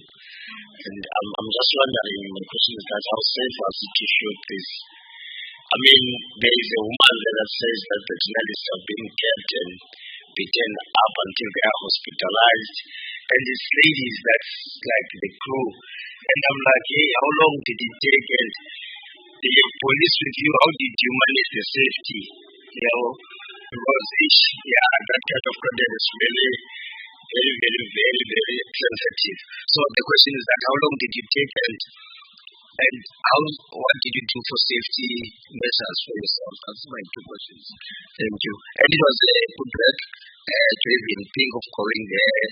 and I'm just wondering, my question is that how safe was it to shoot this? I mean, there is a woman that says that the journalists have been kept and beaten up until they are hospitalized, and this lady is that's like the crew, and I'm like, hey, how long did it take, and the police with you, how did you manage the safety? Because that kind of content is really very, very, very, very sensitive. So the question is that how long did you take, and what did you do for safety measures for yourself? That's my two questions. Thank you. And it was a good work to even think of going there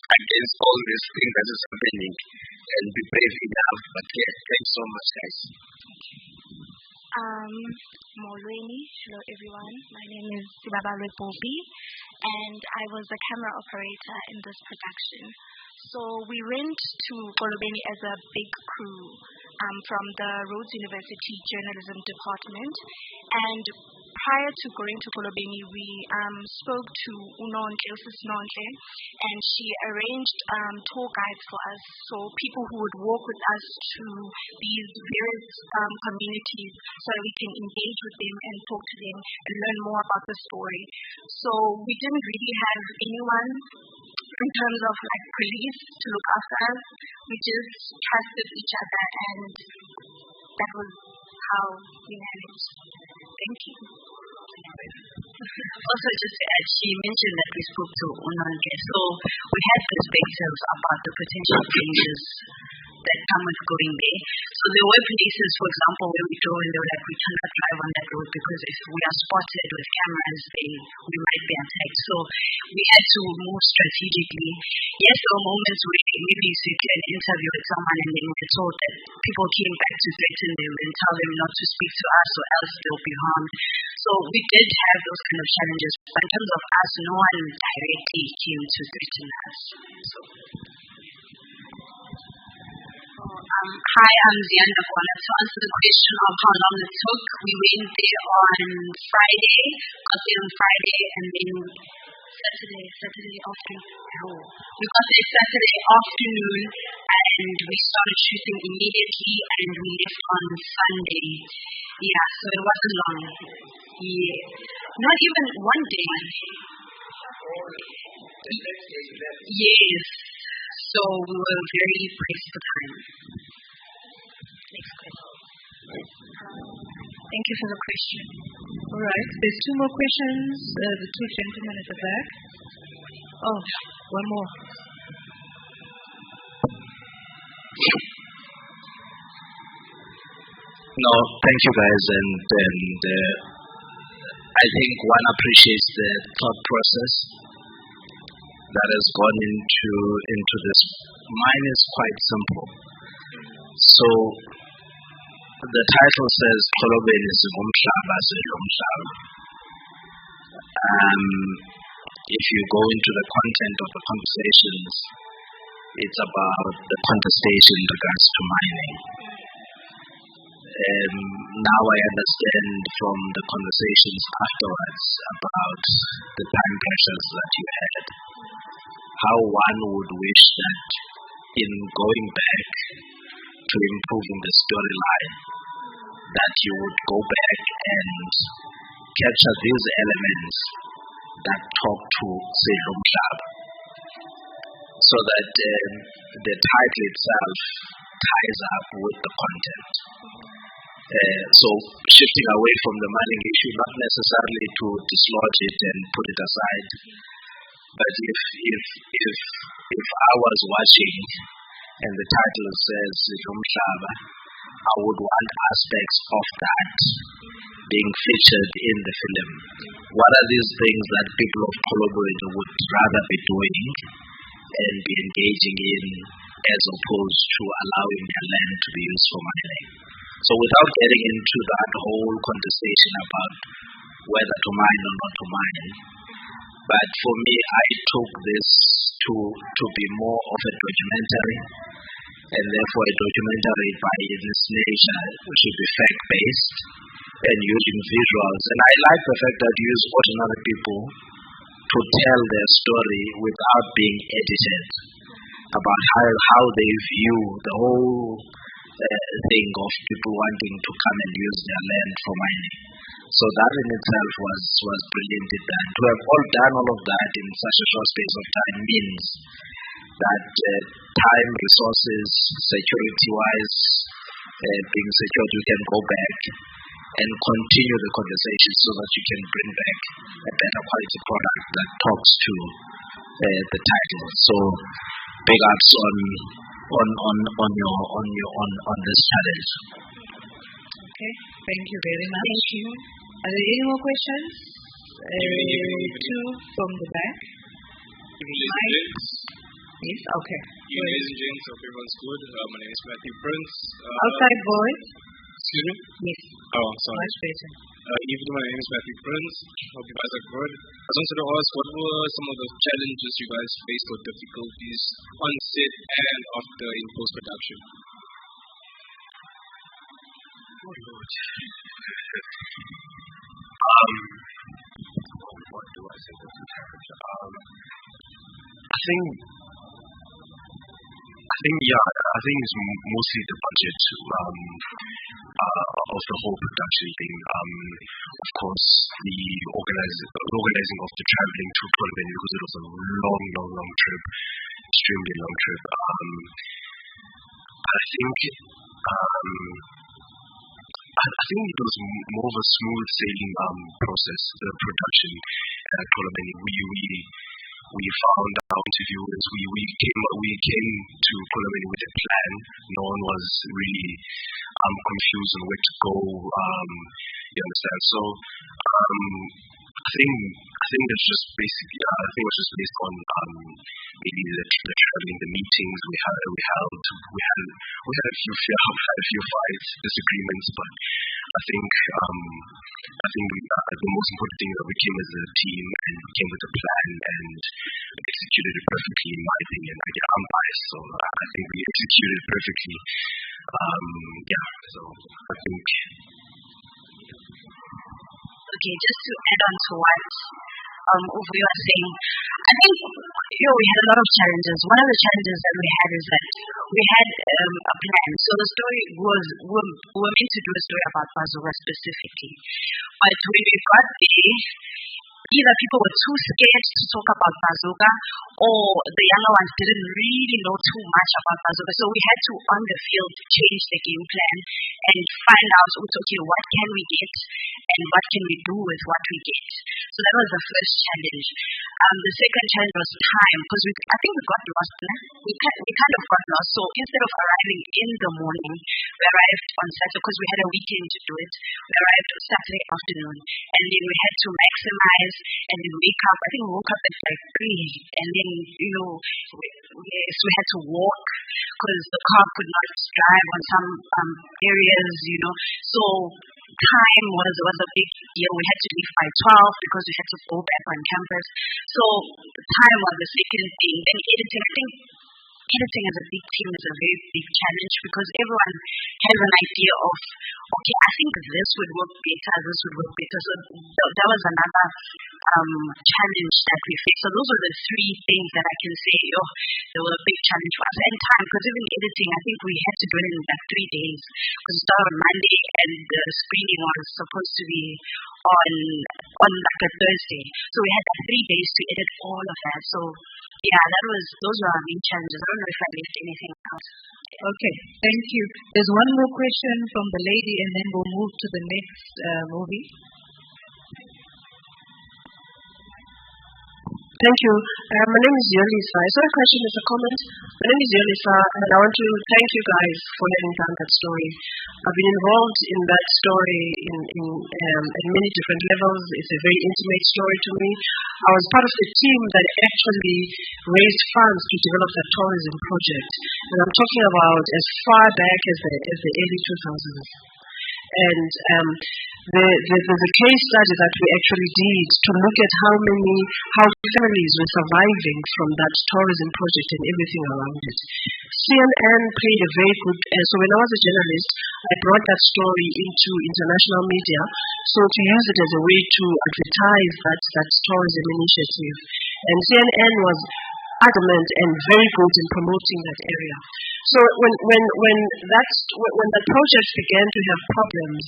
against all these things that is happening and be brave enough. But yeah, thanks so much, guys. Molweni, hello everyone. My name is Sibabalwe Bobi, and I was a camera operator in this production. So we went to Kolobeni as a big crew from the Rhodes University Journalism Department, and prior to going to Kolobeni, we spoke to Unonke, and she arranged tour guides for us, so people who would walk with us to these various communities so that we can engage with them and talk to them and learn more about the story. So we didn't really have anyone in terms of like police to look after us. We just trusted each other, and that was how we managed. Thank you. Also, just to add, she mentioned that we spoke to Unanke. So we had perspectives about the potential changes that come with going there. So there were places, for example, where we drove and they were like, we cannot drive on that road because if we are spotted with cameras, then we might be attacked. So we had to move strategically. Yes, there were moments where maybe you sit an interview with someone and then we're told that people came back to threaten them and tell them not to speak to us or else they'll be harmed. So we did have those kind of challenges. But in terms of us, no one directly came to threaten us. So. Hi, I'm Zianda Kwana. To answer the question of how long it took, we went there on Friday, got there on Friday, and then Saturday afternoon. We got there Saturday afternoon, and we started shooting immediately, and we left on Sunday. Yeah, so it wasn't long. Yeah, not even one day. Yes. So we were very pressed for time. Next question. Thank you for the question. All right, there's two more questions. The two gentlemen at the back. Oh, one more. No, thank you guys, and I think one appreciates the thought process that has gone into this. Mine is quite simple. So the title says Xolobeni Singumhlaba Sidlomhlaba. If you go into the content of the conversations, it's about the contestation in regards to mining. Now I understand from the conversations afterwards about the time pressures that you had, how one would wish that in going back to improving the storyline, that you would go back and capture these elements that talk to Sidlomhlaba, so that the title itself ties up with the content. So shifting away from the mining issue, not necessarily to dislodge it and put it aside, but if I was watching and the title says Sidlomhlaba, I would want aspects of that being featured in the film. What are these things that people of Xolobeni would rather be doing and be engaging in, as opposed to allowing their land to be used for mining? So without getting into that whole conversation about whether to mine or not to mine, but for me, I took this to be more of a documentary, and therefore a documentary by its nature should be fact-based and using visuals. And I like the fact that you use ordinary people to tell their story without being edited, about how they view the whole thing of people wanting to come and use their land for mining. So that in itself was brilliantly done. To have all done all of that in such a short space of time means that time, resources, security-wise, being secured, you can go back and continue the conversation so that you can bring back a better quality product that talks to the title. So big ups on this challenge. Okay, thank you very much. Thank you. Are there any more questions? Two from the back. Yes, okay. Ladies and gents, hope everyone's good. My name is Matthew Prince. Outside voice. Excuse me? Yes. Oh, sorry. Much better. Evening, my name is Matthew Prince. Hope you guys are good. I just wanted to ask, what were some of the challenges you guys faced or difficulties on set and after in post-production? What do I say was a challenge? I think it's mostly the budget of the whole production thing. Of course, the organizing of the traveling to Xolobeni, because it was a long trip, extremely long trip. I think it was more of a smooth sailing process, the production. Kolobeni. We found our interviewers. We came to Kolobeni with a plan. No one was really confused on where to go. You understand? So I think that's just basically. I think it was just based on maybe the traveling, the meetings we held. We had a few fights, disagreements, but I think the most important thing is that we came as a team and we came with a plan and executed it perfectly, in my opinion. I'm biased, so I think we executed it perfectly. So I think. Okay, just to add on to what Uvu was saying, I think we had a lot of challenges. One of the challenges that we had is that we had a plan. So the story was we were meant to do a story about Basuka specifically, but when we got there, either people were too scared to talk about Basuka, or the younger ones didn't really know too much about Basuka. So we had to, on the field, change the game plan and find out, okay, what can we get and what can we do with what we get. So that was the first challenge. The second challenge was time, because I think we got lost. We kind of got lost. So instead of arriving in the morning, we arrived on Saturday, because we had a weekend to do it. We arrived on Saturday afternoon, and then we had to maximize and then wake up. I think we woke up at like 3, and then we had to walk because the car could not drive on some areas. So time was a big deal. We had to leave by 12 because we had to go back on campus. So time was the second thing. Then editing. I think editing as a big team is a very big challenge, because everyone has an idea of, okay, I think this would work better. So that was another challenge that we faced. So those were the 3 things that I can say, they were a big challenge for us. And time, because even editing, I think we had to do it in like 3 days. Because we started on Monday and the screening was supposed to be on like a Thursday. So we had 3 days to edit all of that. So yeah, those were our main challenges. I don't know if I missed anything else. Okay, thank you. There's one more question from the lady, and then we'll move to the next movie. Thank you. My name is Yolisa. It's not a question, it's a comment. My name is Yolisa, and I want to thank you guys for letting down that story. I've been involved in that story in many different levels. It's a very intimate story to me. I was part of the team that actually raised funds to develop the tourism project. And I'm talking about as far back as the early 2000s. And there's a case study that we actually did to look at how families were surviving from that tourism project and everything around it. CNN played a very good, so when I was a journalist, I brought that story into international media, so to use it as a way to advertise that tourism initiative. And CNN was adamant and very good in promoting that area. So when that project began to have problems,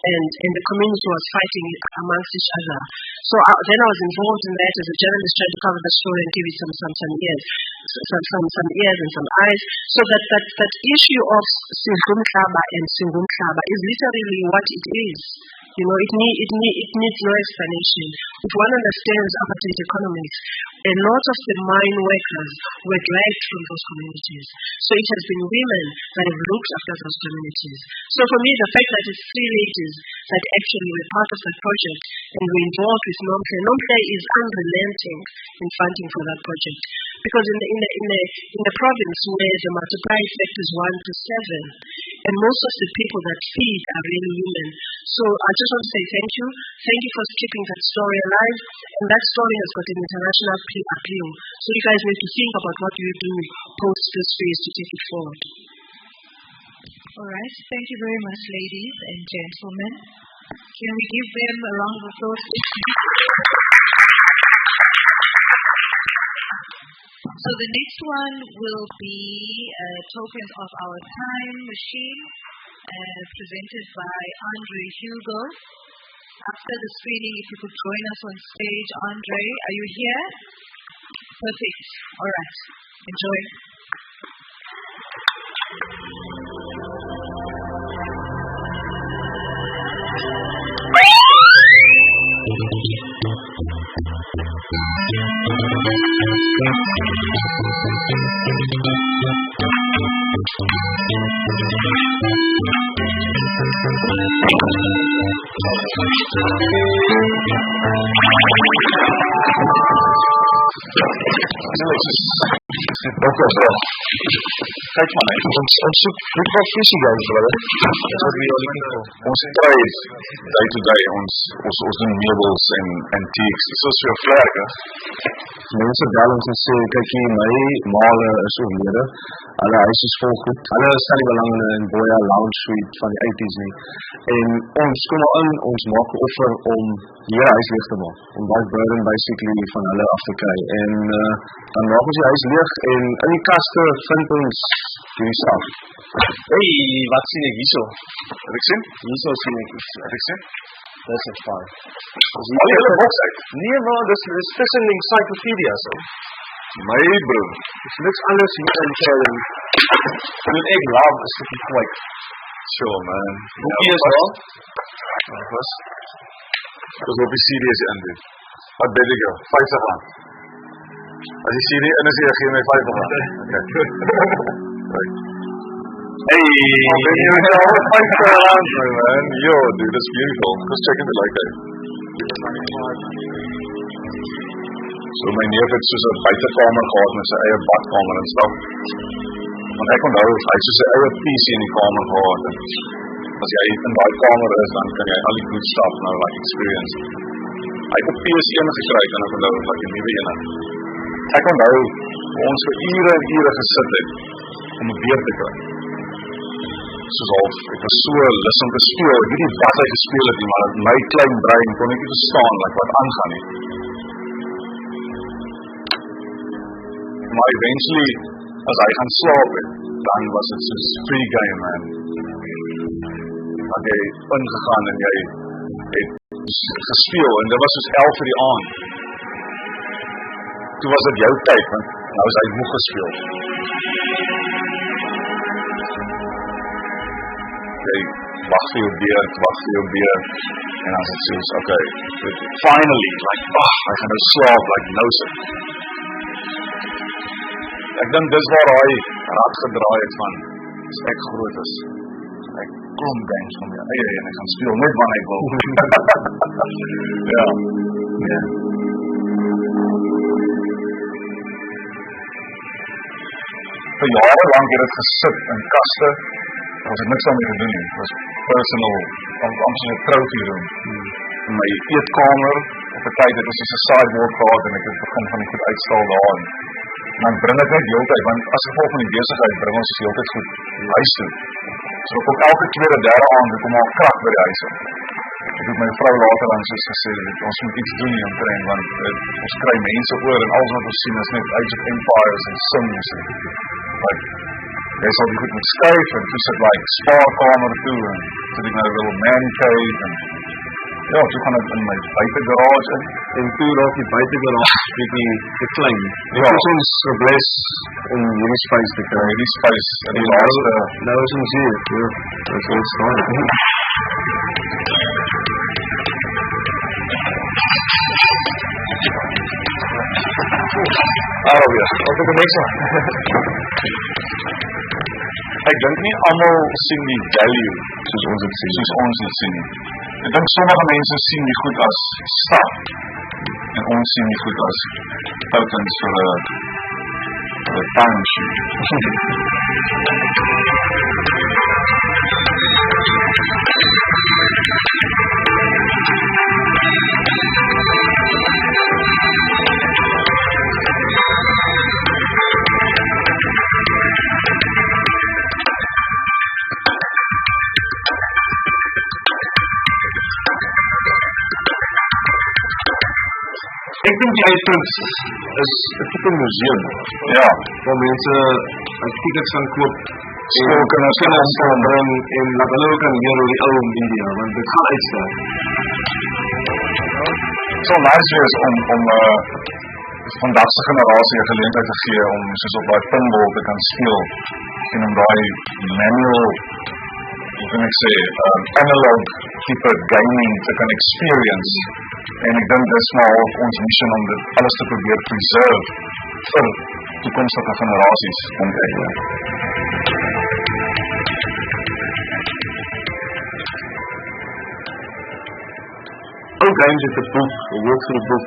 and the community was fighting amongst each other. So then I was involved in that as a journalist, trying to cover the story and give it some ears and some eyes. So that issue of Singumhlaba and Singumhlaba is literally what it is. It needs no explanation. If one understands apartheid economics, a lot of the mine workers were dragged from those communities. So it has been women that have looked after those communities. So for me, the fact that it's 3 ladies that actually were part of the project and were involved with Nomhle. Nomhle is unrelenting in funding for that project. Because in the province where the multiply effect is 1 to 7, and most of the people that feed are really women. So I just want to say thank you. Thank you for keeping that story alive. And that story has got an international appeal. So you guys need to think about what you do post this phase to take it forward. All right. Thank you very much, ladies and gentlemen. Can we give them a round of applause? So the next one will be Tokens of Our Time Machine, presented by Andre Hugo. After the screening, if you could join us on stage. Andre, are you here? Perfect. All right. Enjoy. Kijk maar, ons zoek voetbal visie guys, brother. That's what we are looking for. Ons trade day to day, ons doen meubels en antiques. Soos vir jou vlerke. Mense bel ons en sê, kyk hier, my male is oorlede. Hulle huis is vol goed. Hulle stel nie belang in Boya Lounge Suite van die 80s nie. En ons kom al in, ons maak 'n offer om die hele huis leeg te maak. Om daai burden basically van hulle af te kry. En dan maak ons die huis leeg en in die kaste vind ons die staf. Hey, wat sien ek hierso? Heb ek sien? Hierso sien ek iets. Heb ek sien? Dis het fijn. Al die hele box uit? Nee man, dis tussen die encyclopedia so. My bro, dis niks anders hier in Kellen. Wat ek love is die kwyt. Sure man. Boekie is wel? Wat was? Dis op die series in dit. Wat bid ek jou? 50 rand. As die serie in is, jy gee my 50 rand. Okay. Right. Hey, you know, 50 rand, man. Yo, dude, that's beautiful. Just check it like that. So my neef het soos 'n buitekamer gehad met sy eie badkamer en stuff. Want ek onthou, hy het soos sy eie PC in die kamer gehad. En as jy in daai kamer is, dan kan jy al die good stuff nou like experience. Hy het 'n PS1 gekry, kan ek onthou, like 'n nuwe een. Ek onthou, ons vir ure en ure gesit het om 'n beer te kry. Soos half, ek was so lus om te speel, ek weet nie wat hy gespeel het nie, maar my klein brein kon ek nie verstaan like, wat aangaan nie. Maar eventually, as hy gaan slaap het, dan was het soos free game, man. Want jy ingegaan en jy het gespeel, en dit was soos 11 vir die aand. Toe was dit jou tyd, want nou is hy moeg gespeel. Jy wacht vir jou beer, en dan is het soos, okay, finally, like, hy gaan nou slaap, like, nou sit. Ek dink dis waar hy raad gedraai het van, as ek groot is, ek klom games van my eie en ek gaan speel net wanneer ek wil. Ja. Vir jare lang het het gesit in kaste, daar was het niks aan mee gedoen nie. Het was personal, amper een trophy room. In my eetkamer, op die tyd het ons een sideboard gehad en ek het begin van die goed uitstal daar. En dan bring ek net die hele tyd, want as gevolg van die besigheid bring ons die hele tyd goed huis toe. So ek kom elke tweede, derde aand, ek kom al krag by die huis toe. Ek het my vrou later dan soos gesê, ons moet iets doen hier omtrent, want ons kry mense oor en alles wat ons sien is net Age of Empires en Sims en like, jy sal die goed moet skuif en toe sit like spaarkamer toe en sit ek na die little man cave en ja, toe gaan ek in my buitengarage in en toe raak die buitengarage bietjie te klein. Ja, ons is gebless om hierdie space te kry, hierdie space en die laaste, nou is ons hier, ja, dat is ons staan. Alweer, wat is die next one? Ek dink nie almal sien die value soos ons het sien nie. Ek dink sommige mense sien die goed as stap en ons sien die goed as tokens vir 'n time machine. Ek dink die uitpunt is 'n tipe museum. Ja, waar mense tickets gaan koop, skoolkinders kan bring en laat hulle ook kan leer oor die ou media, want dit gaan uitstel. Het sal nice wees om vandagse generasie 'n geleentheid te gee om soos op daai pinball te kan speel en om daai manual, hoe kan ek sê, analog tipe gaming te kan experience. En ek dink dis maar ons missie om dit alles te probeer preserve vir toekomstige generasies om te hê. All games at the book, or walk through the book,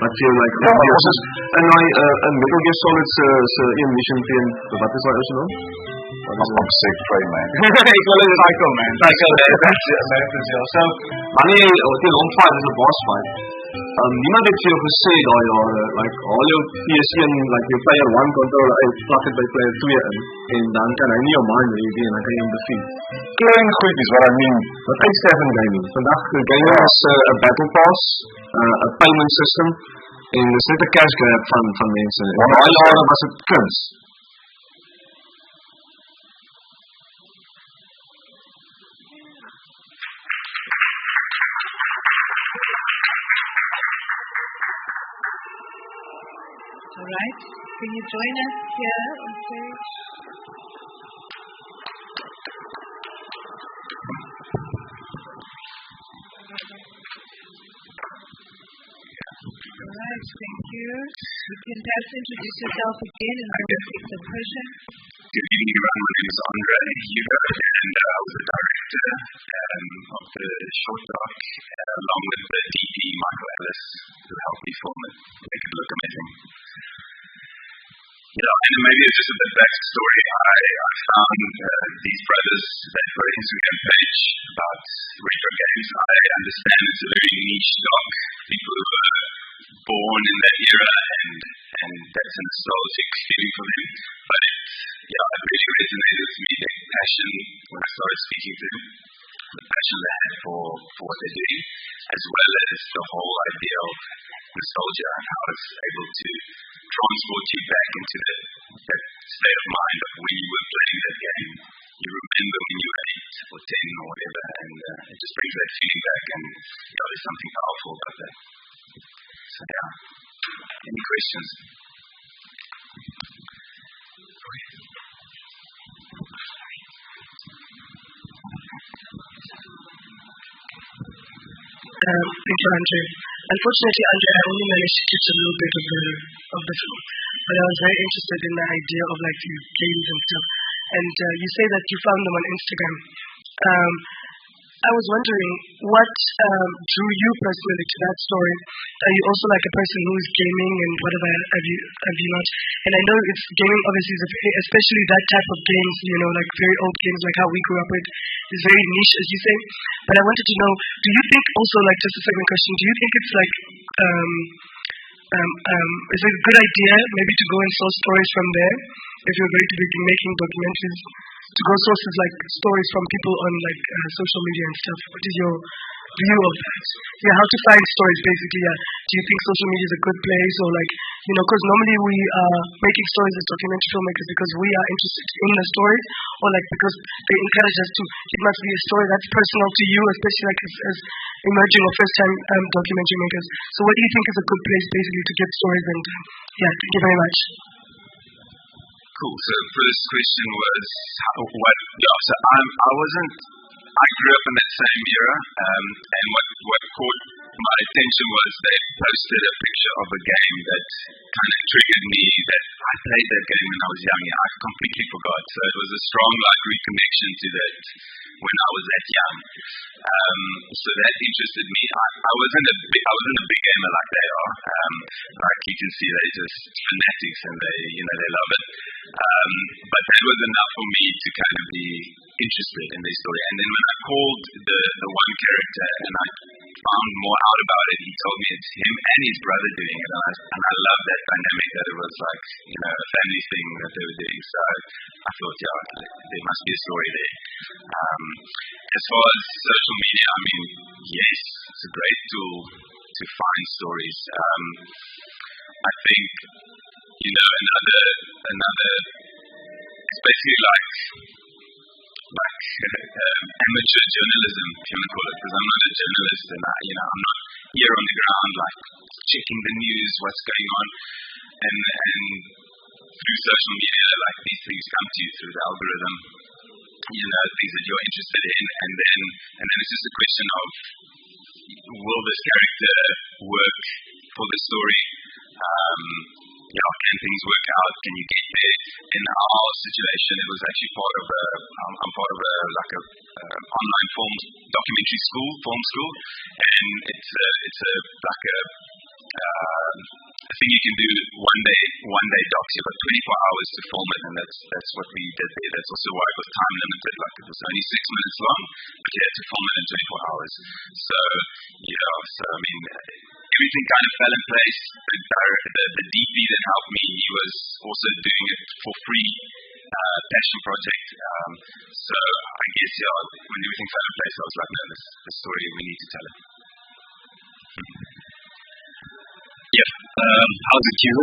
wat jy like, en Metal Gear Solid se een mission teen, wat is daai ou se naam? I'm sick, pray man. Ek wil dit Psycho Man. So, wanneer jy teen hom fight, is 'n boss fight. Niemand het vir jou gesê daai jare, like, haal jou PS1, like, jou player 1 controller uit, plak het by player 2 in, en dan kan hy nie jou mind read nie, en dan kan jy hom defeat. Klein goedjies, wat I mean. Wat uitsterf in gaming. Vandag, gaming is 'n battle pass, 'n payment system, en dis net 'n cash grab van mense. En daai jare was dit kuns. Alright, can you join us here on stage? Alright, thank you. You can perhaps introduce yourself again and take the question. Good evening, everyone. My name is Andre Hugo, and I was the director of the short doc, along with the DP, Michael Ellis, who helped me film it. Make it look amazing. Yeah, and maybe it's just a bit backstory. I found these brothers that were an Instagram page about retro games. I understand it's a very niche doc, people who were born in that era, and that's a nostalgic feeling for them. But it really resonated with me, the passion when I started speaking to them, the passion they had for what they're doing, as well as the whole idea of nostalgia and how it's able to transport you back into that state of mind of when you were playing that game. You remember when you were 8 or 10 or whatever, and it just brings that feeling back, and there's something powerful about that. So any questions? Thank you, Andre. Unfortunately, Andre, I only managed to catch a little bit of the film, but I was very interested in the idea of like the games and stuff. And you say that you found them on Instagram. I was wondering what drew you personally to that story. Are you also like a person who is gaming and whatever have you not? And I know it's gaming obviously is especially that type of games, like very old games like how we grew up with, is very niche as you say. But I wanted to know, do you think also, like just a second question, do you think it's like is it a good idea maybe to go and source stories from there if you're going to be making documentaries? To go sources like stories from people on like social media and stuff. What is your view of that? Yeah, how to find stories basically. Yeah. Do you think social media is a good place, or like because normally we are making stories as documentary filmmakers because we are interested in the story, or like because they encourage us to. It must be a story that's personal to you, especially like as emerging or first-time documentary makers. So, what do you think is a good place basically to get stories? And thank you very much. Cool. So the first question was so I grew up in that same era, and what caught my attention was they posted a picture of a game that kind of triggered me that I played that game when I was young. I completely forgot. So it was a strong reconnection to that when I was that young. So that interested me. I wasn't a big gamer like they are. Like you can see, they're just fanatics and they love it. But that was enough for me to kind of be interested in their story. And then when I called the one character and I found more out about it, he told me it's him and his brother doing it. And I love that dynamic, that it was like, a family thing that they were doing. So I thought, there must be a story there. As far as social media, I mean, yes, it's a great tool to find stories. I think, another, it's basically like amateur journalism, if you want to call it, because I'm not a journalist and I'm not here on the ground like checking the news, what's going on, and through social media, like these things come to you through the algorithm, things that you're interested in, and then it's just a question of will this character work for the story? Can things work out? Can you get there? In our situation, it was actually I'm part of a online documentary school, film school, and it's a thing you can do one day docs. You've got 24 hours to film it, and that's what we did there. That's also why it was time limited. Like it was only 6 minutes long, but you had to film it in 24 hours. So I mean, everything kind of fell in place. The DP that helped me, he was also doing it for free, passion project. So I guess when everything fell in place, I was like, no, this story, we need to tell it. Yeah. How's it, you?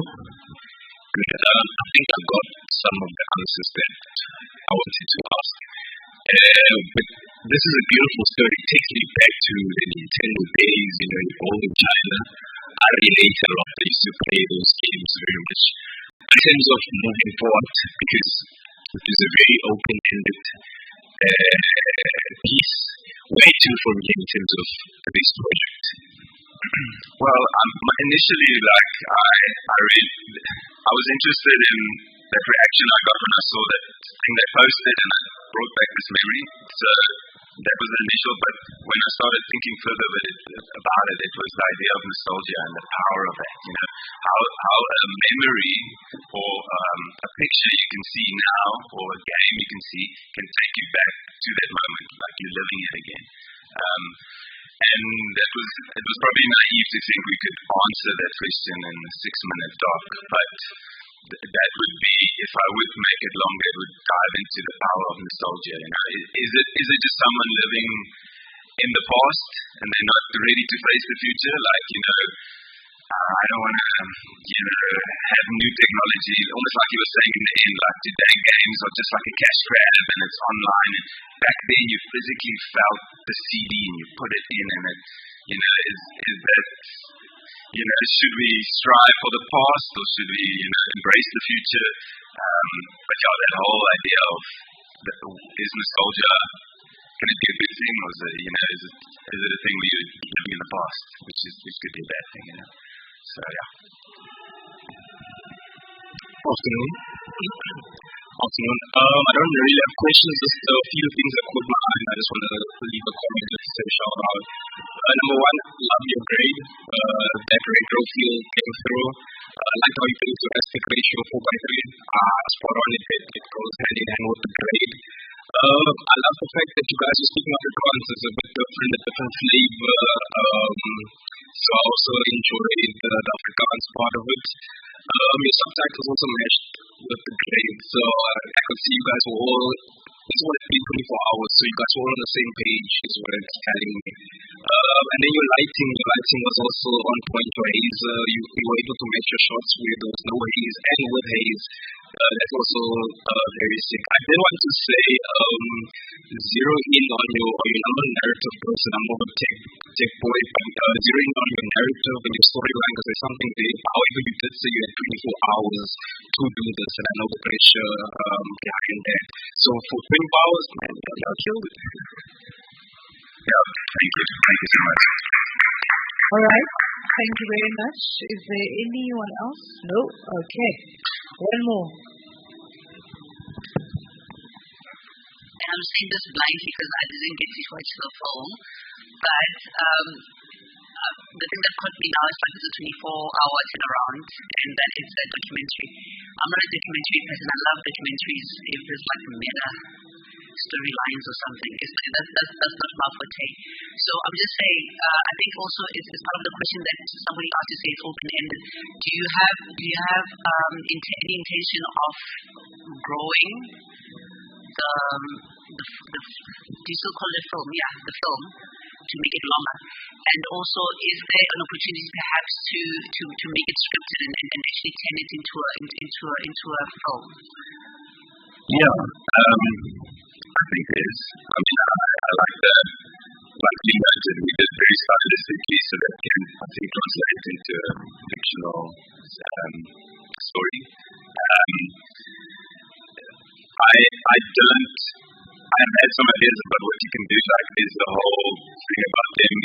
Good. I think I got some of the answers that I wanted to ask. But this is a beautiful story. It takes me back to the Nintendo days, in olden China. I relate a lot. I used to play those games very much. In terms of moving forward, because it is a very open-ended piece, where to from here in terms of this project? Well, initially, I was interested in the reaction I got when I saw that thing they posted, and it brought back this memory. So that was the initial, but when I started thinking further about it, it was the idea of nostalgia and the power of that. How a memory or a picture you can see now, or a game you can see, can take you back to that moment, like you're living it again. And it was probably naive to think we could answer that question in a 6-minute doc, but that would be, if I would make it longer, it would dive into the power of nostalgia. Is it just someone living in the past and they're not ready to face the future? I don't want to, have new technology. Almost like you were saying in the end, like today games are just like a cash grab and it's online. And back then you physically felt the CD and you put it in, and it, is that, should we strive for the past or should we, embrace the future? But that whole idea of is nostalgia, can it be a good thing, or is it a thing where you're living in the past, which could be a bad thing, So Afternoon. I don't really have questions, just a few things that caught my eye. I just want to leave a comment to say a shout out. Number one, love your grade. That retro feel came through. I like how you put into aspect ratio 4:3. Spot on, it goes hand in hand with the grade. I love the fact that you guys are speaking Afrikaans. It's a bit different, a different flavor. So I also enjoyed the Afrikaans part of it. Your subtitles also matched with the grade. So I could see you guys were all, this one had been 24 hours, so you guys were all on the same page, is what it's telling me. And then your lighting was also on point for haze. You were able to match your shots where there was no haze and with haze. That's also very sick. I did want to say, zero in on your narrative person. I'm more of a tech boy, but zero in on your narrative and your storyline, because there's something there. However, you did say you had 24 hours to do this, and I know the pressure behind that. So for 24 hours, man, y'all killed it. Yeah, thank you. Thank you so much. All right. Thank you very much. Is there anyone else? No? Okay. One more. I'm saying this blindly because I didn't get to watch the film, but the thing that caught me now is like it's a 24-hour turnaround, and that is a documentary. I'm not a documentary person. I love documentaries if there's like meta storylines or something. That's not my forte. So I'm just saying, I think also it's part of the question that somebody asked to say it's open-ended. Do you have any intention of growing do you still call it a film? Yeah, the film, to make it longer. And also, is there an opportunity perhaps to make it scripted and actually turn it into a film? Yeah, I think it is. I mean, I like that. Like you mentioned, we did very stylistically, so that can, I think, translate into a fictional story. I have had some ideas about what you can do. Like, there's the whole thing about them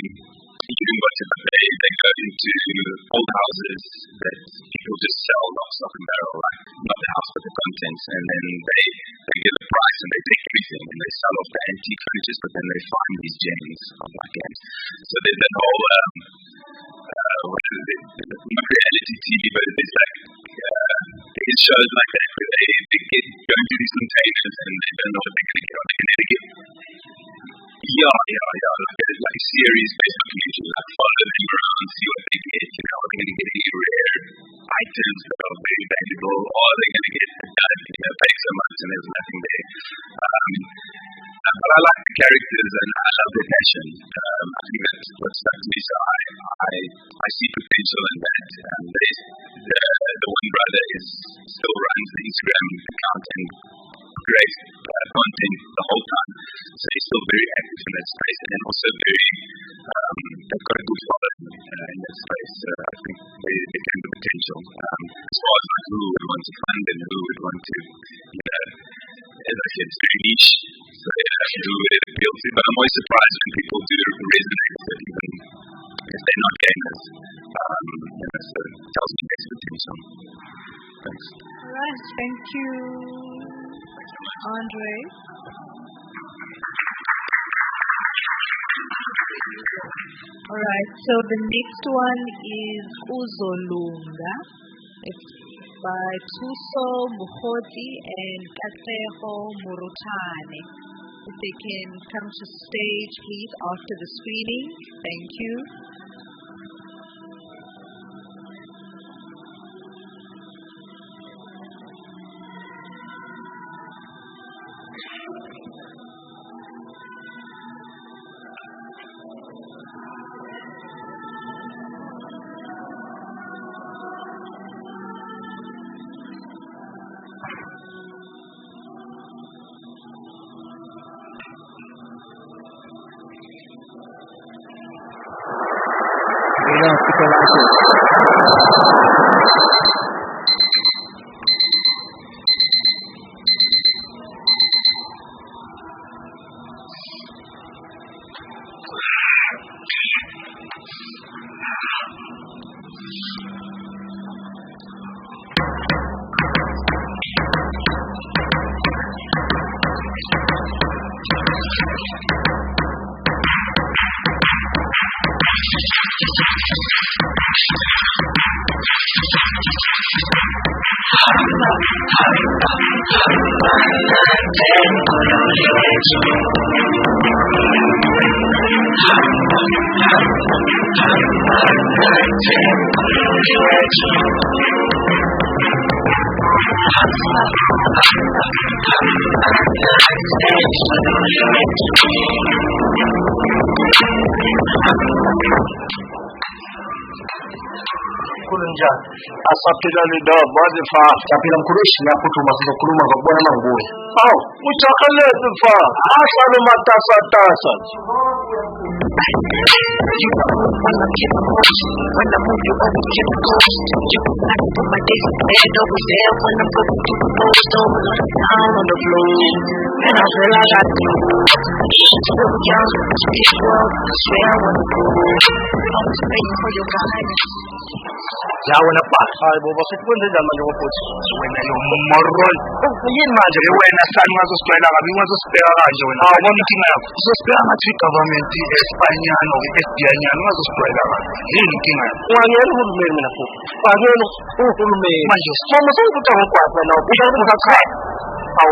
including budget, but they go into old houses that people just sell off stock and barrel, like not the house but the contents, and then they get a price and they take everything and they sell off the antique furniture, but then they find these gems on that end. So there's that whole what is it? Not reality TV, but it's like it shows like that where they go into these containers and they don't know what they're going to get on the Connecticut. Like a series based on YouTube, like follow them around, see what they get, are they going to get any rare items that are very valuable, or are they going to get pay so much and there's nothing there. But I like the characters and I love their passion. I think that's what stuck to me, so I see potential in that. The one brother still runs the Instagram account and creates content the whole time. So he's still very active in that space and then also they've got a good following in that space. I think they can have the potential. As far as like who would want to fund and who would want to, as I said, it's very niche. So who would it appeal to? But I'm always surprised when people do resonate with it, even if they're not gamers. So it tells me there's potential. Thanks. Alright, thank you, Andre. Alright, so the next one is Uzolunga. It's by Tuso Mukhoti and Kateho Murutane. If they can come to stage, please, after the screening. Thank you. Kulunja asapila lido bazi fa sapila mkurushi na kutu mazizo kuluma za bwana mangui au uchakale fa asalu matasa tasa ya wani ba ai bobo sai kun da ma jawo pochi wani yo morol yin ma jawo wani san ma so spela ga bi ma so spela ga jawo na wa mi kinga so spela ma tri government España no España no so spela ga yin kinga wa ne ru me na ko wa ne ru me ma jo so mo so ta ko kwa na ko ta ko ka au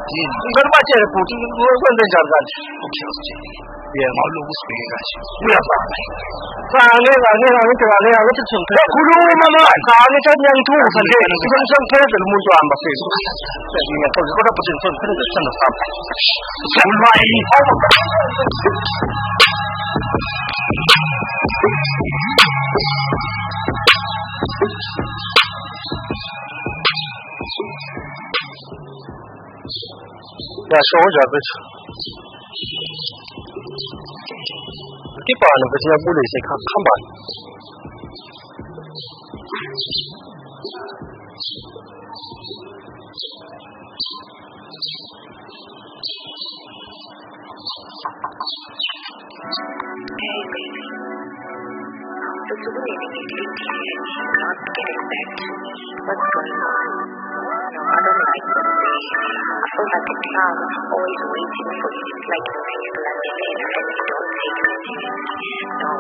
yin ngar ma ce ko tun ko da jarga ko ke so ya ma lo bus be ga shi ya ba ka ne ga ne ga ta cin ka kudu mama ka ne ta yan tu san dai idan san kare da mun to an ba sai su sai ne ko da putin son kare da san sa wallahi ya so jabe ki ba ne ba ya bude sai kan ba I feel like a child is always waiting for you, like people at the end and you don't take it seriously. No.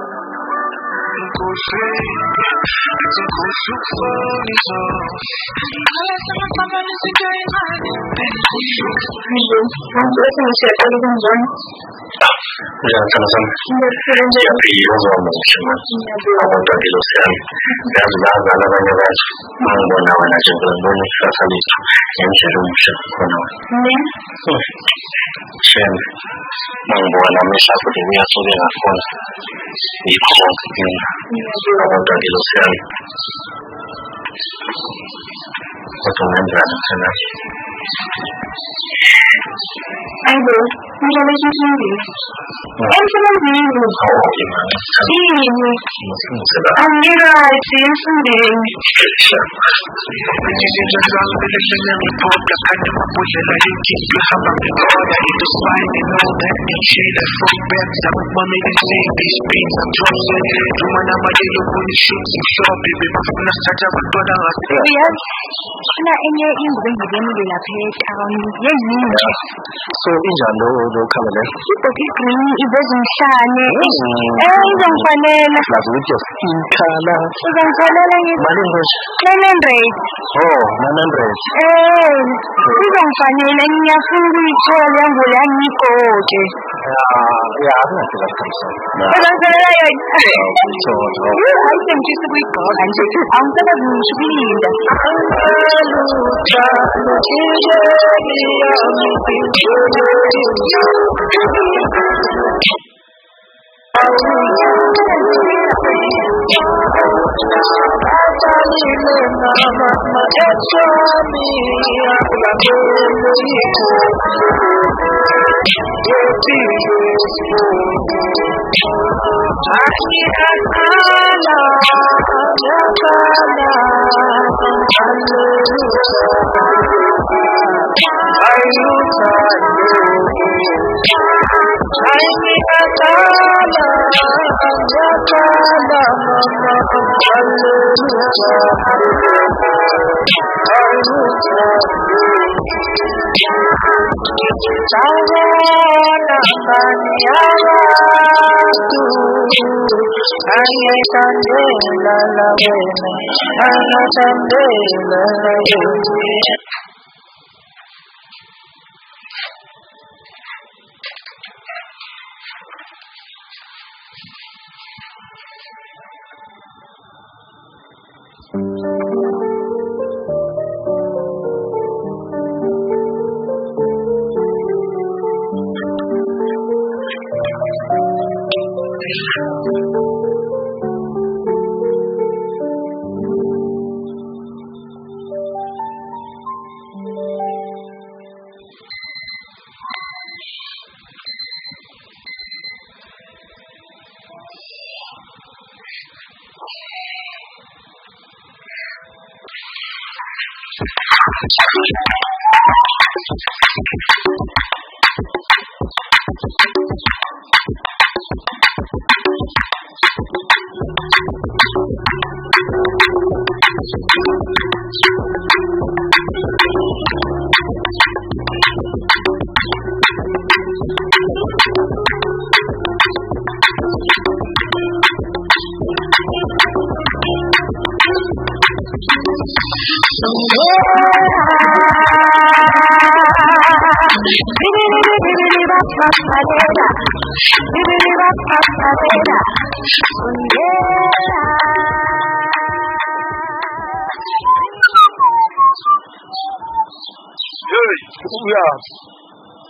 So injalo lo khamele green ibezimhlane izongifanele nazo ikhala izongifanele malini 900 oh 900 izongifanele ngiyafuna ukuyithola ngula ngikoke ya ngiyacela kamsa izongifanele yona hayi sengifisa ukuyigqoka nje angisabazi ngisho ukulinda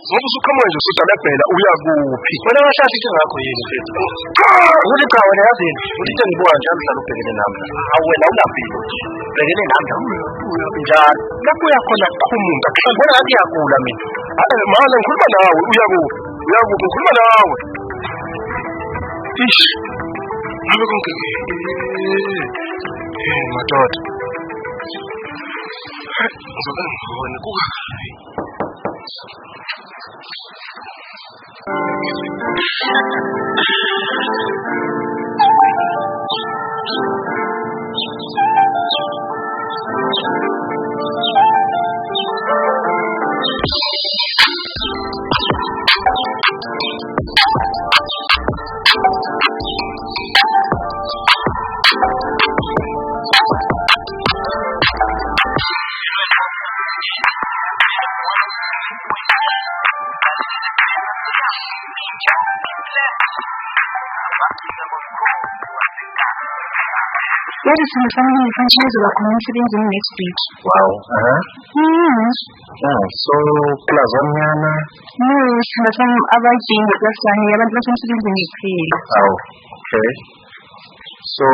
ngoba usukhamwenje usudalepela uya kuphi wena washathi ngakho yini mfethu ukuthi cha wena yazi ukuthi ngibona nje amhlala ubhekene nami awena unapilo ubhekene nami njalo lapho uyakhona ukukhumula kuhlangana ngathi yakula mina manje ngikhuluma nawe uya kuphi ngikhuluma nawe ish ngabe konke madoda ngizobe ngibona kuka There is some family functions of coincidence in next week. Wow. So, Plazoniana. Yes, some other thing that was done here, but some students in next week. Oh, okay. So,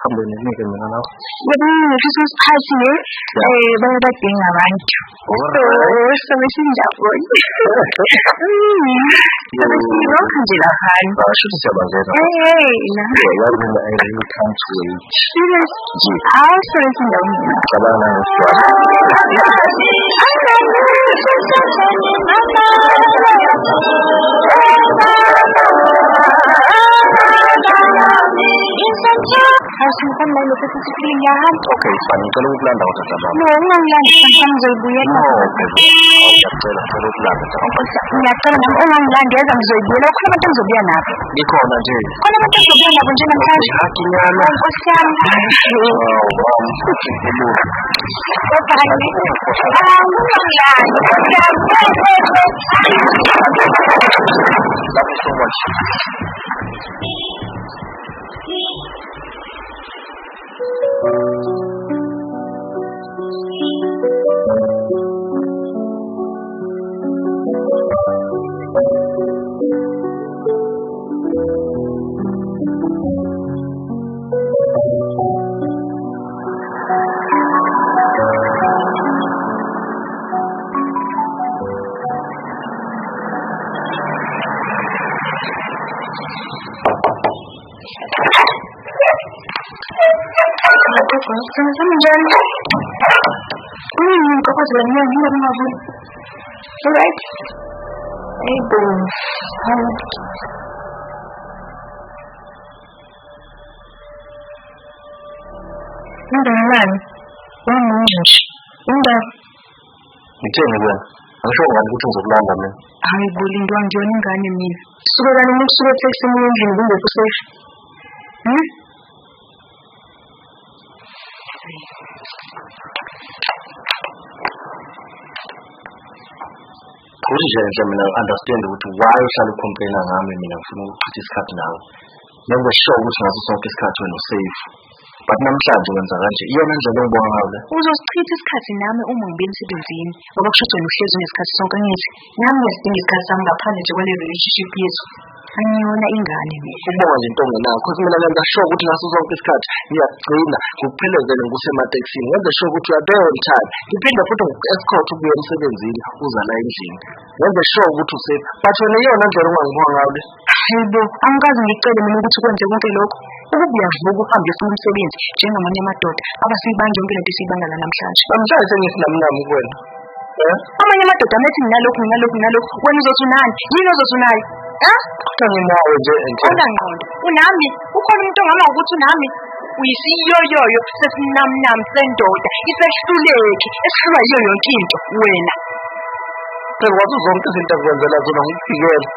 somebody making me now. But this was passing it, by that thing around. So we see that one. So we see Angela Han. Hey, I really can't wait. Yes, I'll say it down. Hasilkan lalu kesulitan. Okay, fine. Kalau bulan dah tak sama. No, bulan sampai Zoibuya. No, okay. Kalau bulan tak sama. Ya, kalau orang bulan dia sama Zoibuya, kalau macam Zoibuya nak. Di kau nak je. Kalau macam Zoibuya nak pun jangan kan. Hakinya lah. Kasihan. Thank you so much. Sama-sama jalan. Kau jalannya ni ada apa? Alright. Itu. Ndan. Ndan. Itu ni bukan. Aku orang itu tu sebelum kami. Hai boleh doang join kan ni. Sudah ni sudah cek semua yang dulu tu safe. Kurijanja mina understand ukuthi why uhlala ucomplaina ngami mina ngifuna ukuchitha isikhathi nawe. Nenze sure ukuthi ngaso sonke isikhathi wena usafe. But namhlanje wenza kanje. Iyona ndlela engibona ngayo le. Uzosichitha isikhathi nami uma ngibeni emsebenzini. Ngoba kusho wena uhlezi ngesikhathi sonke ngithi nami ngiyasidinga isikhathi sami ngaphandle nje kwale relationship yethu. Angiyona ingane mina. Ubonga nje into ongenakho. Because mina ngenza sure ukuthi ngaso sonke isikhathi ngiyagcina ngikuphelezele ngusematekisini. Ngenza sure ukuthi uya there on time. Ngiphinde futhi escort ukuya emsebenzini uza la endlini. Ngenza sure ukuthi usafe. But wena iyona ndlela ongangibona ngayo le. Hayibo, angikaze ngicele mina ukuthi kwenze konke lokho. Ukubuya vuka uhambe ufuna umsebenzi njengamanye amadoda abasibanje yonke lento esiyibangala namhlanje. Namhlanje sengisinamnami kuwena. Amanye amadoda amethi nginalokhu wena uzosunani yini ozosunayo Kutanginawe nje unangqondo unami ukhona umuntu ongama ukuthi unami uyisiyoyoyo sesinamnam sendoda isehluleki esihlulwa yiyo yonke into wena sekwazi zonke izinto ekwenzela zona ngikufikela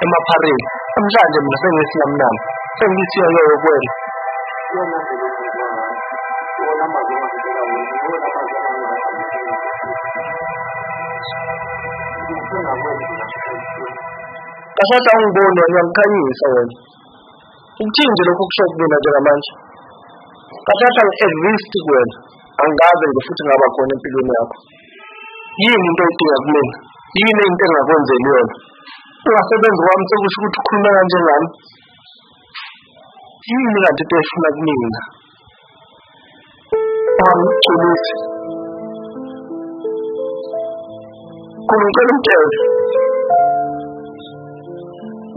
emaphareni namhlanje mina sengisinamnami sengisiyoyoyo kuwena Kasata ungibone ngiyakukhanyisa wena. Ukuthini lokho kusho kubona njengamanje? Kasata ngi-exist kuwena. Angazi nje futhi ngaba khona empilweni yakho. Yini into oyidinga kumina? Yini into engakwenzeli yona? Ungasebenzi kwami sekusho ukuthi ukhuluma kanje ngami. Yini kanti into efuna kumina? Angiculusi.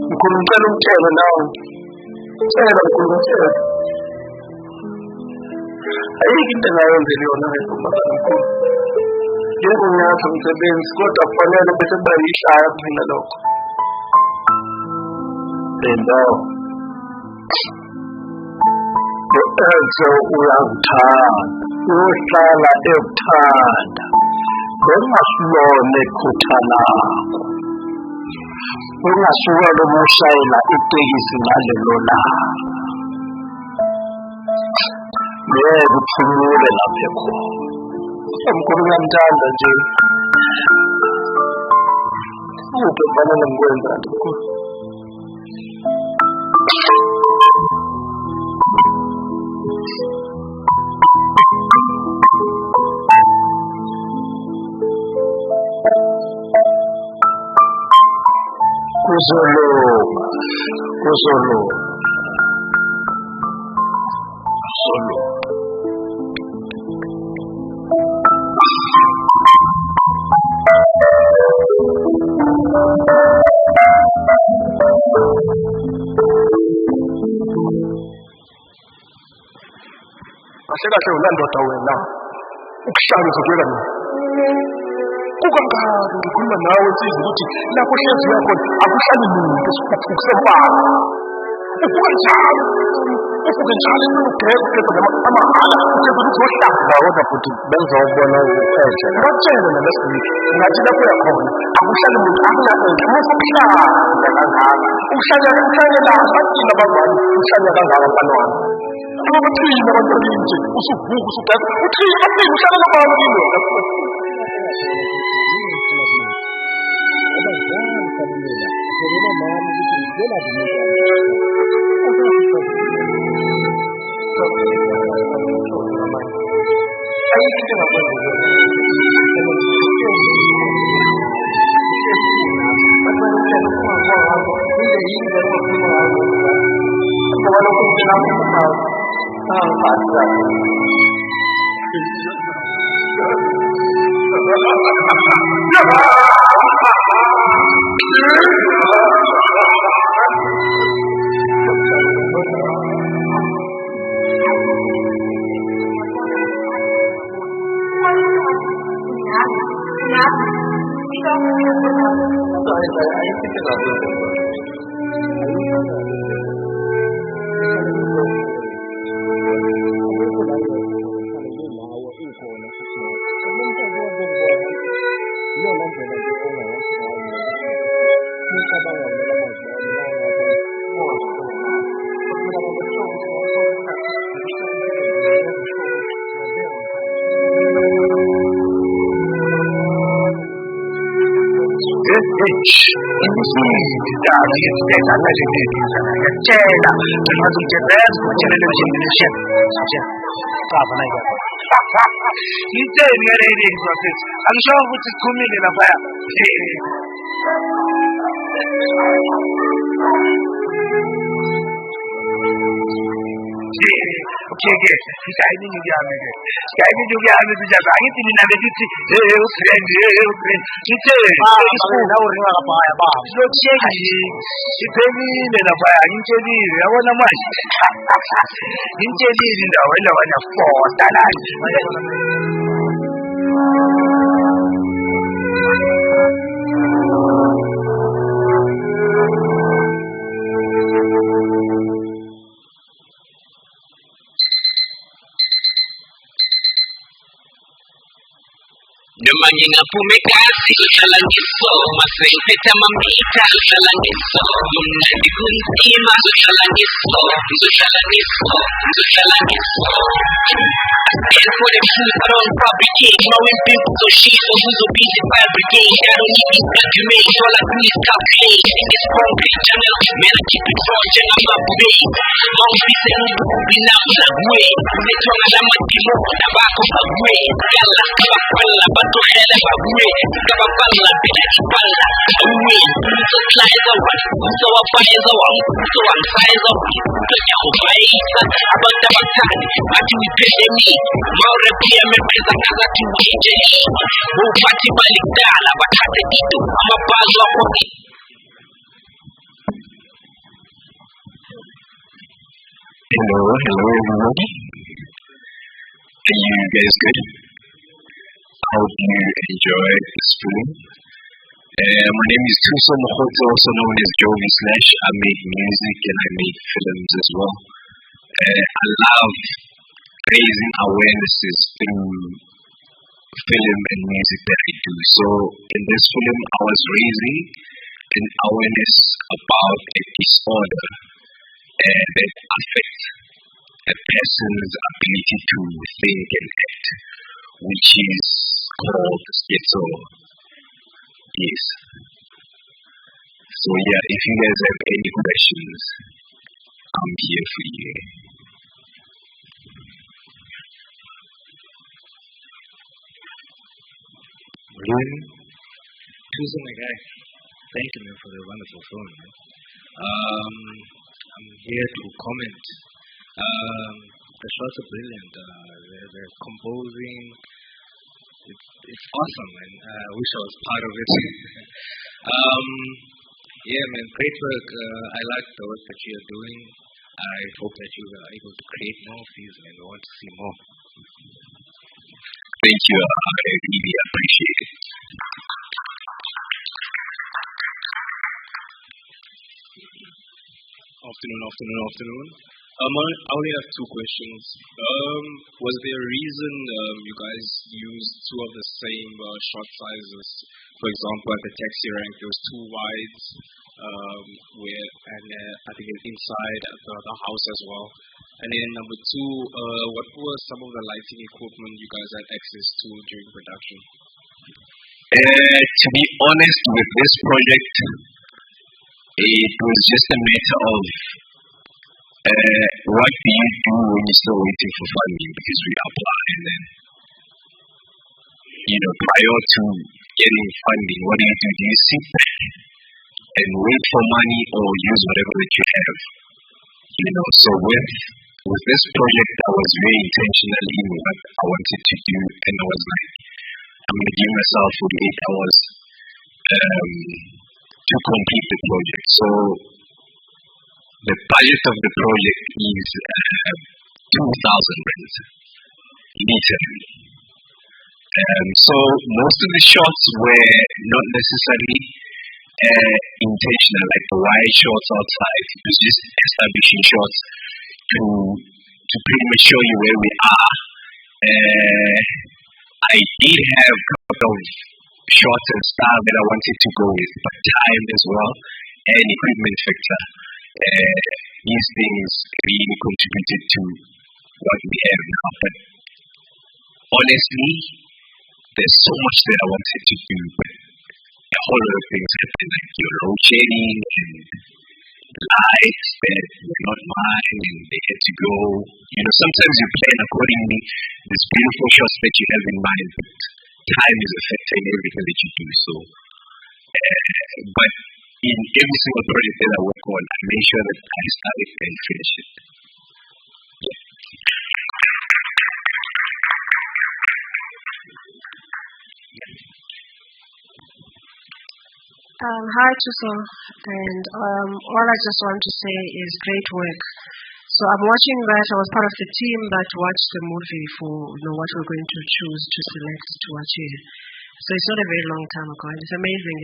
Ngicela umthetho nawe. Cela umthetho. Ayikho into engayenzeli yona ngesomakhulu. Yebo ngiyapha umsebenzi kodwa kufanele bese bayihlaya kumina lokho. Endo. Lo-Elso uyangithanda. Uyohlala ekuthanda. Ungasilone iphutha lakho. Ungasuka lokushayela itekisi ngalelo langa. Yebo uphumule lapha khona. Mkuru uyamthanda nje. Ukuphi kufanele ngikwenza mkhulu? Kuzolo. Kahle ulandoda wena. Ukuhlala uzobeka mina. Kukangaka ngikhuluma nawe insizwa ukuthi lapho hlezi uyakhona akuhlali muntu kusempala. Uvuka njalo ugeza amahala ugeza ukuthi wohlamba kodwa futhi bengizobona uphesha ngatshela nalesibili ngathi lapho uyakhona akuhlali muntu akungaenhle musa ukuhlala kangaka uhlala la abathina abazali uhlala kangaka mfana wami abathina abantwana nje usuvuka usugeza uthina uhlala nabantu wena angisho ukuthi sichumile lapha okay sikayiningi kuyami sijaza angithi mina besithi ufriend ngithe isifuna uringa kapaya baba sizocheka iphelile lapha ngitshelile yabona manje ngitshelile indawo elabanya fosta lanje Noma ngingaphume kasi uhlala ngisoma sengiphethe amamita uhlala ngisoma mnandi kunzima uhlala ngisoma Stand for the truth, I don't fabricate. Knowing people so shit, so who's a busy fabricate. I don't need these documents, all I do is calculate. In this concrete channel, man, I keep it fresh and I'm up to date. Mount Peace and Ubu, now I'm not way. They told me I'm a demo, I'm back on my way. Yalla, Kapala, but to hell of a way. Kapala, Pala, away. So fly is a one, so a fire is a one, so I'm size of one. So you're right, about the battalion, I do it pay me. Maure pia mepeza kaza tuweje upati balikdala batate kitu ama bazo hapo Hello everybody. Are you guys good? I hope you enjoy this film. My name is Tuso Mohoto, also known as Jovi Slash. I make music and I make films as well. I love raising awarenesses through film and music that I do. So in this film, I was raising an awareness about a disorder that affects a person's ability to think and act. which is called Schizo. Yes. So yeah, if you guys have any questions, I'm here for you. Really? Susan McGay, thank you, man, for the wonderful film, man. I'm here to comment. The shots are brilliant. They're composing. It's awesome, man. I wish I was part of it. Yeah, man, great work. I like the work that you're doing. I hope that you are able to create more of these, and I want to see more. Thank you. I really appreciate it. Afternoon. I only have two questions. Was there a reason you guys used two of the same shot sizes? For example, at the taxi rank, there was two wides, and I think inside the house as well. And then number two, what were some of the lighting equipment you guys had access to during production? To be honest with this project, it was just a matter of what do you do when you're still waiting for funding, because we apply and then, prior to getting funding, what do? Do you sit back and wait for money or use whatever that you have? So with this project, I was very intentional in what I wanted to do, and I was like, I'm going to give myself 48 hours to complete the project. So the budget of the project is 2,000 rands, literally. So most of the shots were not necessarily intentional, like the wide shots outside. It was just establishing shots to pretty much show you where we are. I did have a couple of shots and style that I wanted to go with, but time as well and equipment factor. These things really contributed to what we have now. But honestly, there's so much that I wanted to do, but a whole lot of things happened, like your load shedding and lights that were not mine and they had to go. Sometimes you plan accordingly. There's beautiful shots that you have in mind, but time is a factor in everything that you do. So, but in every single project that I work on, I make sure that I start it and finish it. Hi, Tusum, and all I just want to say is great work. So I'm watching that. I was part of the team that watched the movie for what we're going to choose to select to watch here. So it's not a very long time ago, and it's amazing.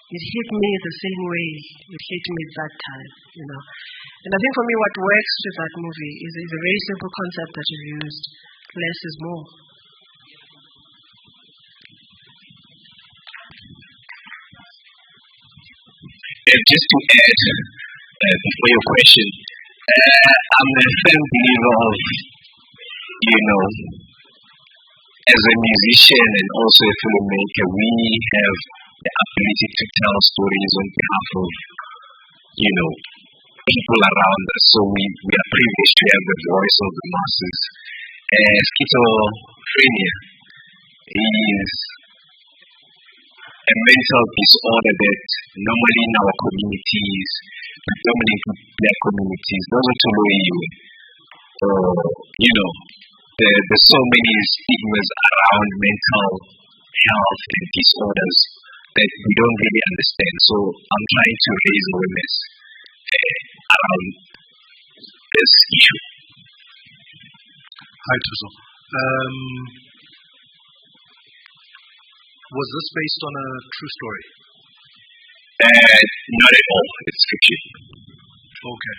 It hit me the same way it hit me that time, And I think for me, what works with that movie is a very simple concept that you've used: less is more. And just to add, before your question, I'm a firm believer of, as a musician and also a filmmaker, we have the ability to tell stories on behalf of, people around us. So we are privileged to have the voice of the masses. Schizophrenia is a mental disorder that normally in our communities, predominantly black communities, doesn't tolerate you. There's so many stigmas around mental health and disorders that we don't really understand. So I'm trying to raise awareness around this issue. Hi, Tuzo. Was this based on a true story? Not at all. It's fiction. Okay.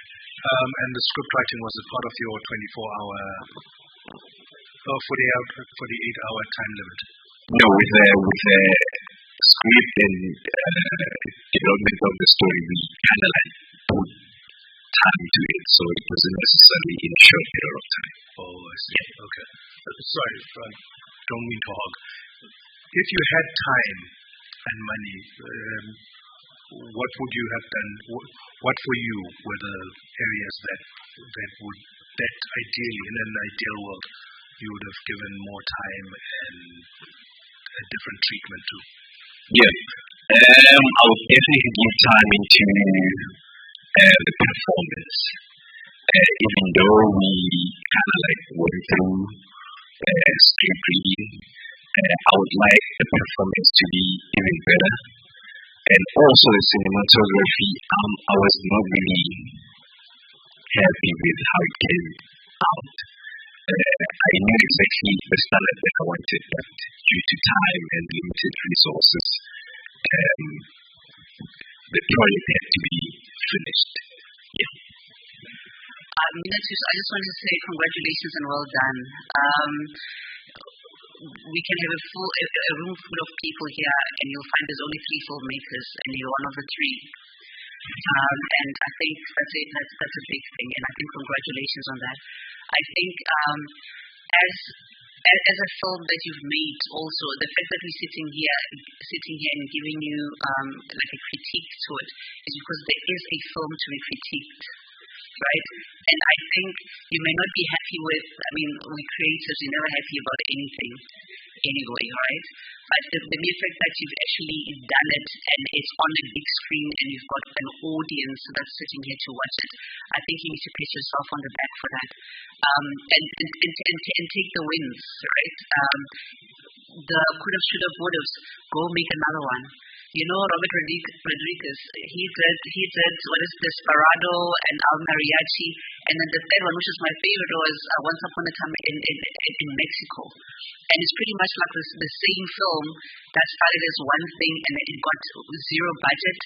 And the script writing, was it part of your 48-hour time limit? No, with the script and development of the story, we kind of put time to it, so it wasn't necessarily in a short period of time. Oh, I see. Yeah. Okay. Sorry, don't mean to hog. If you had time and money, what would you have done? What for you were the areas that ideally, in an ideal world, you would have given more time and a different treatment to? Yeah. I would definitely give time into the performance. Even though we kind of like went through script reading, I would like the performance to be even better. And also the cinematography, I was not really happy with how it came out. I knew exactly the standard that I wanted, but due to time and limited resources, the project had to be finished. Yeah. I just want to say congratulations and well done. We can have a room full of people here, and you'll find there's only 3 filmmakers, and you're one of the 3. And I think that's a big thing, and I think congratulations on that. I think as a film that you've made, also the fact that we're sitting here and giving you like a critique to it is because there is a film to be critiqued, right? And I think you may not be happy with. We creators, we're never happy about anything anyway, right? But the mere fact that you've actually done it and it's on a big screen and you've got an audience that's sitting here to watch it, I think you need to pat yourself on the back for that. And take the wins, right? The could have, should have, would have. Go make another one. Robert Rodriguez, he did what is Desperado and El Mariachi, and then the third one, which is my favorite, was Once Upon a Time in Mexico. And it's pretty much like the same film that started as one thing and it got zero budget,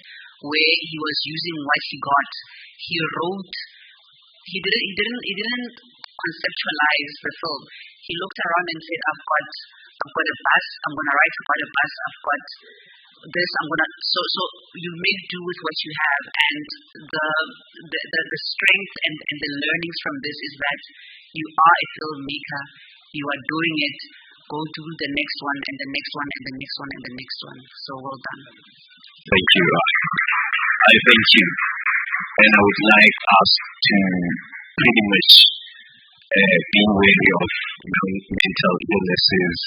where he was using what he got. He wrote. He didn't conceptualize the film. He looked around and said, I've got a bus, I'm gonna write about a bus, I've got this, so you make do with what you have. And the strength and the learnings from this is that you are a filmmaker, you are doing it, go do the next one and the next one and the next one and the next one. So well done. Thank you. I thank you. And I would like us to pretty much be wary of mental illnesses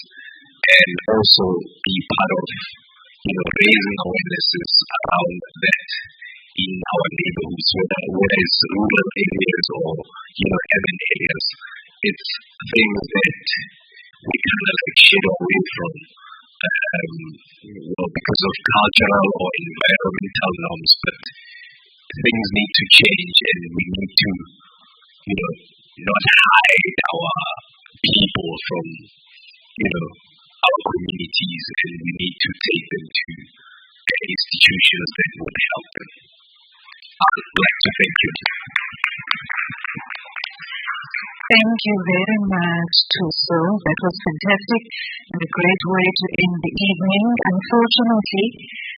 and also be part of raising awarenesses around that in our neighborhoods, whether it's rural areas or urban areas. It's things that we kind of like shed away from because of cultural or environmental norms, but things need to change and we need to not hide our people from our communities, and we need to take them to institutions that would help them. I would like to thank you. Thank you very much, Thuso. That was fantastic and a great way to end the evening. Unfortunately,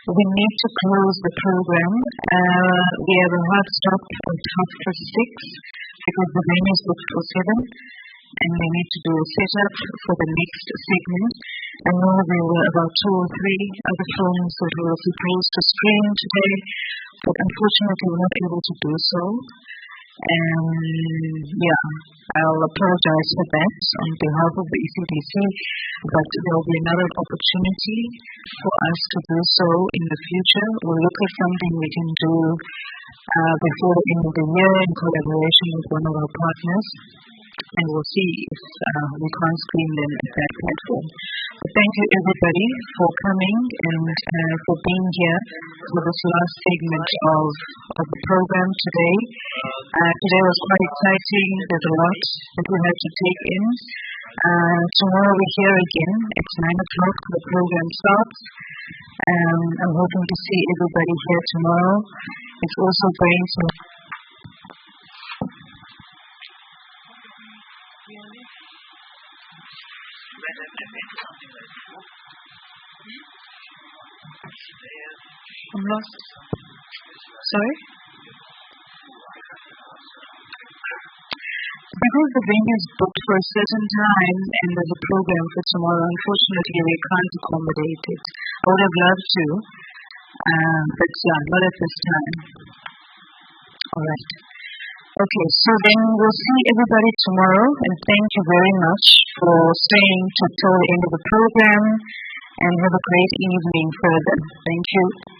we need to close the program. We have a hard stop at 6:30 because the venue is booked for 7, and we need to do a setup for the next segment. I know there were about 2 or 3 other films that were supposed to screen today, but unfortunately we're not able to do so. I'll apologize for that on behalf of the ECDC, but there will be another opportunity for us to do so in the future. We'll look at something we can do before the end of the year in collaboration with one of our partners, and we'll see if we can't screen them at that platform. But thank you everybody for coming and for being here for this last segment of the program today. Today was quite exciting. There's a lot that we had to take in. Tomorrow we're here again at 9 o'clock. The program starts. I'm hoping to see everybody here tomorrow. It's also going to I'm lost. Sorry? Because the venue is booked for a certain time and there's a program for tomorrow. Unfortunately, we can't accommodate it. I would have loved to, but not at this time. All right. Okay, so then we'll see everybody tomorrow, and thank you very much for staying till the end of the program, and have a great evening further. Thank you.